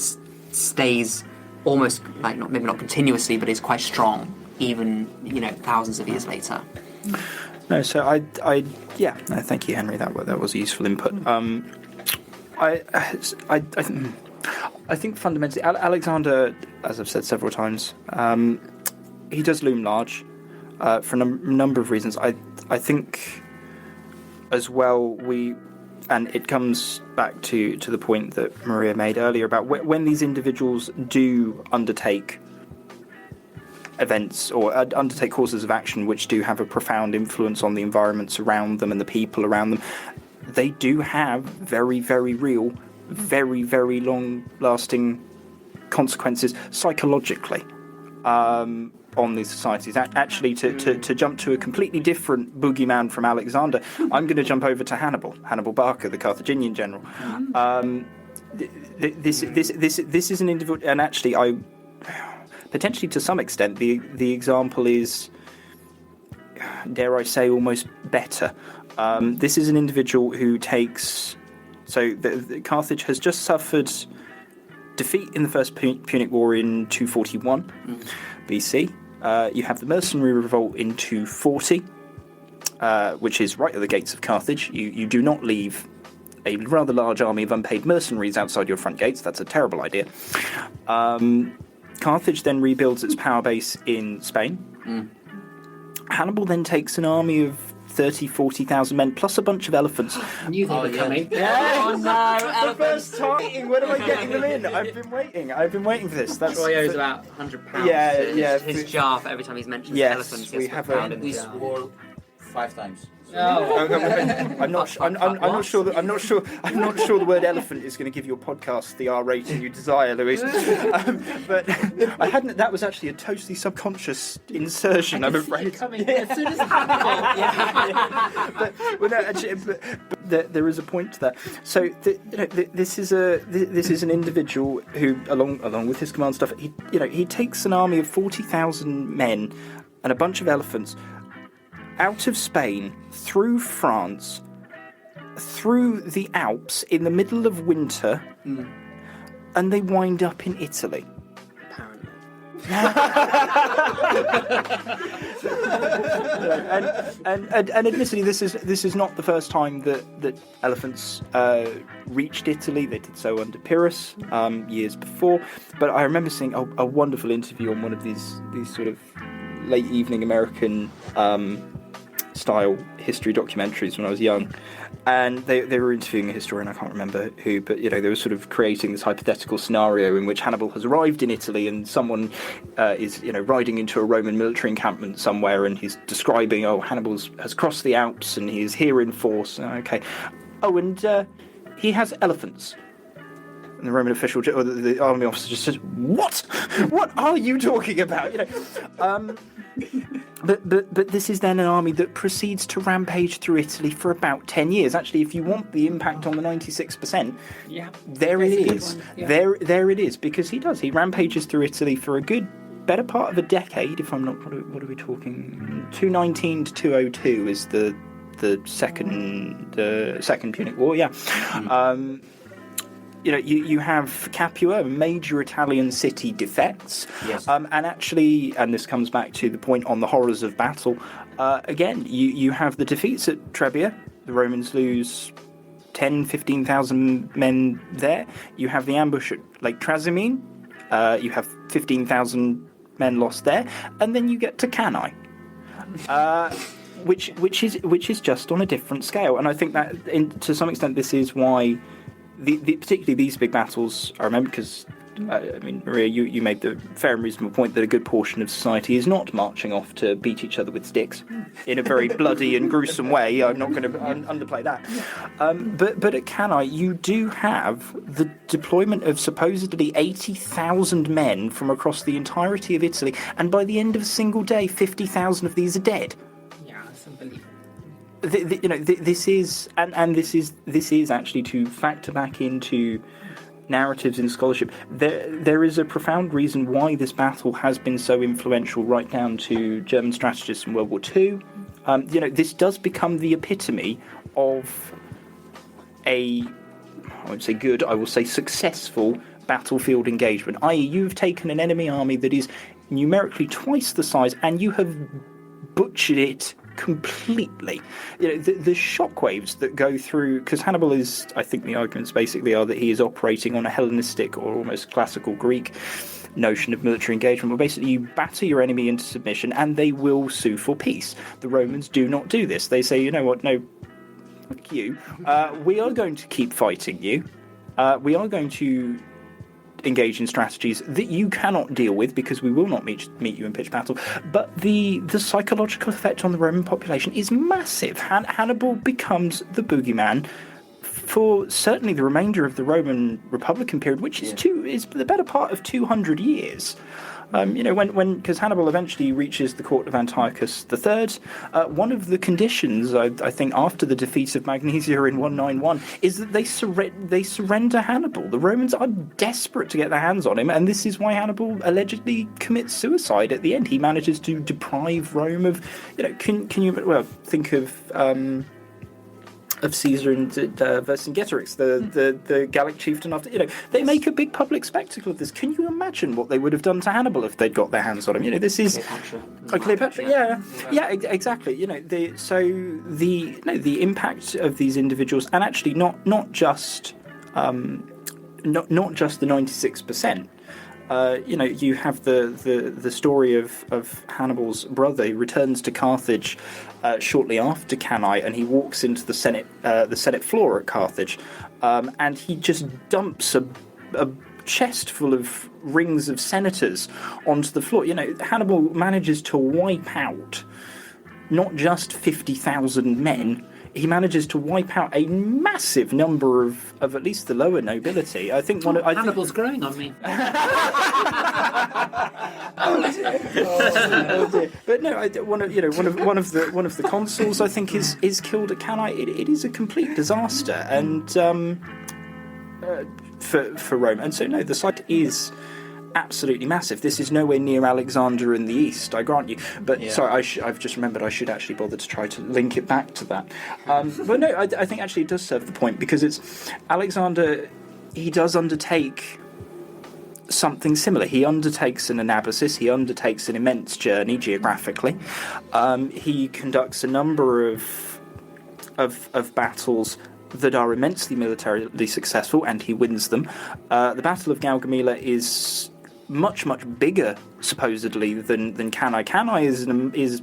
stays almost like maybe not continuously, but is quite strong, even thousands of years later. No, so thank you, Henry. That was a useful input. I think fundamentally, Alexander, as I've said several times, he does loom large for a number of reasons. I think as well and it comes back to the point that Maria made earlier about when these individuals do undertake events or undertake courses of action which do have a profound influence on the environments around them and the people around them, they do have very, very real, very, very long-lasting consequences psychologically on these societies. Actually, to jump to a completely different boogeyman from Alexander, I'm going to jump over to Hannibal Barca, the Carthaginian general. This is an individual, and actually, potentially to some extent, the example is, dare I say, almost better. This is an individual who takes... So Carthage has just suffered defeat in the First Punic War in 241 BC. You have the mercenary revolt in 240, which is right at the gates of Carthage. You do not leave a rather large army of unpaid mercenaries outside your front gates. That's a terrible idea. Carthage then rebuilds its power base in Spain. Hannibal then takes an army of 40,000 men plus a bunch of elephants. I knew they were coming. Yeah. Oh no, elephants! The first time. When am I getting them in? I've been waiting for this. Troy owes about £100. Yeah. His jar for every time he's mentioned elephants. We have We swore 5 times. I'm not sure the word elephant is going to give your podcast the R rating you desire, Louise. But I hadn't. That was actually a totally subconscious insertion. I'm afraid. Coming as soon as Hannibal. But there is a point to that. So this is an individual who, along with his command stuff, he takes an army of 40,000 men and a bunch of elephants out of Spain, through France, through the Alps in the middle of winter, and they wind up in Italy. Apparently. and admittedly, this is not the first time that elephants reached Italy. They did so under Pyrrhus years before. But I remember seeing a wonderful interview on one of these sort of late evening American style history documentaries when I was young, and they were interviewing a historian, I can't remember who, but they were sort of creating this hypothetical scenario in which Hannibal has arrived in Italy and someone is riding into a Roman military encampment somewhere, and he's describing, Hannibal has crossed the Alps and he is here in force. Okay. Oh, and he has elephants. And the Roman official, or the army officer, just says, "What? What are you talking about?" But this is then an army that proceeds to rampage through Italy for about 10 years. Actually, if you want the impact on the 96%, there it is. Yeah. There it is, because he rampages through Italy for a good better part of a decade. If I'm not, what are we talking? 219 to 202 is the second Punic War. Yeah. You have Capua, a major Italian city, defects. Yes. And this comes back to the point on the horrors of battle. Again, you have the defeats at Trebia. The Romans lose 15,000 men there. You have the ambush at Lake Trasimene. You have 15,000 men lost there. And then you get to Cannae. Which is just on a different scale. And I think that, to some extent, this is why particularly these big battles, I remember, because, Maria, you made the fair and reasonable point that a good portion of society is not marching off to beat each other with sticks in a very bloody and gruesome way. I'm not going to underplay that. But at Cannae, you do have the deployment of supposedly 80,000 men from across the entirety of Italy, and by the end of a single day, 50,000 of these are dead. This is actually, to factor back into narratives in scholarship. There is a profound reason why this battle has been so influential, right down to German strategists in World War II. This does become the epitome of I won't say good, I will say successful battlefield engagement. I.e., you've taken an enemy army that is numerically twice the size, and you have butchered it completely. The shockwaves that go through, because Hannibal is, I think the arguments basically are that he is operating on a Hellenistic or almost classical Greek notion of military engagement, where basically you batter your enemy into submission and they will sue for peace. The Romans do not do this. They say, you know what, no, fuck you. We are going to keep fighting you. We are going to engage in strategies that you cannot deal with, because we will not meet you in pitched battle. But the psychological effect on the Roman population is massive. Hannibal becomes the boogeyman for certainly the remainder of the Roman Republican period, which is the better part of 200 years. Because Hannibal eventually reaches the court of Antiochus III, one of the conditions, I think, after the defeat of Magnesia in 191, is that they surrender Hannibal. The Romans are desperate to get their hands on him, and this is why Hannibal allegedly commits suicide at the end. He manages to deprive Rome of, can you think of Caesar and Vercingetorix, the Gallic chieftain. After they make a big public spectacle of this. Can you imagine what they would have done to Hannibal if they'd got their hands on him? This is Cleopatra. Yeah, exactly. The impact of these individuals, and actually not just the 96%. You have the story of Hannibal's brother. He returns to Carthage shortly after Cannae, and he walks into the Senate floor at Carthage, and he just dumps a chest full of rings of senators onto the floor. Hannibal manages to wipe out not just 50,000 men. He manages to wipe out a massive number of at least the lower nobility. I think Hannibal's growing on me. Oh dear. But no, one of the consuls, I think, is killed at Cannae. It is a complete disaster, and for Rome. And so no, the site is absolutely massive. This is nowhere near Alexander in the east, I grant you. But sorry, I've just remembered I should actually bother to try to link it back to that. But no, I think actually it does serve the point, because it's Alexander. He does undertake something similar. He undertakes an anabasis. He undertakes an immense journey geographically. He conducts a number of battles that are immensely militarily successful, and he wins them. The Battle of Gaugamela is much bigger, supposedly, than Cannae. Cannae is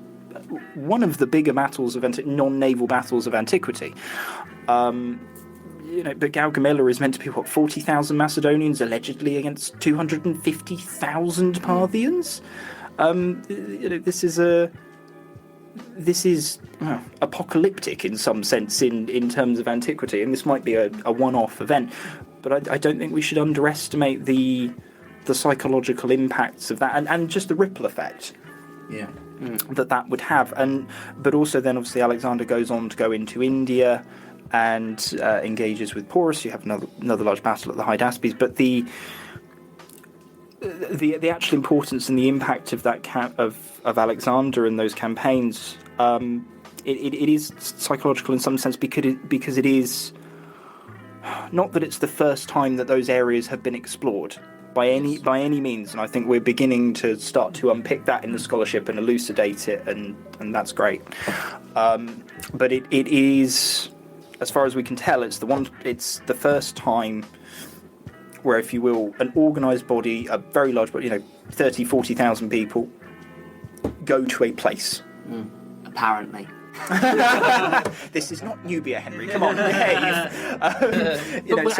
one of the bigger battles of non-naval battles of antiquity. But Gaugamela is meant to be 40,000 Macedonians allegedly against 250,000 Parthians. This is apocalyptic in some sense in terms of antiquity, and this might be a one-off event, but I don't think we should underestimate the psychological impacts of that and just the ripple effect. Yeah. That would have, but also then obviously Alexander goes on to go into India and engages with Porus. You have another large battle at the Hydaspes, but the actual importance and the impact of that of Alexander and those campaigns, it is psychological in some sense because it is not that it's the first time that those areas have been explored by any means, and I think we're beginning to start to unpick that in the scholarship and elucidate it, and that's great. But it is, as far as we can tell, it's the first time where, if you will, an organised body, a very large body, 30, 40,000 people, go to a place. Apparently. This is not Nubia, Henry. Come on, behave. I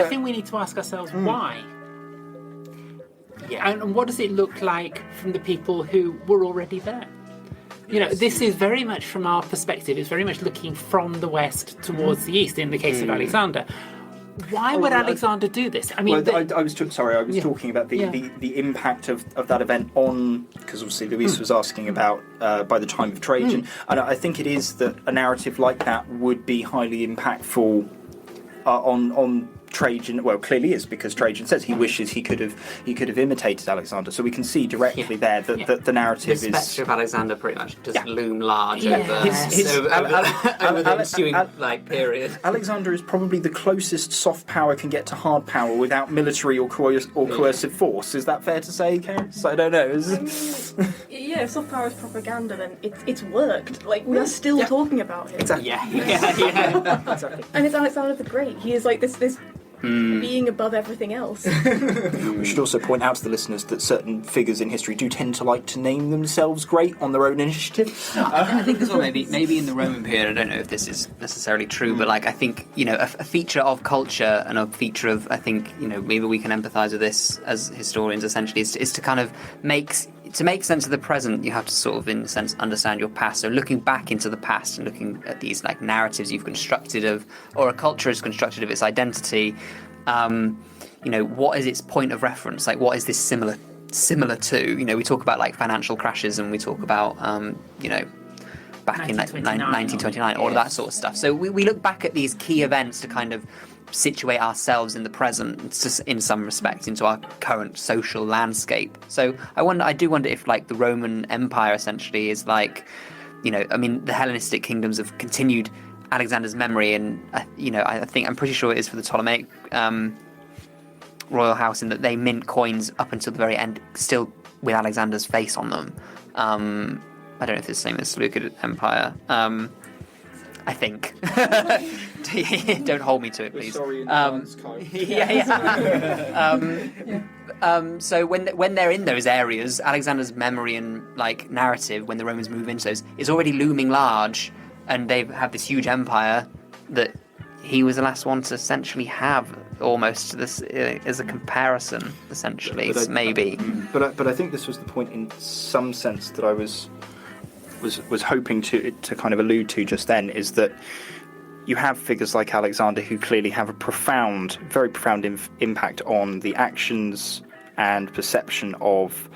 think we need to ask ourselves why. Yeah. And what does it look like from the people who were already there? This is very much from our perspective. It's very much looking from the west towards the east. In the case of Alexander. Why would Alexander do this? I mean, I was talking about the impact of that event on, because obviously Luis was asking about by the time of Trajan, and I think it is that a narrative like that would be highly impactful on Trajan. Well, clearly is, because Trajan says he wishes he could have imitated Alexander. So we can see directly there that the narrative the spectre of Alexander pretty much does loom large over the ensuing period. Alexander is probably the closest soft power can get to hard power without military or coercive force. Is that fair to say, Carys? I don't know. If soft power is propaganda, then it's worked. We are still talking about him. Exactly. Exactly. And it's Alexander the Great. He is this being above everything else. We should also point out to the listeners that certain figures in history do tend to name themselves great on their own initiative. I think as well, maybe in the Roman period, I don't know if this is necessarily true, but I think a feature of culture and a feature of, I think, maybe we can empathise with this as historians essentially is to kind of make sense of the present. You have to sort of, in a sense, understand your past. So looking back into the past and looking at these narratives you've constructed or a culture has constructed of its identity, what is its point of reference? What is this similar to? We talk about financial crashes, and we talk about back in 1929, all of that sort of stuff. So we look back at these key events to kind of situate ourselves in the present, in some respect, into our current social landscape. So I do wonder if the Roman Empire essentially is the Hellenistic kingdoms have continued Alexander's memory, and I'm pretty sure it is for the Ptolemaic royal house, in that they mint coins up until the very end still with Alexander's face on them. I don't know if it's the same as Seleucid Empire. I think. Don't hold me to it, please. So when they're in those areas, Alexander's memory and narrative, when the Romans move into those, is already looming large, and they have this huge empire that he was the last one to essentially have, almost this as a comparison, essentially. Maybe. But I think this was the point in some sense that I was hoping to kind of allude to just then, is that you have figures like Alexander who clearly have a very profound impact on the actions and perception of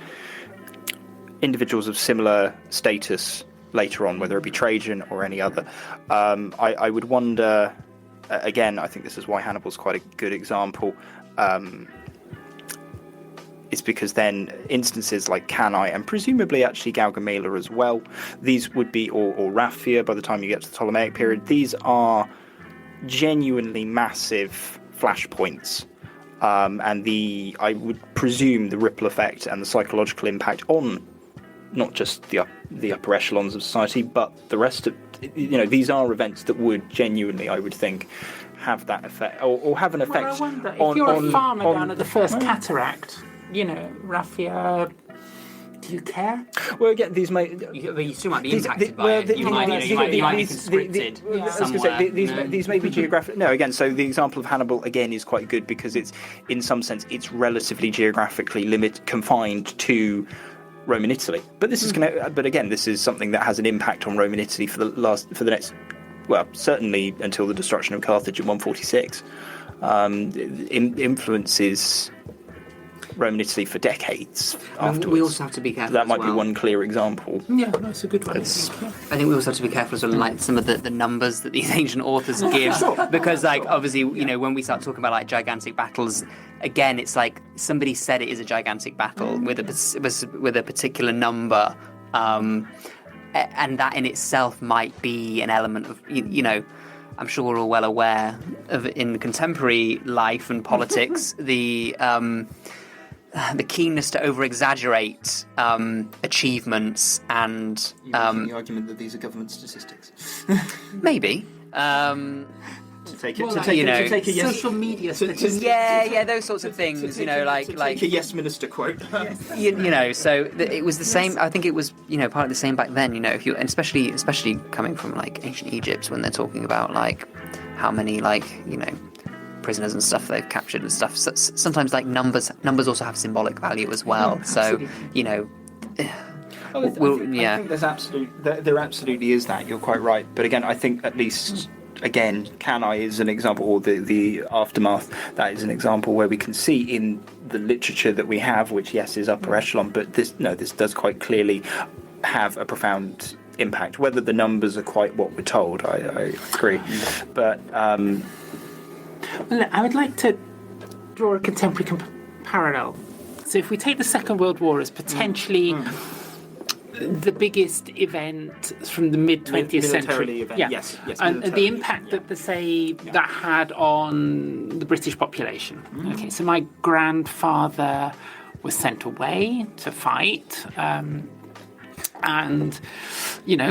individuals of similar status later on, whether it be Trajan or any other. I would wonder, again, I think this is why Hannibal's quite a good example. It's because then instances like Cannae, and presumably actually Gaugamela as well, these would be, or Raphia by the time you get to the Ptolemaic period, these are genuinely massive flashpoints. And I would presume the ripple effect and the psychological impact on not just the upper echelons of society, but the rest of, these are events that would genuinely, I would think, have that effect, or have an effect. Well, I wonder, if you're a farmer down at the first cataract, Raphia, Do you care? Well, again, these may. You still might be These- impacted the- by well, it. the- You might be these- conscripted I was gonna somewhere. say, these may be geographic. No, again, so the example of Hannibal again is quite good because it's, in some sense, it's relatively geographically confined to Roman Italy. But this is but again, this is something that has an impact on Roman Italy for the next, well, certainly until the destruction of Carthage in 146. Influences Roman Italy for decades afterwards. We also have to be careful. That as might be well. one clear example. Yeah, that's a good one. I think we also have to be careful as well, like some of the numbers that these ancient authors give, because like obviously when we start talking about like gigantic battles, again it's like somebody said it is a gigantic battle with a particular number, and that in itself might be an element of I'm sure we're all well aware of in contemporary life and politics the keenness to over-exaggerate achievements and The argument that these are government statistics. maybe Take Well, take a yes. Social media statistics. yeah, those sorts of things, like a yes minister quote. so it was the same. I think it was partly the same back then. If you, and especially coming from like ancient Egypt, when they're talking about like how many prisoners and stuff they've captured and stuff. So, sometimes like numbers also have symbolic value as well. So I think there absolutely is that. You're quite right. But again, I think at least. Again, Cannae is an example, or the aftermath, that is an example where we can see in the literature that we have, which, yes, is upper echelon, but this does quite clearly have a profound impact. Whether the numbers are quite what we're told, I agree. But... Well, I would like to draw a contemporary parallel. So if we take the Second World War as potentially... the biggest event from the mid-20th century. Event. Yeah. Yes, and the impact that had on the British population. Okay, so my grandfather was sent away to fight, and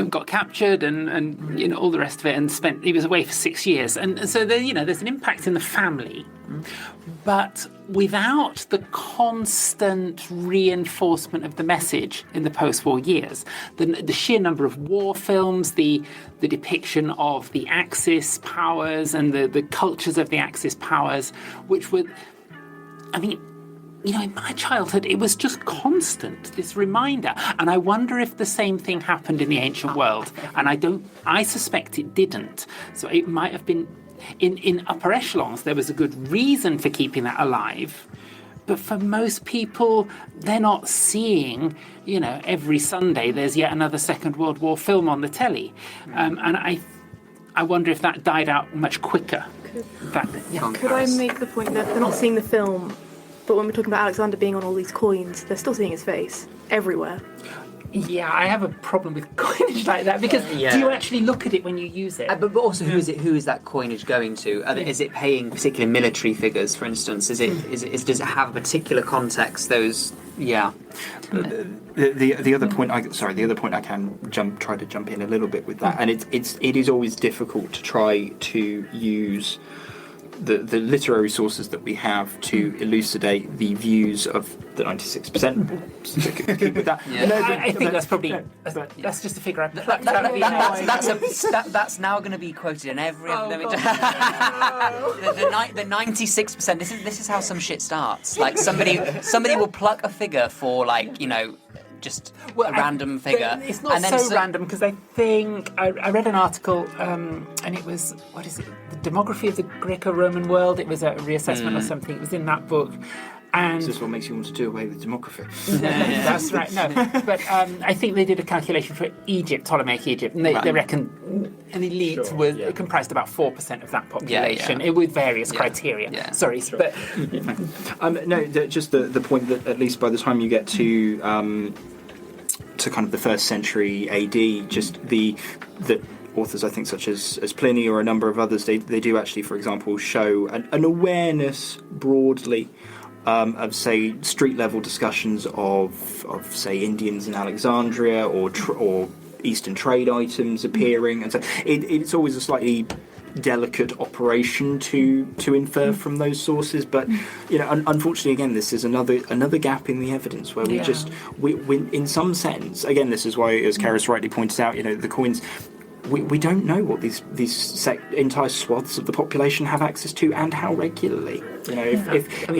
got captured and all the rest of it, and he was away for 6 years, and so there's an impact in the family, but without the constant reinforcement of the message in the post-war years, the sheer number of war films, the depiction of the Axis powers and the cultures of the Axis powers, which were, in my childhood, it was just constant, this reminder. And I wonder if the same thing happened in the ancient world. And I suspect it didn't. So it might have been, in upper echelons, there was a good reason for keeping that alive. But for most people, they're not seeing, every Sunday there's yet another Second World War film on the telly. And I wonder if that died out much quicker. Could I make the point that they're not seeing the film, but when we're talking about Alexander being on all these coins, they're still seeing his face everywhere? Yeah, I have a problem with coinage like that, because do you actually look at it when you use it? But also, who is that coinage going to? Is it paying particular military figures, for instance? Does it have a particular context? Those, yeah. The other point I can try to jump in a little bit with that, and it is always difficult to try to use the literary sources that we have to elucidate the views of the 96%. Keep with that. Yeah. I think that's probably that's just a figure I plucked out of the air. That's now going to be quoted in every. The 96%. This is how some shit starts. Like somebody will pluck a figure for just a random figure. It's not so random, because I think I read an article and it was, what is it, the demography of the Greco-Roman world. It was a reassessment or something. It was in that book. And this is what makes you want to do away with demography. That's right. No, but I think they did a calculation for Egypt, Ptolemaic Egypt, and they reckon an elite was comprised about 4% of that population, with various criteria. Yeah. Sorry, but just the point that at least by the time you get to kind of the 1st century AD, just the authors, I think, such as Pliny or a number of others, they do actually, for example, show an awareness broadly of, say, street-level discussions of say, Indians in Alexandria or Eastern trade items appearing, and so it's always a slightly delicate operation to infer from those sources. But unfortunately, again, this is another gap in the evidence where we in some sense, again, this is why, as Carys rightly pointed out, the coins. We don't know what these entire swaths of the population have access to, and how regularly.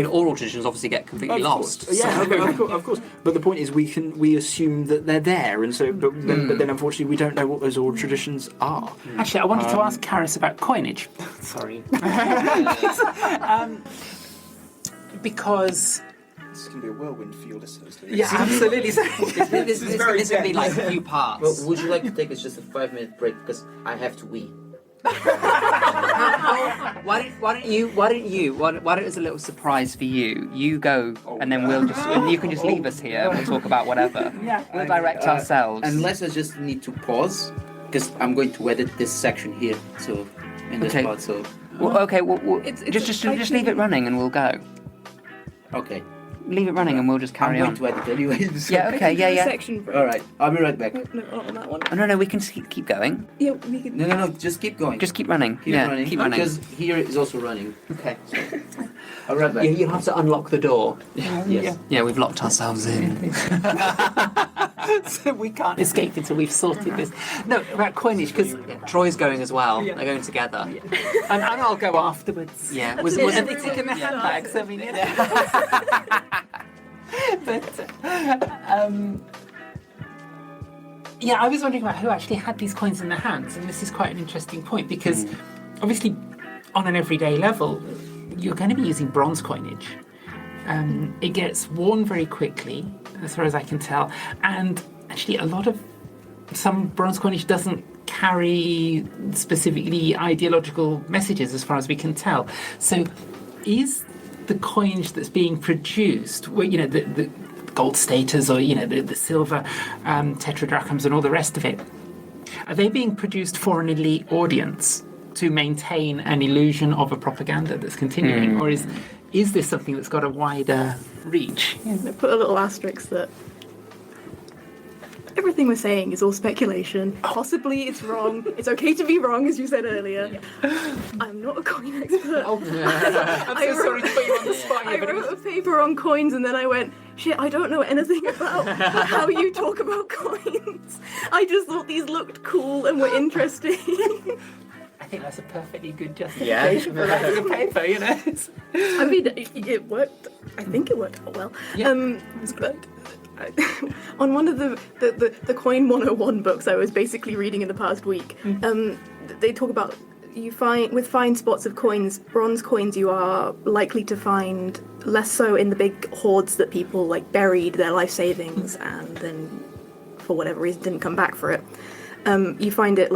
Oral traditions obviously get completely lost. Yeah, of course. But the point is, we assume that they're there, and so but then unfortunately we don't know what those oral traditions are. Actually, I wanted to ask Carys about coinage. Sorry, because. This is going to be a whirlwind for your listeners. Yeah, absolutely. This is going to be like a few parts. Well, would you like to take just a 5-minute break because I have to wee? Why don't as a little surprise for you? You go, and then you can just leave us here. We'll talk about whatever. Yeah. We'll direct ourselves. Unless I just need to pause because I'm going to edit this section here. So in this part. So. Well, just leave it running, and we'll go. Okay. Leave it running and we'll just carry on. I'm going to edit anyways. Yeah, okay, yeah. Section break. All right, I'll be right back. No, not on that one. Oh, no, we can keep going. Yeah, we can. No, just keep going. Just keep running. Keep running. Because here is also running. Okay. I'll be right back. You have to unlock the door. Yes. Yeah, we've locked ourselves in. So we can't escape until we've sorted this. No, about coinage, because Troy's going as well. They're going together. and I'll go afterwards. Yeah. Was they taking their handbags? I mean, but I was wondering about who actually had these coins in their hands, and this is quite an interesting point because obviously, on an everyday level, you're going to be using bronze coinage. It gets worn very quickly, as far as I can tell, and actually some bronze coinage doesn't carry specifically ideological messages, as far as we can tell. So, is the coinage that's being produced, the gold staters or the silver tetradrachms and all the rest of it, are they being produced for an elite audience to maintain an illusion of a propaganda that's continuing, or is this something that's got a wider reach? I put a little asterisk that everything we're saying is all speculation. Possibly it's wrong. It's okay to be wrong, as you said earlier. I'm not a coin expert. I'm so sorry to put you on the spot. I wrote a paper on coins and then I went, shit, I don't know anything about how you talk about coins. I just thought these looked cool and were interesting. I think that's a perfectly good justification for writing a paper, I mean, it worked. I think it worked out well. Yeah. But on one of the Coin 101 books I was basically reading in the past week, they talk about with fine spots of coins, bronze coins, you are likely to find less so in the big hoards that people buried their life savings and then for whatever reason didn't come back for it. You find it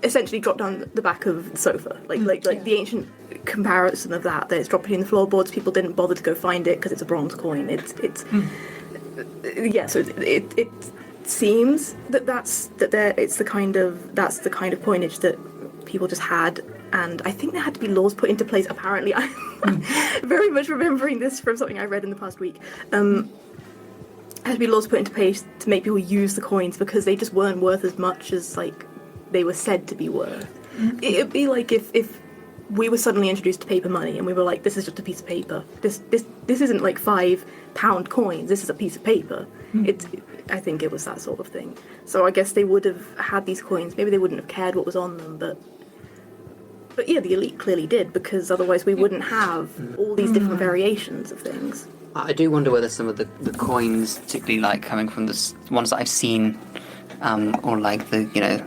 essentially dropped down the back of the sofa, the ancient comparison of that it's dropped between the floorboards. People didn't bother to go find it because it's a bronze coin. So it seems that's the kind of coinage that people just had, and I think there had to be laws put into place. Apparently, I'm very much remembering this from something I read in the past week. Had to be laws put into place to make people use the coins because they just weren't worth as much as they were said to be worth. It'd be like if we were suddenly introduced to paper money and we were like, this is just a piece of paper. This isn't £5 coins. This is a piece of paper. I think it was that sort of thing. So I guess they would have had these coins. Maybe they wouldn't have cared what was on them, but yeah, the elite clearly did, because otherwise we wouldn't have all these different variations of things. I do wonder whether some of the coins, particularly coming from the ones that I've seen, or the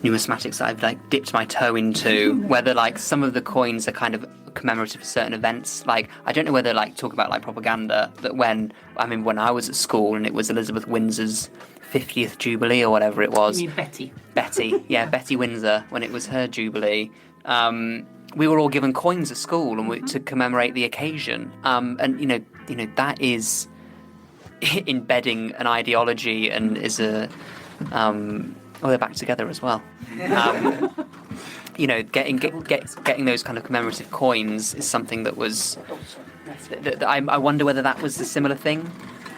numismatics that I've dipped my toe into, whether some of the coins are kind of commemorative of certain events. I don't know whether talk about propaganda, that when I was at school and it was Elizabeth Windsor's 50th Jubilee or whatever it was. You mean Betty? Betty Windsor, when it was her Jubilee. We were all given coins at school and to commemorate the occasion. And that is embedding an ideology and is a they're back together as well. Getting those kind of commemorative coins is something that was. I wonder whether that was a similar thing.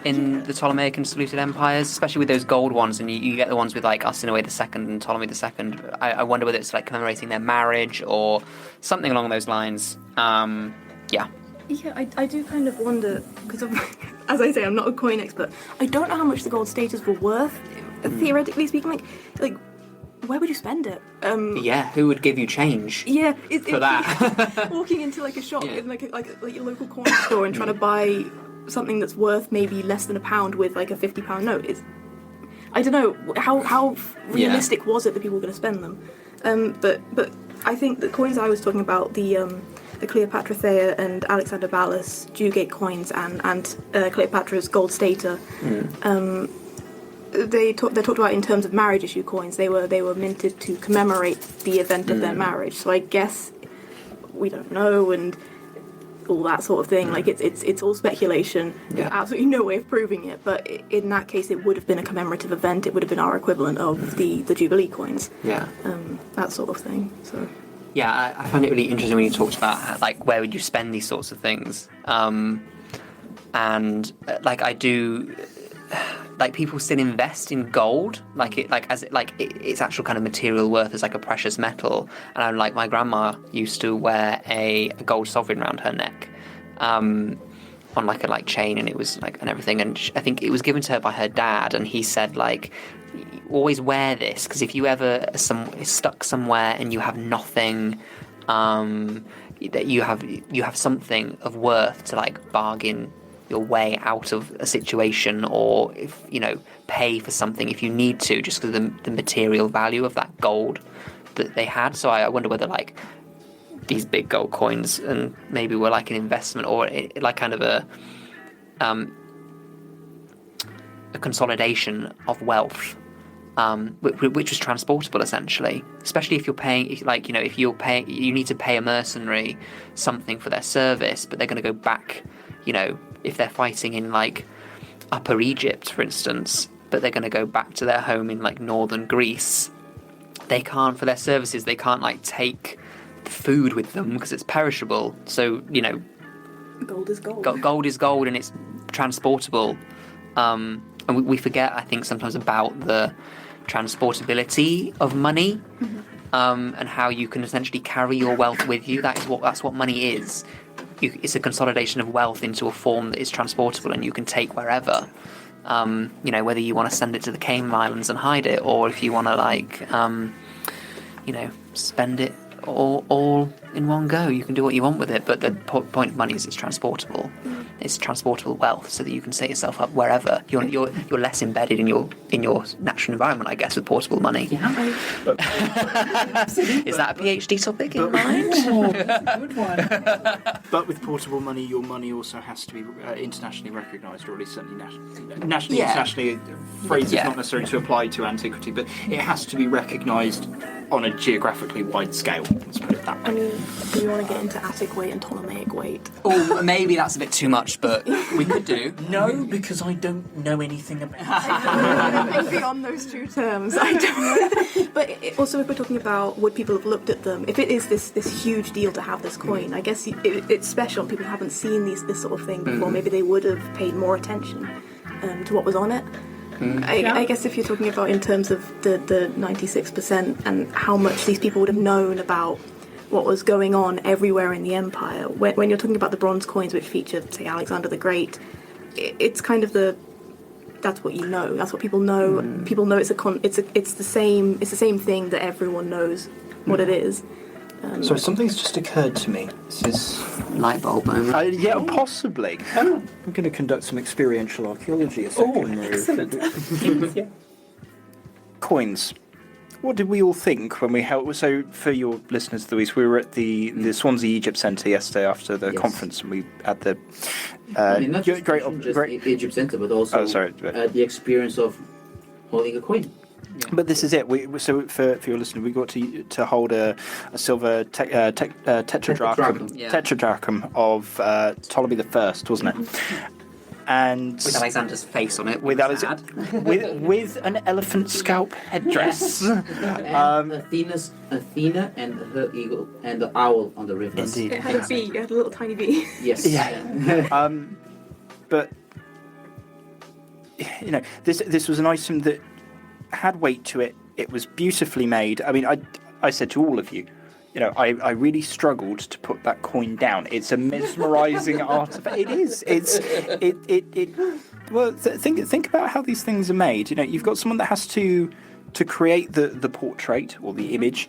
in the Ptolemaic and Seleucid empires, especially with those gold ones, and you get the ones with like Arsinoe II and Ptolemy II. I wonder whether it's like commemorating their marriage or something along those lines. Yeah. Yeah, I do kind of wonder, because as I say, I'm not a coin expert. I don't know how much the gold status were worth, theoretically speaking. Like, where would you spend it? Yeah, who would give you change? Yeah, for that. Walking into like a shop in like your local coin store and trying to buy something that's worth maybe less than £1 with like a £50 note. I don't know how realistic was it that people were going to spend them. But I think the coins I was talking about, the Cleopatra Thea and Alexander Ballas Dewgate coins and Cleopatra's gold stata. They're talked about in terms of marriage issue coins. They were minted to commemorate the event of their marriage. So I guess we don't know and all that sort of thing. Like it's all speculation. There's absolutely no way of proving it. But in that case, it would have been a commemorative event. It would have been our equivalent of the Jubilee coins. Yeah. That sort of thing. So. Yeah, I find it really interesting when you talked about like where would you spend these sorts of things, and like I do, like people still invest in gold, its actual kind of material worth as like a precious metal, and I'm like my grandma used to wear a gold sovereign around her neck, on like a chain, and it was like and everything, and I think it was given to her by her dad, and he said like, always wear this, because if you ever stuck somewhere and you have nothing, that you have something of worth to like bargain your way out of a situation, or if pay for something if you need to, just because of the material value of that gold that they had. So I wonder whether like these big gold coins and maybe were like an investment or like kind of a consolidation of wealth. Which was transportable essentially, especially if you're paying, if you're paying, you need to pay a mercenary something for their service, but they're going to go back, if they're fighting in like Upper Egypt, for instance, but they're going to go back to their home in like northern Greece. They can't, for their services, they can't like take the food with them because it's perishable. So gold is gold. Gold is gold, and it's transportable. And we forget, I think, sometimes about the transportability of money, and how you can essentially carry your wealth with you. That's what money is. It's a consolidation of wealth into a form that is transportable and you can take wherever. Whether you want to send it to the Cayman Islands and hide it, or if you want to spend it all in one go, you can do what you want with it. But the point of money is it's transportable. It's transportable wealth, so that you can set yourself up wherever. You're less embedded in your natural environment, I guess, with portable money. Yeah. Is that a PhD topic in mind? Good one. But with portable money, your money also has to be internationally recognised, or at least certainly nationally. Internationally, phrase is not necessarily to apply to antiquity, but it has to be recognised on a geographically wide scale. Let's put it that way. I mean, do you want to get into Attic weight and Ptolemaic weight? Oh, maybe that's a bit too much, but we could do. No, because I don't know anything about Anything beyond those two terms, I don't. But also, if we're talking about would people have looked at them, if it is this huge deal to have this coin, I guess it's special. People haven't seen this sort of thing before. Maybe they would have paid more attention to what was on it. I guess if you're talking about in terms of the 96% and how much these people would have known about what was going on everywhere in the empire, when you're talking about the bronze coins which feature, say, Alexander the Great, it's kind of that's what you know. That's what people know. People know it's the same thing that everyone knows what it is. So something's just occurred to me. This is light bulb moment. Yeah, possibly. I'm going to conduct some experiential archaeology. Excellent. Coins. What did we all think when we held? So, for your listeners, Louise, we were at the Swansea Egypt Centre yesterday after the conference, and we had the not just Egypt Centre, but also the experience of holding a coin. Yeah. But this is it. So for your listener, we got to hold a silver tetradrachm of Ptolemy the First, wasn't it? And with Alexander's face on it. With an elephant scalp headdress. Athena and her eagle and the owl on the river. Indeed. It had a bee. It had a little tiny bee. Yes. Yeah. But this was an item that had weight to it. It was beautifully made. I mean, I said to all of you, I really struggled to put that coin down. It's a mesmerising artifact. It is. Well, think about how these things are made. You've got someone that has to create the portrait or the image.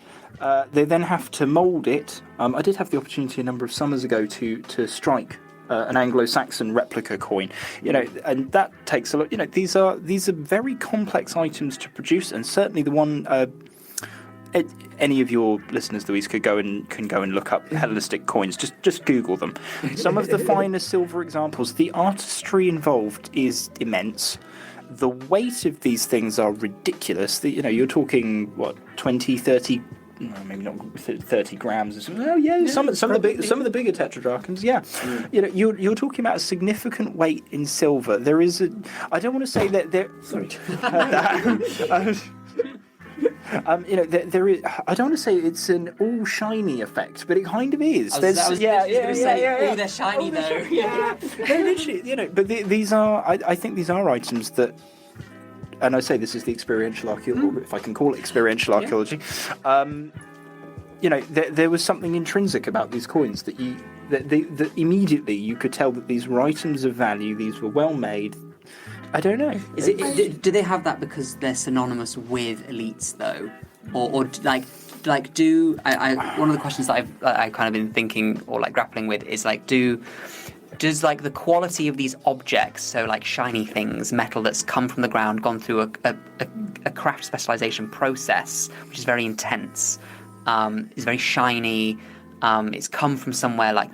They then have to mould it. I did have the opportunity a number of summers ago to strike an Anglo-Saxon replica coin, and that takes a lot. These are very complex items to produce, and certainly the one. Any of your listeners, Louise, can go and look up Hellenistic coins. Just Google them. Some of the finer silver examples. The artistry involved is immense. The weight of these things are ridiculous. You're talking 20, 30. Maybe not 30 grams or something. Oh yeah, some of the bigger tetradrachms. Yeah, you're talking about a significant weight in silver. There is I don't want to say that there. Sorry. There is. I don't want to say it's an all shiny effect, but it kind of is. They're shiny though. Yeah. They're literally, but these are. I think these are items that. And I say this is the experiential archaeology, if I can call it experiential archaeology. There was something intrinsic about these coins that immediately you could tell that these were items of value. These were well made. I don't know. Do they have that because they're synonymous with elites though, or like do I one of the questions that I've kind of been thinking or like grappling with is like does like the quality of these objects, so like shiny things, metal that's come from the ground, gone through a craft specialization process, which is very intense, is very shiny, it's come from somewhere like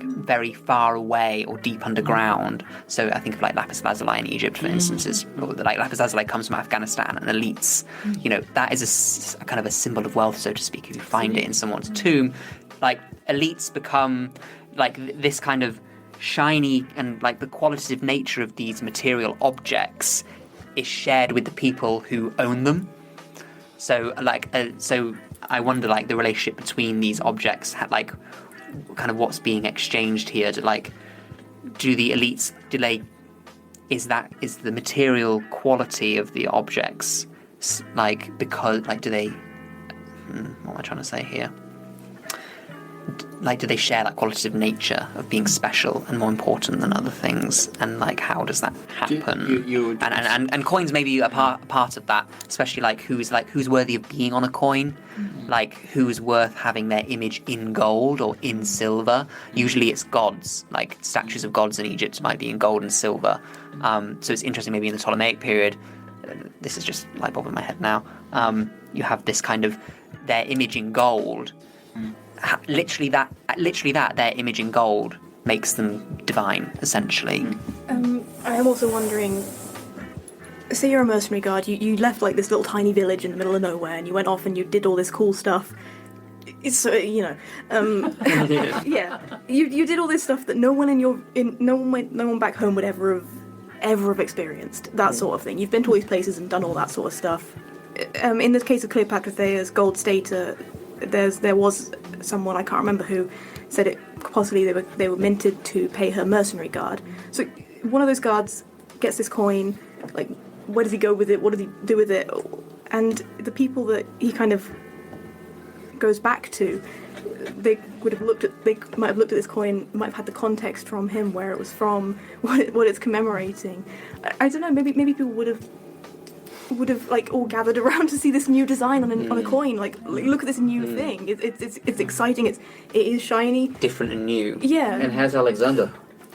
very far away or deep underground. So I think of like lapis lazuli in Egypt, for instance, like lapis lazuli comes from Afghanistan, and elites, that is a kind of a symbol of wealth, so to speak. If you find it in someone's tomb, like elites become like this kind of shiny, and like the qualitative nature of these material objects is shared with the people who own them. So so I wonder like the relationship between these objects, like kind of what's being exchanged here. Is the material quality of the objects like because like do they what am I trying to say here? Like, do they share that qualitative nature of being special and more important than other things? And like, how does that happen? And coins may be a part of that, especially like who's worthy of being on a coin, like who's worth having their image in gold or in silver. Usually it's gods, like statues of gods in Egypt might be in gold and silver. So it's interesting. Maybe in the Ptolemaic period, this is just light bulb in my head now. You have this kind of their image in gold. Literally that their image in gold makes them divine, essentially. I am also wondering, say you're a mercenary guard, you left like this little tiny village in the middle of nowhere, and you went off and you did all this cool stuff. It's yeah, you did all this stuff that no one back home would ever have experienced, that sort of thing. You've been to all these places and done all that sort of stuff. In the case of Cleopatra Thea's gold stater, there was someone, I can't remember who, said it possibly they were minted to pay her mercenary guard. So one of those guards gets this coin, like where does he go with it? What does he do with it? And the people that he kind of goes back to, they might have looked at this coin, might have had the context from him, where it was from, what it's commemorating. I don't know. Maybe people would have like all gathered around to see this new design on a coin. Like look at this new thing. It's exciting. It is shiny, different and new. Yeah. And has Alexander.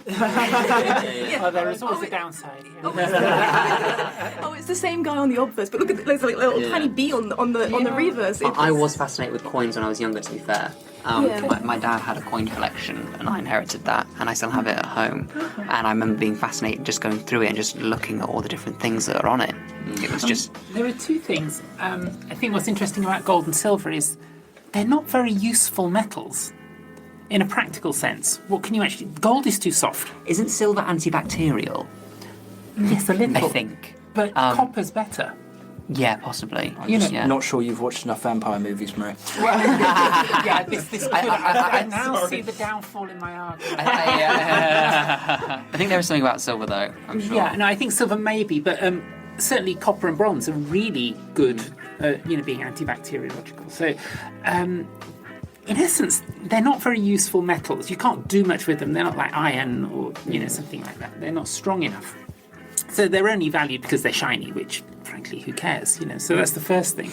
Oh, there is always a downside. Yeah. It's the same guy on the obverse, but look at there's like a little tiny bee on the reverse. I was fascinated with coins when I was younger, to be fair. My dad had a coin collection, and I inherited that, and I still have it at home. And I remember being fascinated just going through it and just looking at all the different things that are on it. It was just... There are two things. I think what's interesting about gold and silver is they're not very useful metals. In a practical sense, what can you actually... Gold is too soft. Isn't silver antibacterial? Yes, a little. I think. But copper's better. Yeah, possibly. I'm not sure you've watched enough vampire movies, Maria. Well, yeah, this could. I now see the downfall in my argument. I think there was something about silver, though. I'm sure. Yeah, no, I think silver maybe, but certainly copper and bronze are really good at being antibacteriological. So, in essence, they're not very useful metals. You can't do much with them. They're not like iron or something like that. They're not strong enough. So they're only valued because they're shiny, which, frankly, who cares? So that's the first thing.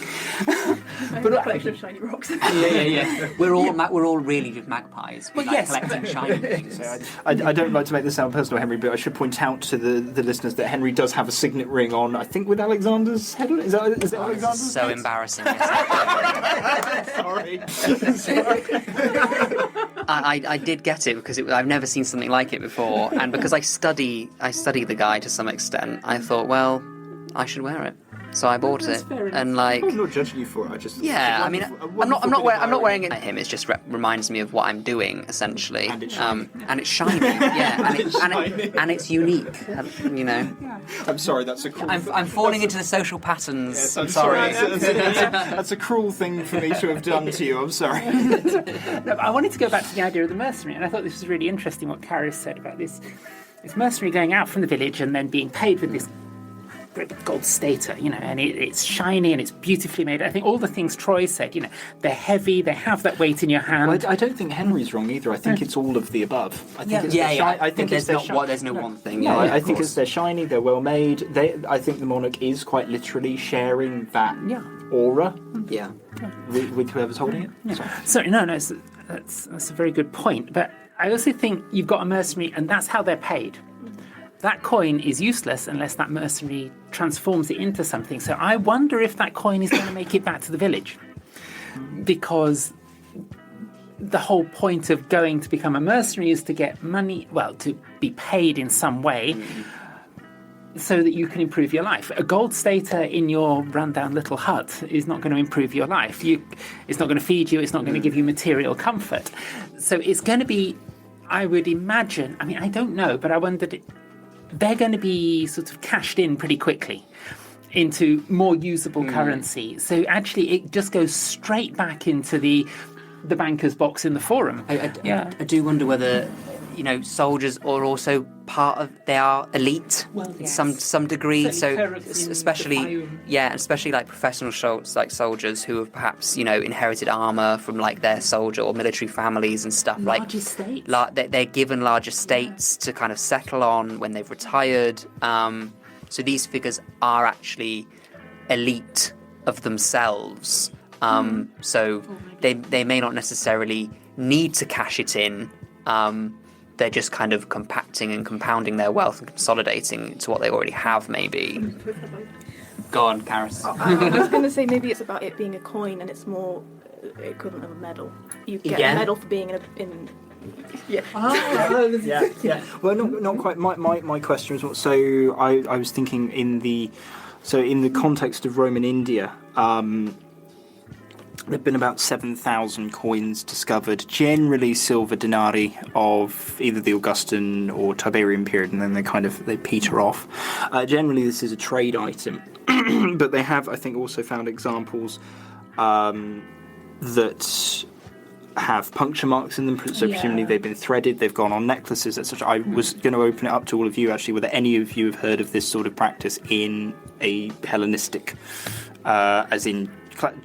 But a collection of shiny rocks. Yeah. We're all really just magpies. We like collecting shiny things. I don't like to make this sound personal, Henry, but I should point out to the listeners that Henry does have a signet ring on, I think, with Alexander's head on it. Is it Alexander's so head? Embarrassing. Sorry. I did get it because I've never seen something like it before, and because I study the guy to some extent, I thought, well, I should wear it. So I bought it, and I'm not judging you for it. I just I'm not wearing it at him. It just reminds me of what I'm doing essentially, and it's shiny. And it's shiny, and it's unique. I'm sorry, that's a cruel. I'm falling into the social patterns. Yes, I'm sorry. That's a cruel thing for me to have done to you. I'm sorry. No, I wanted to go back to the idea of the mercenary, and I thought this was really interesting what Carys said about this mercenary going out from the village and then being paid with this great gold stater, and it's shiny and it's beautifully made. I think all the things Troy said, they're heavy, they have that weight in your hand. Well, I don't think Henry's wrong either. I think it's all of the above. I think I think there's no one thing. No, I think they're shiny, they're well made. I think the monarch is quite literally sharing that aura. Yeah. With whoever's holding it. Yeah. Sorry, no, that's a very good point. But I also think you've got a mercenary, and that's how they're paid. That coin is useless unless that mercenary transforms it into something. So I wonder if that coin is going to make it back to the village. Because the whole point of going to become a mercenary is to get money, to be paid in some way so that you can improve your life. A gold stater in your rundown little hut is not going to improve your life. It's not going to feed you. It's not going to give you material comfort. So it's going to be, I would imagine, I don't know, but I wondered, they're going to be sort of cashed in pretty quickly into more usable currency. So actually it just goes straight back into the banker's box in the forum. I do wonder whether soldiers are also part of, they are elite some degree. Certainly so especially like professional soldiers who have perhaps inherited armor from like their soldier or military families and stuff. Large estates. They're given large estates to kind of settle on when they've retired. So these figures are actually elite of themselves. So they may not necessarily need to cash it in. They're just kind of compacting and compounding their wealth and consolidating into what they already have, maybe. Go on, Carys. I was going to say maybe it's about it being a coin and it's more equivalent of a medal. You get a medal for being in Well, not quite. My question was, so I was thinking in the context of Roman India, there have been about 7,000 coins discovered, generally silver denarii of either the Augustan or Tiberian period, and then they peter off. Generally, this is a trade item, but they have, I think, also found examples that have puncture marks in them, so presumably they've been threaded, they've gone on necklaces, etc. I was going to open it up to all of you, actually, whether any of you have heard of this sort of practice in a Hellenistic, as in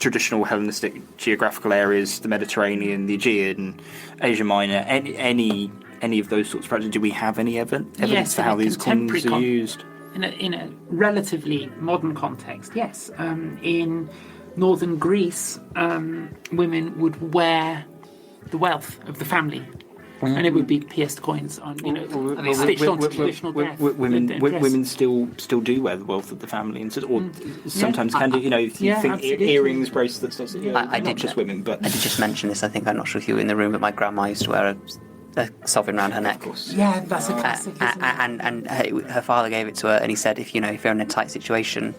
traditional Hellenistic geographical areas, the Mediterranean, the Aegean, Asia Minor, any of those sorts of practices. Do we have any evidence for how these coins are used? In a relatively modern context, yes. In northern Greece, women would wear the wealth of the family, and it would be pierced coins on, stitched onto traditional dress. Women still do wear the wealth of the family, and sometimes can do. If you think earrings, bracelets, not just women. But I did just mention this. I think I'm not sure if you were in the room, but my grandma used to wear a sovereign around her neck. Of course. Yeah, that's a classic. And her father gave it to her, and he said, if you're in a tight situation,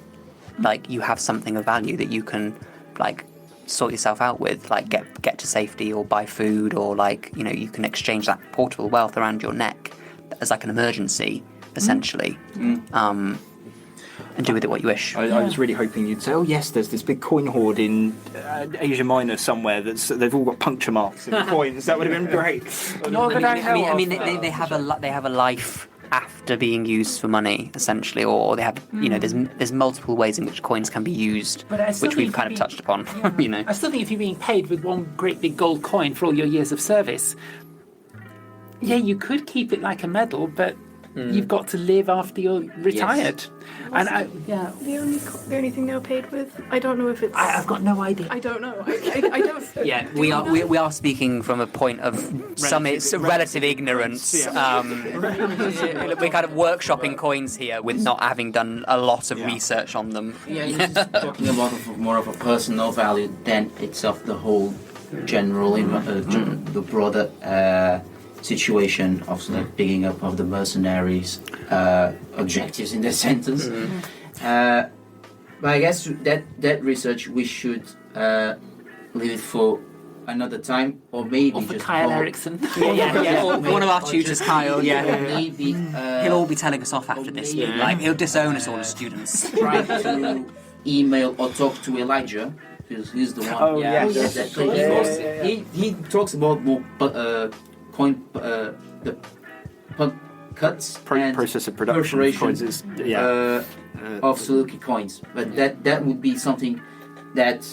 like you have something of value that you can like sort yourself out with, like get to safety or buy food, or you can exchange that portable wealth around your neck as like an emergency, essentially. do with it what you wish. I was really hoping you'd say, "Oh yes, there's this big coin hoard in Asia Minor somewhere they've all got puncture marks in the coins." That would have been great. I mean, they have a life after being used for money, essentially, or they have, there's multiple ways in which coins can be used, which we've kind of touched upon. I still think if you're being paid with one great big gold coin for all your years of service, you could keep it like a medal, but you've got to live after you're retired. Yes. The only thing they were paid with, I don't know if it's. I've got no idea. I don't know. I don't. Yeah, we are speaking from a point of relative ignorance. We're kind of workshopping coins here with not having done a lot of research on them. Yeah, you're just talking about more of a personal value than itself the whole general, the broader situation of picking up of the mercenaries' objectives in the sentence. But I guess that research we should leave it for another time, or maybe or for just Kyle Eriksson. Or one of our tutors, Kyle. Maybe he'll all be telling us off after this. Like he'll disown us all as students. Try to email or talk to Elijah, because he's the one. He talks about more coin the cuts and process of production coins is, of Seleucid coins, but that would be something that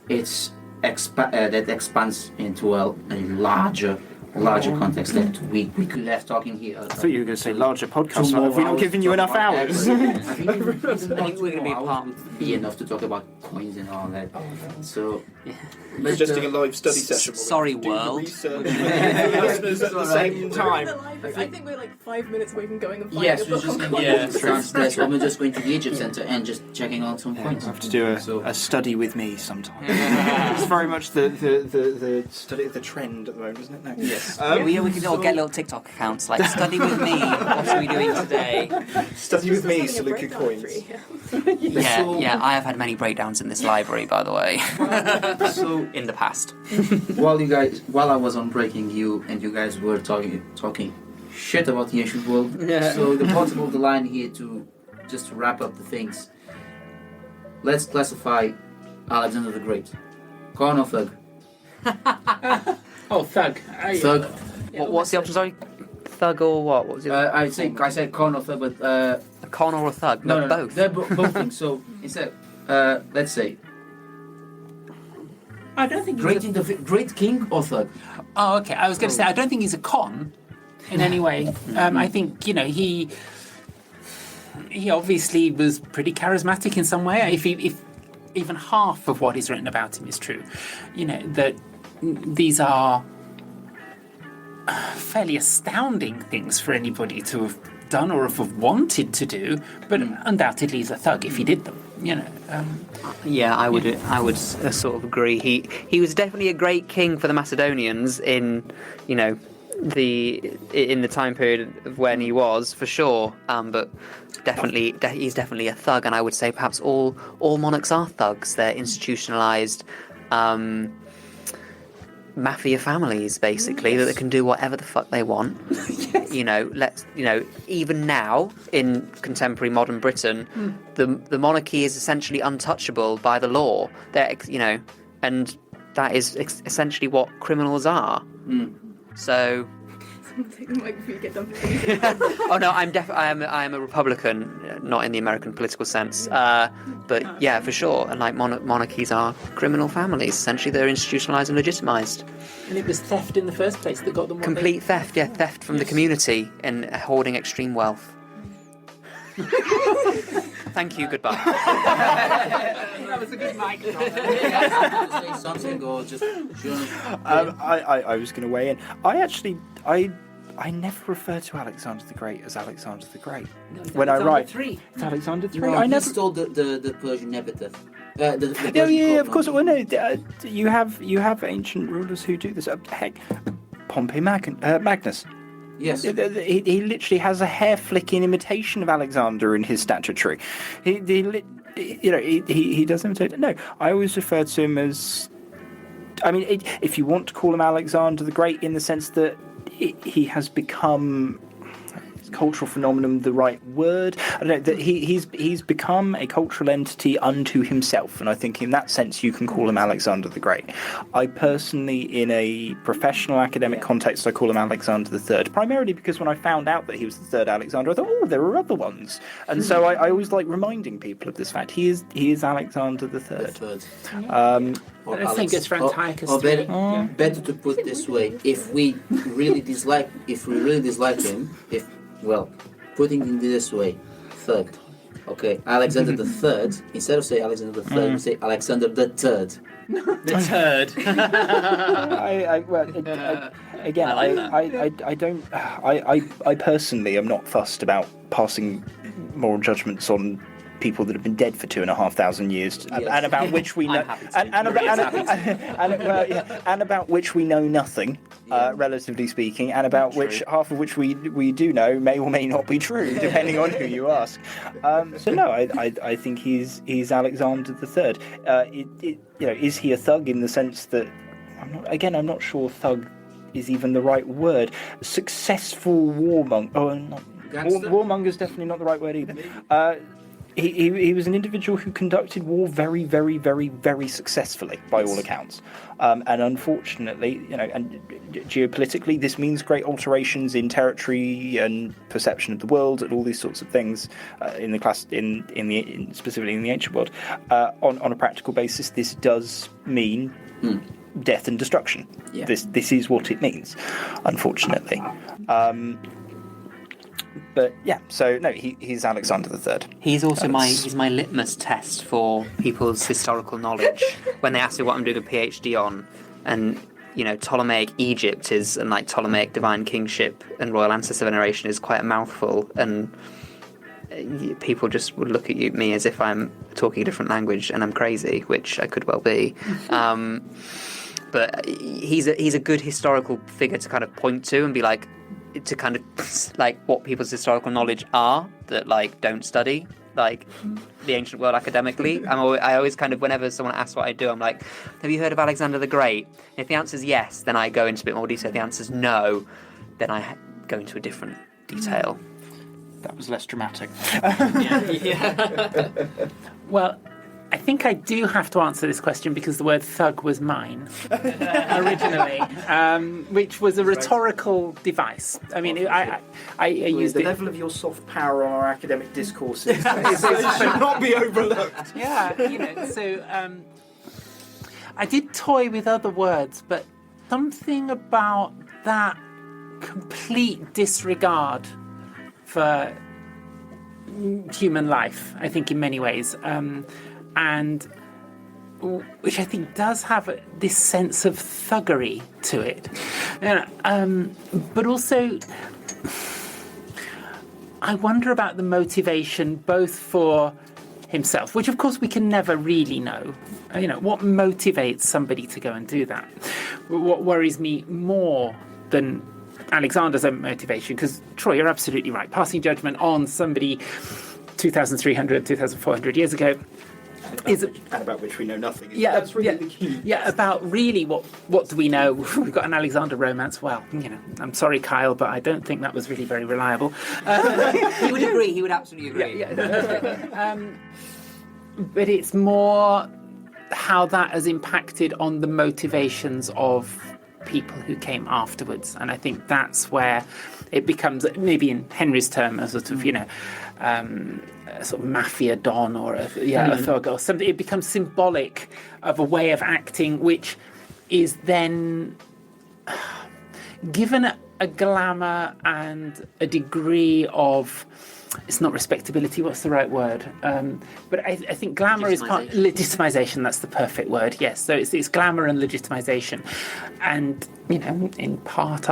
that expands into a larger context that we could have talking here. I thought you were going to say larger podcast. Have we not given you enough hours? I think we're going to be enough to talk about coins and all that. So, Suggesting a live study session. Sorry, world. Listeners at the same time. I think we're like 5 minutes away from going and finding yes, a book on coins. we're just going to the Egypt Center and just checking out some coins. I have to do a study with me sometime. It's very much the study of the trend at the moment, isn't it? No. Yes. We can all get little TikTok accounts like study with me. What are we doing today? Study with me, Seleucid coins. Yeah. I have had many breakdowns in this library, by the way. So in the past. while I was on breaking you and you guys were talking shit about the ancient world. So the bottom of the line here to wrap up the things. Let's classify Alexander the Great. Con or thug? Oh, thug. Thug. What's the option? Sorry, thug or what? What was it? I said con or thug, but a con or a thug? No, both. They're both things. So instead, let's say. I don't think great king or thug. Oh, okay. I was going to say I don't think he's a con in any way. I think he obviously was pretty charismatic in some way. If even half of what is written about him is true, that these are fairly astounding things for anybody to have done or have wanted to do. But undoubtedly, he's a thug if he did them. I would sort of agree. He was definitely a great king for the Macedonians in the time period of when he was, for sure. But he's definitely a thug, and I would say perhaps all monarchs are thugs. They're institutionalized mafia families, basically, that they can do whatever the fuck they want. Even now in contemporary modern Britain, the monarchy is essentially untouchable by the law. And that is essentially what criminals are. So. Oh no, I am a Republican, not in the American political sense, but yeah, for sure. And like monarchies are criminal families. Essentially, they're institutionalized and legitimized. And it was theft in the first place that got them. Complete theft, theft from the community and hoarding extreme wealth. Thank you. Goodbye. That was a good mic drop. Something or just. I was going to weigh in. I never refer to Alexander the Great as Alexander the Great. No, when I write, it's Alexander III. No, I never stole the Persian epithet. Of course. Well, no, you have ancient rulers who do this. Heck, Pompey Magnus. Yes. He literally has a hair flicking imitation of Alexander in his statuary. He does imitate. No, I always refer to him as. I mean, if you want to call him Alexander the Great, in the sense that he has become. cultural phenomenon the right word? I don't know. That he's become a cultural entity unto himself, and I think in that sense you can call him Alexander the Great. I personally, in a professional academic context, I call him Alexander the Third, primarily because when I found out that he was the third Alexander, I thought, oh, there are other ones, and so I always like reminding people of this fact. He is Alexander the Third. I think it's for Antiochus. Better to put this way: if we really dislike him, putting it this way, third. Okay, Alexander the Third. Instead of say Alexander the Third, we say Alexander the Third. The turd. I personally am not fussed about passing moral judgments on people that have been dead for 2,500 years, and about which we know, and about which we know nothing, relatively speaking, and about which half of which we do know may or may not be true, depending on who you ask. So no, I think he's Alexander the Third. Is he a thug in the sense that I'm not sure thug is even the right word. Successful warmonger. Warmonger is definitely not the right word either. He was an individual who conducted war very, very, very, very successfully, by all accounts. And unfortunately, and geopolitically, this means great alterations in territory and perception of the world and all these sorts of things specifically in the ancient world. On a practical basis, this does mean death and destruction. Yeah. This is what it means, unfortunately. But yeah, so no, he's Alexander the Third. He's also my litmus test for people's historical knowledge when they ask me what I'm doing a PhD on, and Ptolemaic Egypt and like Ptolemaic divine kingship and royal ancestor veneration is quite a mouthful, and people just would look at me as if I'm talking a different language and I'm crazy, which I could well be. But he's a good historical figure to kind of point to and be like, to kind of like what people's historical knowledge are that like don't study like the ancient world academically. I always kind of, whenever someone asks what I do, I'm like, have you heard of Alexander the Great? And if the answer is yes, then I go into a bit more detail. If the answer is no, then I go into a different detail. That was less dramatic. Yeah. Well, I think I do have to answer this question because the word thug was mine originally, which was a rhetorical device. I mean, I used the it. level of your soft power on our academic discourses should not be overlooked. Yeah, so I did toy with other words, but something about that complete disregard for human life, I think, in many ways. And which I think does have this sense of thuggery to it. But also, I wonder about the motivation both for himself, which of course we can never really know. What motivates somebody to go and do that? What worries me more than Alexander's own motivation, because Troy, you're absolutely right. Passing judgment on somebody 2,300, 2,400 years ago, and about which we know nothing. That's really the key. Yeah, about really what do we know? We've got an Alexander romance. Well, I'm sorry, Kyle, but I don't think that was really very reliable. He would agree. He would absolutely agree. But it's more how that has impacted on the motivations of people who came afterwards, and I think that's where it becomes, maybe in Henry's term, a sort of a sort of mafia don or a thug or something. It becomes symbolic of a way of acting which is then given a glamour and a degree of, it's not respectability, what's the right word? But I think glamour is part, legitimization, that's the perfect word, yes. So it's glamour and legitimization. And, in part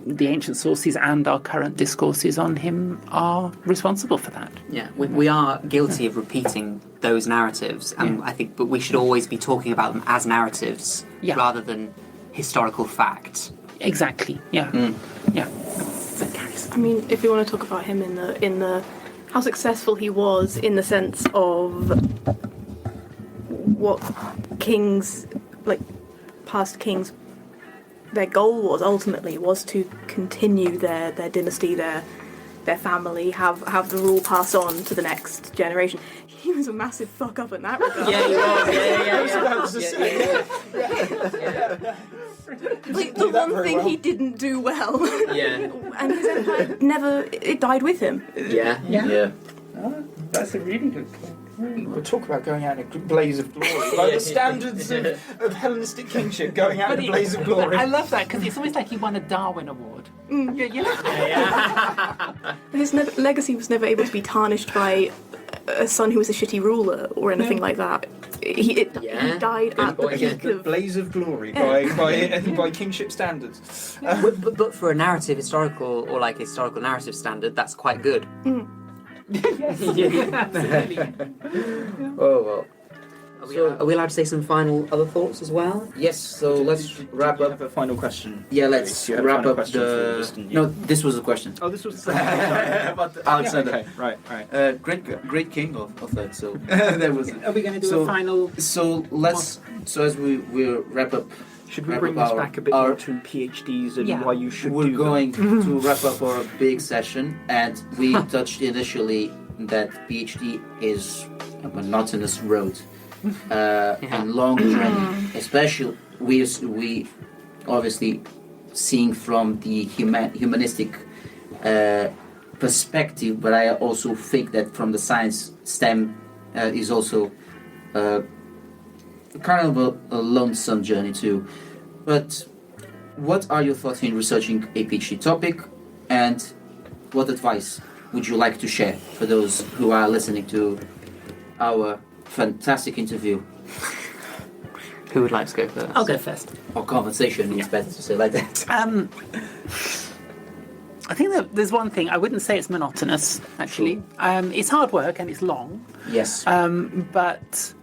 the ancient sources and our current discourses on him are responsible for that. Yeah, we are guilty of repeating those narratives, and I think, but we should always be talking about them as narratives rather than historical fact. Exactly. Yeah. Yeah. I mean, if you want to talk about him in the how successful he was in the sense of what kings, like past kings, their goal was ultimately was to continue their dynasty, their their family, have the rule passed on to the next generation. He was a massive fuck up in that regard. Yeah, he was. Like the one thing he didn't do well. Yeah. And his empire it died with him. Yeah. That's a really good point. We'll talk about going out in a blaze of glory. Like the standards of Hellenistic kingship, going out in a blaze of glory. I love that because it's almost like he won a Darwin Award. His legacy was never able to be tarnished by a son who was a shitty ruler or anything like that. He died at the peak The of... blaze of glory by kingship standards. But for a narrative, historical narrative standard, that's quite good. Oh well. Are we allowed to say some final other thoughts as well? Yes, so let's wrap Do you up. have a final question? Yeah, let's Do you have a wrap final up question for the. Justin? No, this was a question. Oh, this was About Alexander. Okay, right. Great king of that. So there was. Are we going to do So- a final? So let's. So as we wrap up. Should we wrap bring up this back a bit our- more to PhDs and Yeah. why you should We're do them? going to wrap up our big session, and we touched initially that PhD is a monotonous road and long journey. Especially we obviously seeing from the humanistic perspective, but I also think that from the science STEM is also kind of a lonesome journey too. But what are your thoughts in researching a PhD topic, and what advice would you like to share for those who are listening to our fantastic interview Who would like to go first? I'll go first. or conversation? It's better to say like that. I think that there's one thing. I wouldn't say it's monotonous, actually. It's hard work and it's long, Yes. but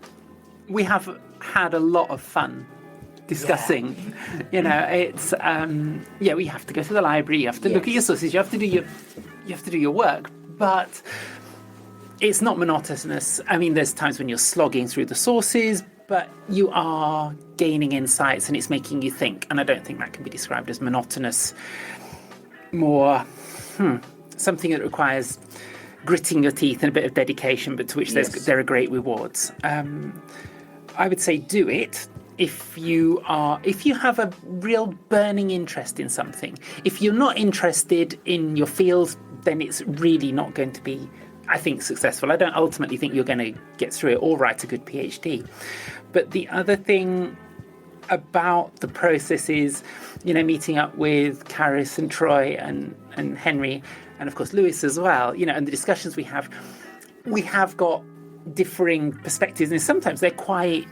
we have had a lot of fun discussing. It's we have to go to the library. You have to look at your sources. You have to do your work, but it's not monotonous. I mean, there's times when you're slogging through the sources, but you are gaining insights and it's making you think. And I don't think that can be described as monotonous. More something that requires gritting your teeth and a bit of dedication, but to which there are great rewards. I would say do it if you have a real burning interest in something. If you're not interested in your field, then it's really not going to be, I think, successful. I don't ultimately think you're going to get through it or write a good PhD. But the other thing about the process is, meeting up with Carys and Troy and Henry, and of course Lewis as well, and the discussions we have got differing perspectives, and sometimes they're quite,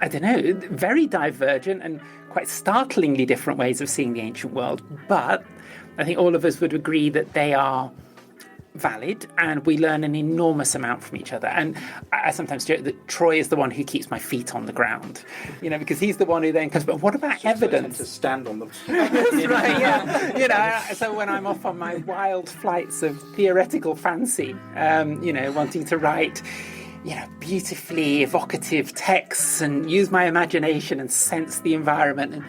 very divergent and quite startlingly different ways of seeing the ancient world. But I think all of us would agree that they are valid, and we learn an enormous amount from each other. And I sometimes joke that Troy is the one who keeps my feet on the ground, because he's the one who then comes, but what about evidence? To stand on them. That's right, yeah. So when I'm off on my wild flights of theoretical fancy, wanting to write, beautifully evocative texts and use my imagination and sense the environment, and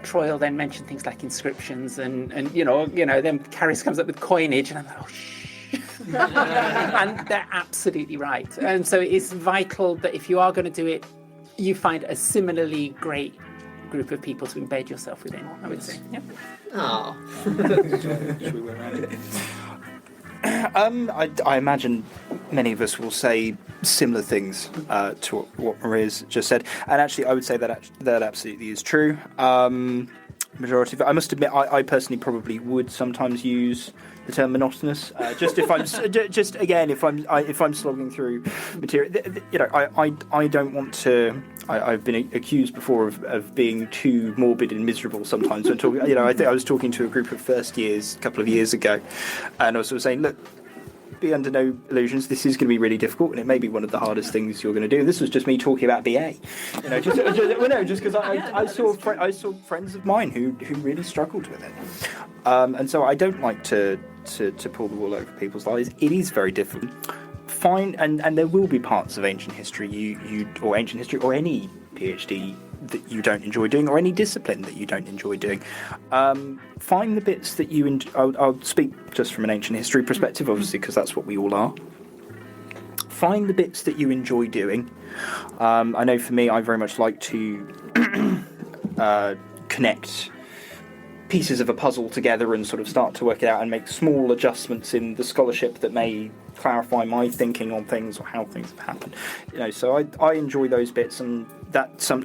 Troy will then mention things like inscriptions and then Carys comes up with coinage, and I'm like, oh, shh. And they're absolutely right. And so it's vital that if you are going to do it, you find a similarly great group of people to embed yourself within, I would say. Yep. Oh. I imagine many of us will say similar things to what Maria's just said, and actually I would say that absolutely is true. Majority of it, I must admit, I personally probably would sometimes use the term monotonous. Just if I'm if I'm slogging through material, I don't want to. I've been accused before of being too morbid and miserable sometimes when talking. I think I was talking to a group of first years a couple of years ago, and I was sort of saying, look, be under no illusions. This is going to be really difficult, and it may be one of the hardest things you're going to do. And this was just me talking about BA, just because I saw friends of mine who really struggled with it, and so I don't like to pull the wool over people's eyes. It is very difficult. Fine, and there will be parts of ancient history or any PhD that you don't enjoy doing, or any discipline that you don't enjoy doing. Find the bits that you I'll speak just from an ancient history perspective, obviously, because that's what we all are. Find the bits that you enjoy doing. I know for me, I very much like to connect pieces of a puzzle together and sort of start to work it out and make small adjustments in the scholarship that may clarify my thinking on things or how things have happened. So I enjoy those bits, and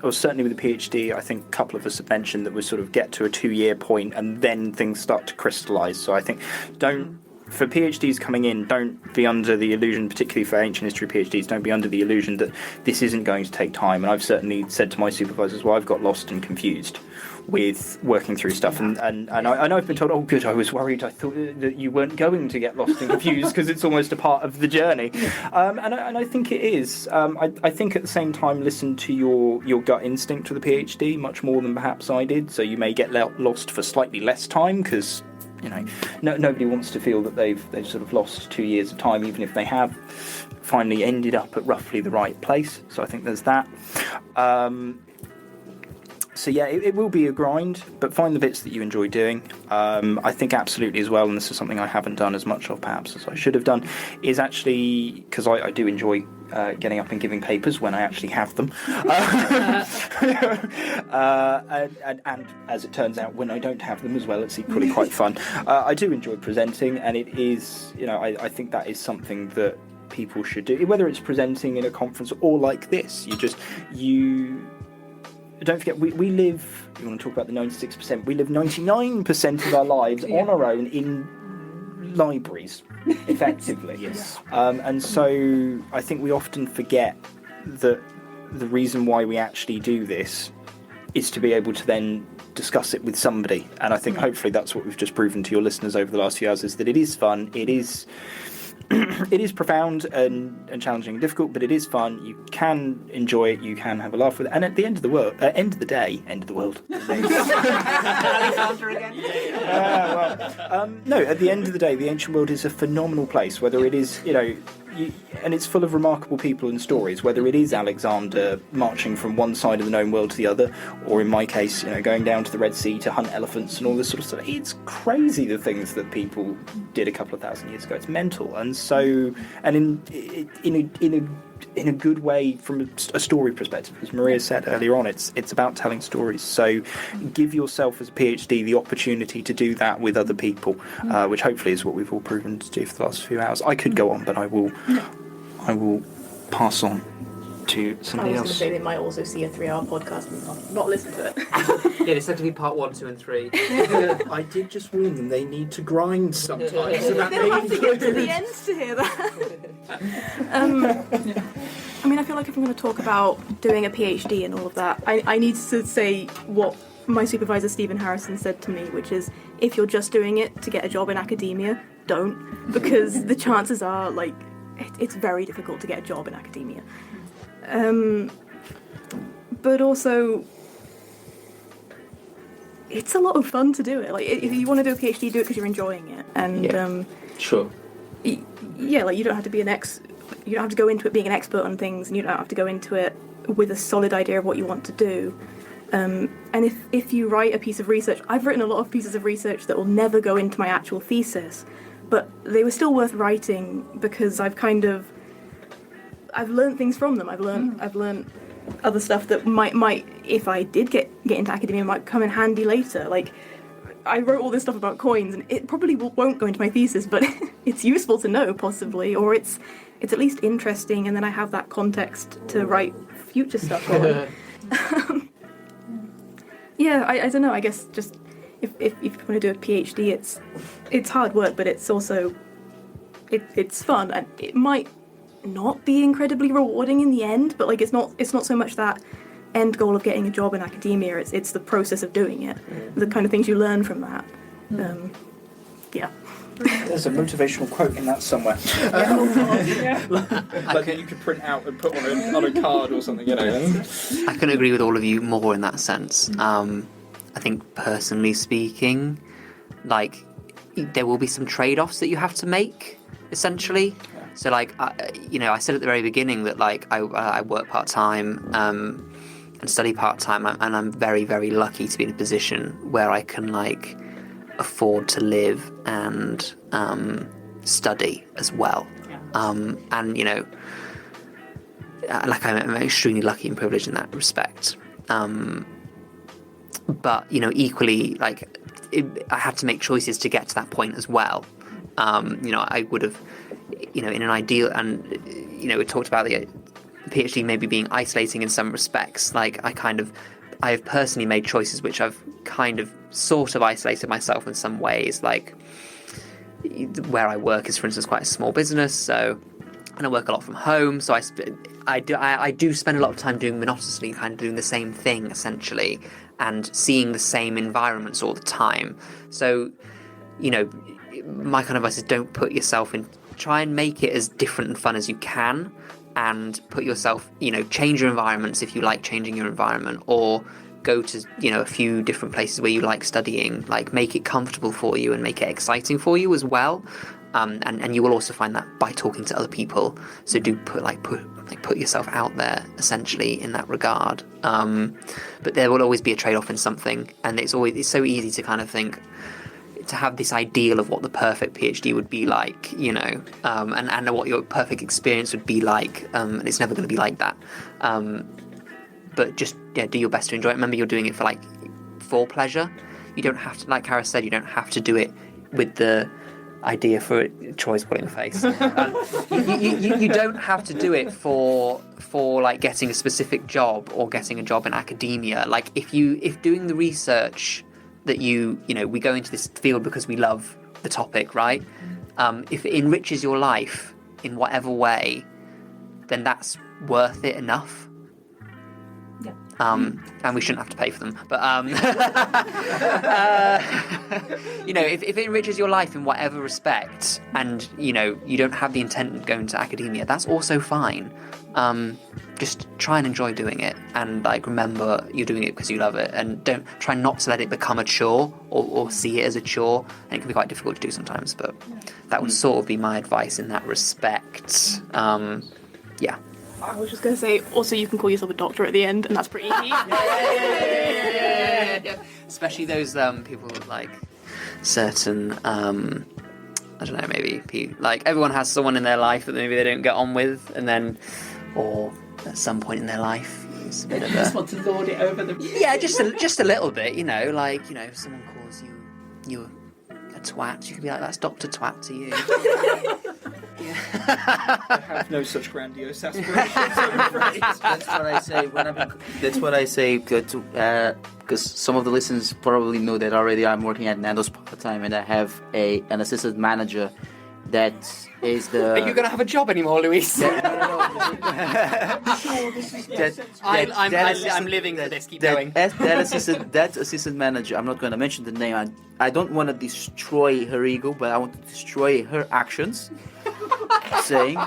or certainly with the PhD, I think a couple of us have mentioned that we sort of get to a 2-year point and then things start to crystallise. So I think for PhDs coming in, don't be under the illusion, particularly for ancient history PhDs, don't be under the illusion that this isn't going to take time. And I've certainly said to my supervisors, well, I've got lost and confused with working through stuff, and I've been told, oh good, I was worried, I thought that you weren't going to get lost and confused because it's almost a part of the journey, and I think it is. I think at the same time, listen to your gut instinct for the PhD much more than perhaps I did, so you may get lost for slightly less time because nobody wants to feel that they've sort of lost 2 years of time, even if they have finally ended up at roughly the right place. So I think there's that. So yeah, it will be a grind, but find the bits that you enjoy doing. I think absolutely as well, and this is something I haven't done as much of perhaps as I should have done, is actually, because I do enjoy getting up and giving papers when I actually have them. And as it turns out, when I don't have them as well, it's equally quite fun. I do enjoy presenting, and it is, I think that is something that people should do, whether it's presenting in a conference or like this. Don't forget, we live, you want to talk about the 96%, we live 99% of our lives on our own in libraries, effectively. Yes. And so I think we often forget that the reason why we actually do this is to be able to then discuss it with somebody. And I think hopefully that's what we've just proven to your listeners over the last few hours, is that it is fun, it is profound and challenging and difficult, but it is fun. You can enjoy it. You can have a laugh with it. And at the end of the world, end of the world. No, at the end of the day, the ancient world is a phenomenal place. Whether it is, and it's full of remarkable people and stories. Whether it is Alexander marching from one side of the known world to the other, or in my case, going down to the Red Sea to hunt elephants and all this sort of stuff. It's crazy the things that people did a couple of thousand years ago. It's mental, and so, and in a good way from a story perspective, as Maria said earlier on, it's about telling stories. So give yourself as a PhD the opportunity to do that with other people, which hopefully is what we've all proven to do for the last few hours. I could go on, but I will pass on to somebody else. I was going to say they might also see a 3-hour podcast and not listen to it. Yeah, it's going to be part 1, 2 and 3. I did just warn them they need to grind sometimes. They don't have to get to the end to hear that. I mean, I feel like if I'm going to talk about doing a PhD and all of that, I need to say what my supervisor Stephen Harrison said to me, which is, if you're just doing it to get a job in academia, don't, because the chances are, it's very difficult to get a job in academia. But also, it's a lot of fun to do it. If you want to do a PhD, do it because you're enjoying it. And Sure. Yeah, you don't have to be you don't have to go into it being an expert on things, and you don't have to go into it with a solid idea of what you want to do. And if you write a piece of research, I've written a lot of pieces of research that will never go into my actual thesis, but they were still worth writing because I've learned things from them. I've learned other stuff that might if I did get into academia, might come in handy later. I wrote all this stuff about coins, and it probably won't go into my thesis, but it's useful to know, possibly, or it's at least interesting, and then I have that context to write future stuff on. Yeah, I don't know. I guess just if you want to do a PhD, it's hard work, but it's also it's fun, and it might not be incredibly rewarding in the end, but it's not so much that end goal of getting a job in academia. It's the process of doing it, the kind of things you learn from that. Yeah. There's a motivational quote in that somewhere. Like you could print out and put on a card or something, I couldn't agree with all of you more in that sense. I think personally speaking, there will be some trade-offs that you have to make, essentially. So I said at the very beginning that I work part-time, and study part-time, and I'm very, very lucky to be in a position where I can like afford to live and study as well. And you know, like I'm extremely lucky and privileged in that respect. But you know, equally, like I had to make choices to get to that point as well. You know, I would have, you know, in an ideal, and you know, we talked about the PhD maybe being isolating in some respects. Like I have personally made choices which I've kind of sort of isolated myself in some ways. Like where I work is, for instance, quite a small business, so, and I work a lot from home, so I do spend a lot of time doing monotonously, kind of doing the same thing essentially, and seeing the same environments all the time. So, you know, my kind of advice is don't put yourself in. Try and make it as different and fun as you can, and put yourself, you know, change your environments if you like changing your environment, or go to, you know, a few different places where you like studying. Like make it comfortable for you and make it exciting for you as well. And you will also find that by talking to other people. So do put yourself out there essentially in that regard. But there will always be a trade-off in something, and it's so easy to kind of think, to have this ideal of what the perfect PhD would be like, you know, and what your perfect experience would be like, and it's never going to be like that. But just do your best to enjoy it. Remember, you're doing it for pleasure. You don't have to, like Carys said, you don't have to do it with the idea for Troy's putting the face. You don't have to do it for like getting a specific job or getting a job in academia. Like if doing the research that you know, we go into this field because we love the topic, right? If it enriches your life in whatever way, then that's worth it enough. Yeah. And we shouldn't have to pay for them, but you know, if it enriches your life in whatever respect, and you know, you don't have the intent of going to academia, that's also fine. Just try and enjoy doing it, and like remember you're doing it because you love it, and don't try not to let it become a chore or see it as a chore. And it can be quite difficult to do sometimes, but that would sort of be my advice in that respect. Yeah. I was just going to say, also you can call yourself a doctor at the end, and that's pretty easy. Yeah. Especially those people with like certain I don't know, maybe like everyone has someone in their life that maybe they don't get on with, and then, or at some point in their life it's a bit of a, just want to lord it over them. yeah, just a little bit, you know, like, you know, if someone calls you a twat, you can be like, that's Dr. Twat to you. I have no such grandiose aspirations, I'm afraid. That's what I say because some of the listeners probably know that already. I'm working at Nando's part-time, and I have an assistant manager that is the... Are you going to have a job anymore, Luis? I'm living for this. Keep going. That assistant manager, I'm not going to mention the name. I don't want to destroy her ego, but I want to destroy her actions. Saying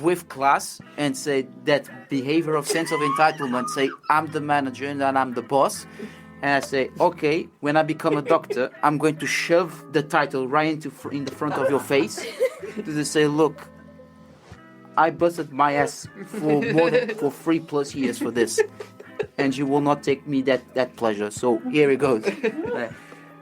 with class and say that behavior of sense of entitlement, say I'm the manager and I'm the boss, and I say, okay, when I become a doctor, I'm going to shove the title right in the front of your face to just say, look, I busted my ass for 3+ years for this, and you will not take me that pleasure. So here it goes.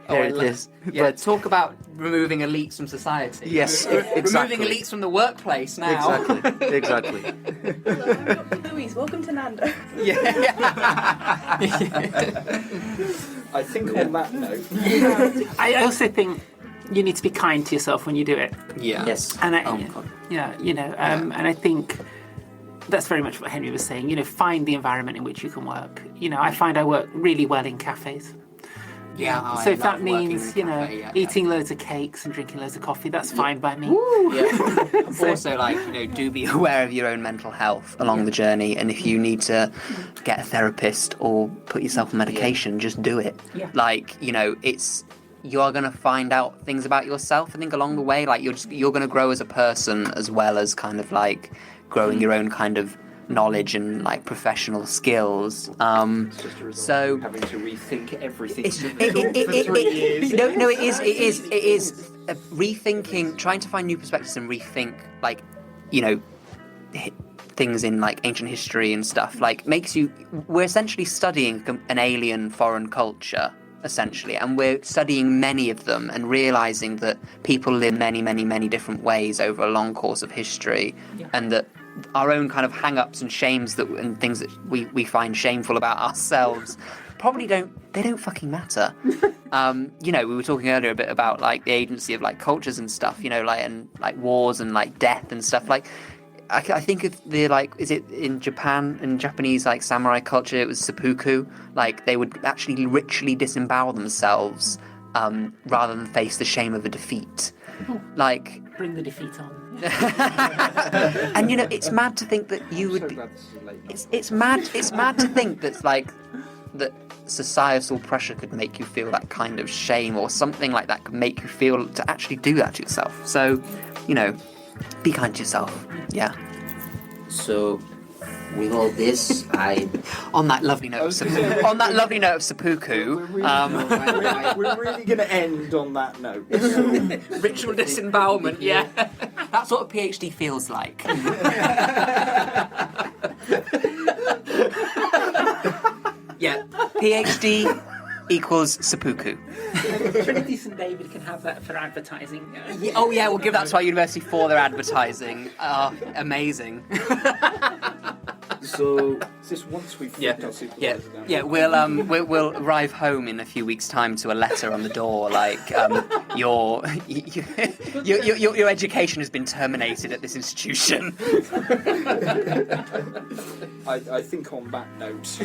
There it is. Yeah, but talk about removing elites from society. Yes, exactly. Removing elites from the workplace now. Exactly. Hello, I'm Dr. Louise. Welcome to Nando. Yeah. I think on that note... I also think you need to be kind to yourself when you do it. Yeah. Yes. And and I think that's very much what Henry was saying. You know, find the environment in which you can work. You know, I find I work really well in cafes. Yeah. So if that means, you know, eating loads of cakes and drinking loads of coffee, that's fine by me. Yeah. Also, like, you know, do be aware of your own mental health along the journey, and if you need to get a therapist or put yourself on medication, just do it. Yeah. Like, you know, you are going to find out things about yourself, I think, along the way. Like, you're going to grow as a person, as well as kind of like growing your own kind of knowledge and like professional skills. So having to rethink everything it is rethinking, trying to find new perspectives and rethink, like, you know, things in like ancient history and stuff, like we're essentially studying an alien foreign culture, essentially, and we're studying many of them and realizing that people live many, many, many different ways over a long course of history, and that our own kind of hang-ups and shames and things that we find shameful about ourselves probably don't fucking matter. We were talking earlier a bit about like the agency of like cultures and stuff, and like wars and like death and stuff. Like I think of the is it in Japanese like samurai culture, it was seppuku. Like they would actually ritually disembowel themselves rather than face the shame of a defeat. Like bring the defeat on. And it's mad to think that you would be. It's mad to think that that societal pressure could make you feel that kind of shame, or something like that could make you feel to actually do that to yourself. So, be kind to yourself. Yeah. So, with all this, on that lovely note of seppuku, we're really going to end on that note. Ritual disembowelment. Yeah, that's what a PhD feels like. Yeah, PhD equals seppuku. Trinity St David can have that for advertising. Oh yeah, we'll give that to our university for their advertising. Amazing. So, is this once we've flipped our supervisor down? Yeah. We'll arrive home in a few weeks' time to a letter on the door like your education has been terminated at this institution. I think on that note.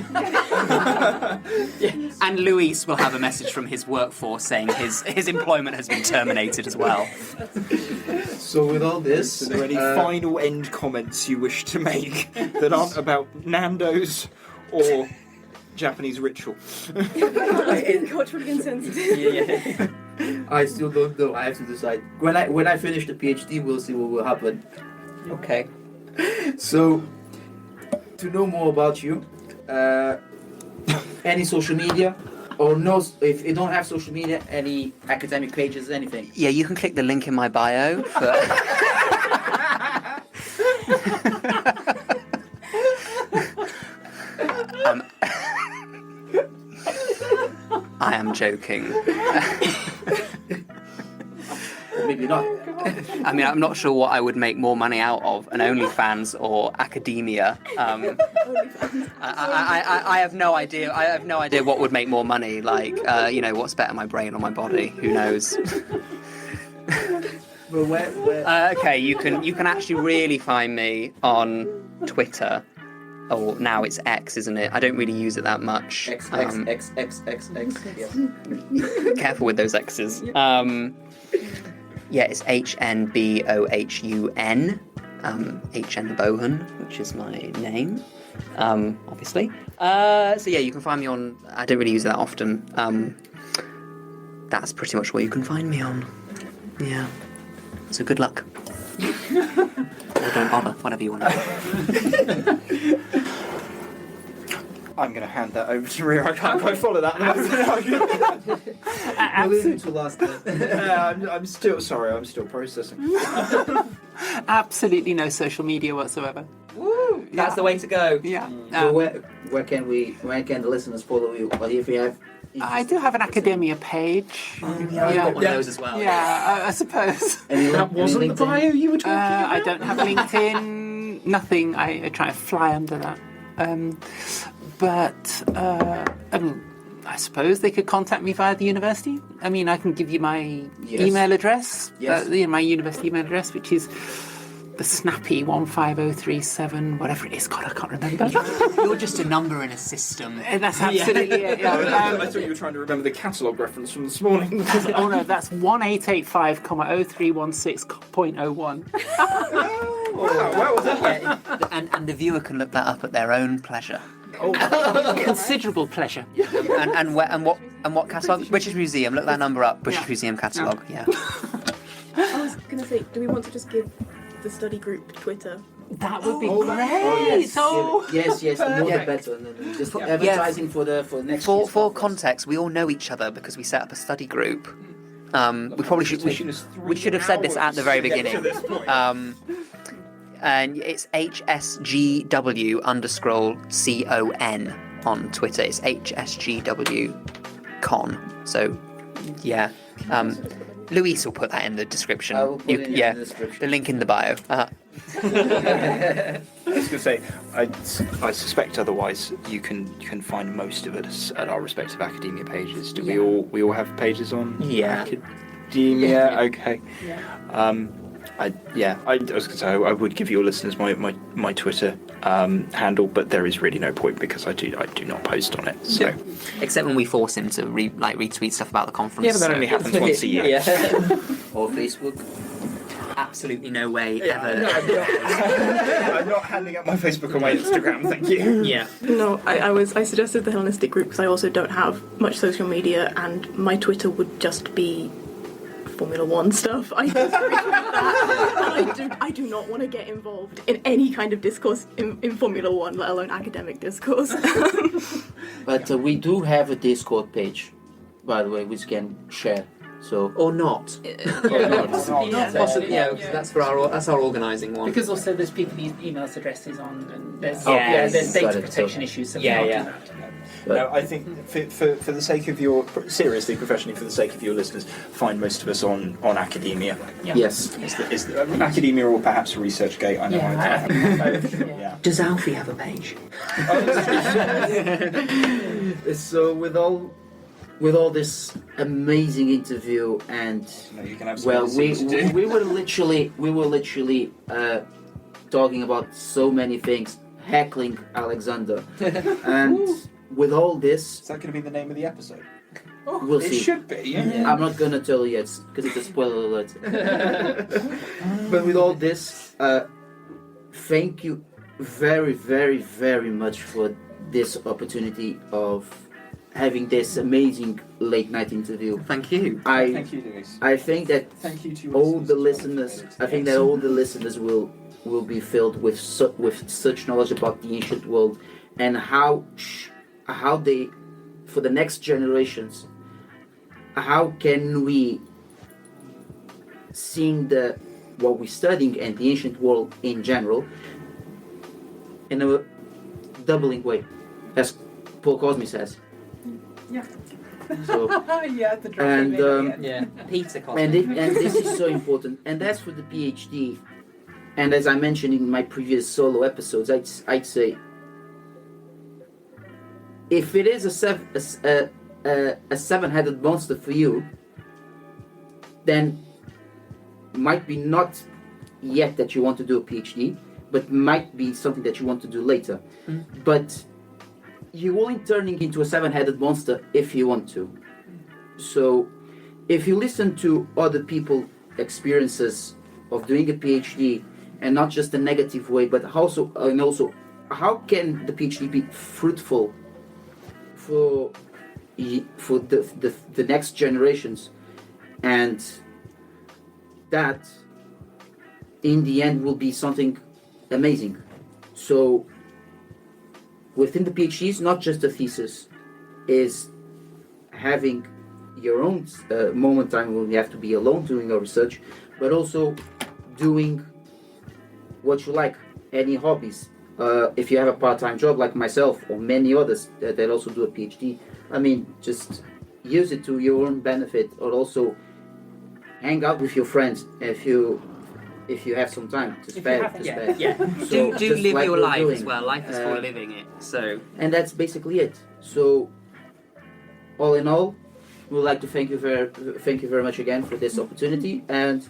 And Luis will have a message from his workforce saying his employment has been terminated as well. So with all this, Are there any final end comments you wish to make that aren't about Nando's or Japanese ritual? Culturally insensitive. I still don't know. I have to decide. When I finish the PhD, we'll see what will happen. Okay. So, to know more about you, any social media, or no? If you don't have social media, any academic pages, anything. Yeah, you can click the link in my bio. I am joking. Maybe not. I mean, I'm not sure what I would make more money out of, an OnlyFans or academia. I have no idea. I have no idea what would make more money. Like, what's better, my brain or my body? Who knows? Well, where? Okay, you can actually really find me on Twitter. Oh, now it's X, isn't it? I don't really use it that much. X. Yes. Careful with those X's. Yeah, it's HNBOHUN. HN Bohun, which is my name, obviously. So yeah, you can find me on. I don't really use it that often. That's pretty much where you can find me on. Yeah. So good luck. Or don't bother, whatever you want to do. I'm going to hand that over to Ria. I can't quite follow that. I'm still sorry. I'm still processing. Absolutely no social media whatsoever. Woo! That's the way to go. Yeah. So where can the listeners follow you? Or if you have. I do have an academia page. I've got one of those as well. Yeah, I suppose. That wasn't the bio you were talking about? I don't have LinkedIn. Nothing. I try to fly under that. I suppose they could contact me via the university. I mean, I can give you my email address. Yes. My university email address, which is the snappy 15037, whatever it is. God, I can't remember. You're just a number in a system. That's absolutely it. Yeah. I thought you were trying to remember the catalogue reference from this morning. Oh no, that's 1885,0316.01. Wow, was that? And the viewer can look that up at their own pleasure. Considerable pleasure. And what catalogue? British Museum. Look that number up. British Museum catalogue. Yeah. I was going to say, do we want to just give the study group Twitter? That would be Oh, great. yes. Oh. Yes, the more the better. And then just advertising for the next. For context, we all know each other because we set up a study group. We probably should. We should have said this at the very beginning. And it's HSGW_CON on Twitter. It's HSGW_con. So, yeah. Luis will put that in the description. I will put it in the description. The link in the bio. I was going to say, I suspect otherwise you can find most of us at our respective academia pages. Do we all have pages on? Yeah. Academia. Okay. Yeah. I was going to say I would give your listeners my Twitter handle, but there is really no point because I do not post on it. So Except when we force him to retweet stuff about the conference. yeah, but that only happens once a year. Or Facebook. Absolutely no way ever. I'm not handing out my Facebook or my Instagram. Thank you. Yeah. No, I suggested the Hellenistic group because I also don't have much social media, and my Twitter would just be Formula One stuff. I just that. I do not want to get involved in any kind of discourse in Formula One, let alone academic discourse. But we do have a Discord page, by the way, which can share. So Or not. Possibly, that's our organising one. Because also there's people whose email addresses on, and there's Yes. data Got it, protection so- issues. So Yeah, we yeah. can't do that. No, I think for the sake of your seriously, professionally, for the sake of your listeners, find most of us on academia. Yeah. yes, Is the academia or perhaps ResearchGate? I know. Yeah, I think both. Yeah. Yeah. Does Alfie have a page? so with all this amazing interview and No, you can have well, something we were literally talking about so many things, heckling Alexander, and with all this, Is that going to be the name of the episode? we'll It see. should be. Yeah. I'm not gonna tell you yet because it's a spoiler alert. But with all this, thank you very, very, very much for this opportunity of having this amazing late night interview. Thank you. Thank you, Luis. I think that Thank you to your all the listeners. listeners, I think that all the listeners will be filled with such knowledge about the ancient world and how they, for the next generations, how can we seeing what we're studying and the ancient world in general in a doubling way, as Paul Cosme says. Yeah. So, Yeah, the drop and Yeah. Peter Cosme. and this is so important, and that's for the PhD. And as I mentioned in my previous solo episodes, I'd say if it is a seven-headed monster for you, then might be not yet that you want to do a PhD, but might be something that you want to do later. But you're only turning into a seven-headed monster if you want to. So if you listen to other people's experiences of doing a PhD, and not just a negative way, but also how can the PhD be fruitful for the next generations, and that in the end will be something amazing. So within the PhDs, not just a thesis, is having your own moment time when you have to be alone doing your research, but also doing what you like, any hobbies. If you have a part-time job like myself or many others that also do a PhD, I mean, just use it to your own benefit, or also hang out with your friends if you have some time to spare. Yeah. So do just live like your we're life doing. as well. Life is for living it. So And that's basically it. So all in all, we'd like to thank you very much again for this opportunity, and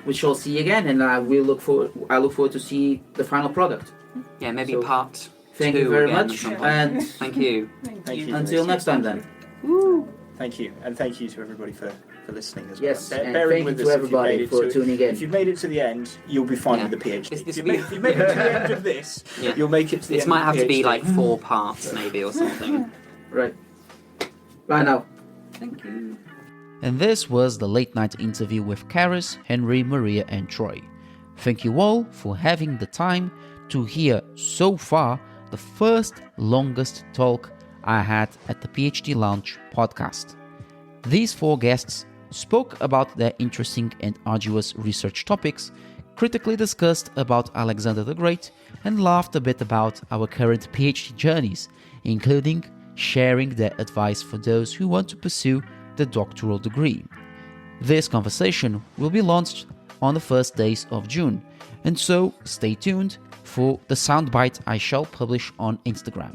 we shall see you again, and I look forward to see the final product. yeah, maybe So, part Thank 2 you very again or much, something. and Thank you. Thank you. until next time then. Thank you, and thank you to everybody for listening as Yes, well. and Bearing thank you with to us if you've everybody made it for to- tuning in. If you've made it to the end, you'll be fine Yeah. with the PhD. This If will be- you've made it to the end of this, Yeah. you'll make it to the This end might of have the to be PhD. like 4 parts maybe or something. Right. Bye now. Thank you. And this was the late night interview with Carys, Henry, Maria, and Troy. Thank you all for having the time to hear so far the first longest talk I had at the PhD Lounge podcast. These 4 guests spoke about their interesting and arduous research topics, critically discussed about Alexander the Great and laughed a bit about our current PhD journeys, including sharing their advice for those who want to pursue the doctoral degree. This conversation will be launched on the first days of June, and so stay tuned for the soundbite I shall publish on Instagram.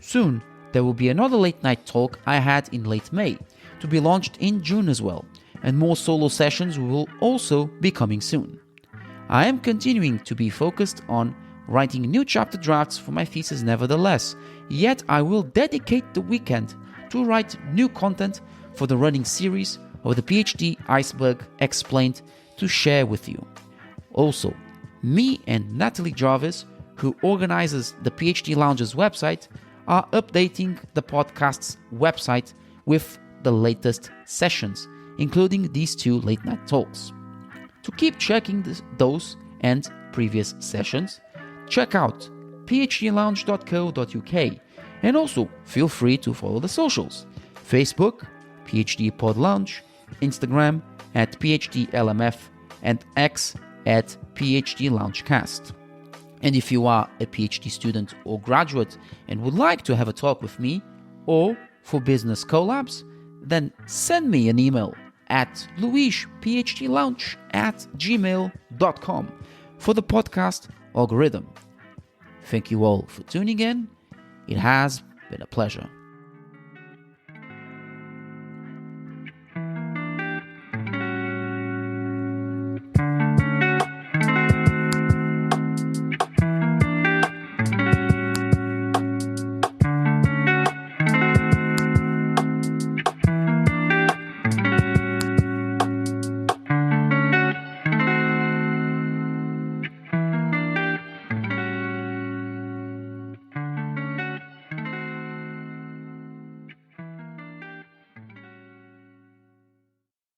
Soon, there will be another late night talk I had in late May, to be launched in June as well, and more solo sessions will also be coming soon. I am continuing to be focused on writing new chapter drafts for my thesis nevertheless, yet I will dedicate the weekend to write new content for the running series of the PhD Iceberg Explained to share with you. Also, me and Natalie Jarvis, who organizes the PhD Lounge's website, are updating the podcast's website with the latest sessions, including these 2 late night talks. To keep checking those and previous sessions, check out phdlounge.co.uk, and also feel free to follow the socials: Facebook, PhD Pod Lounge, Instagram at PhDLMF, and X at PhD Loungecast. And if you are a PhD student or graduate and would like to have a talk with me or for business collabs, then send me an email at luisphdlounge@gmail.com for the podcast algorithm. Thank you all for tuning in. It has been a pleasure.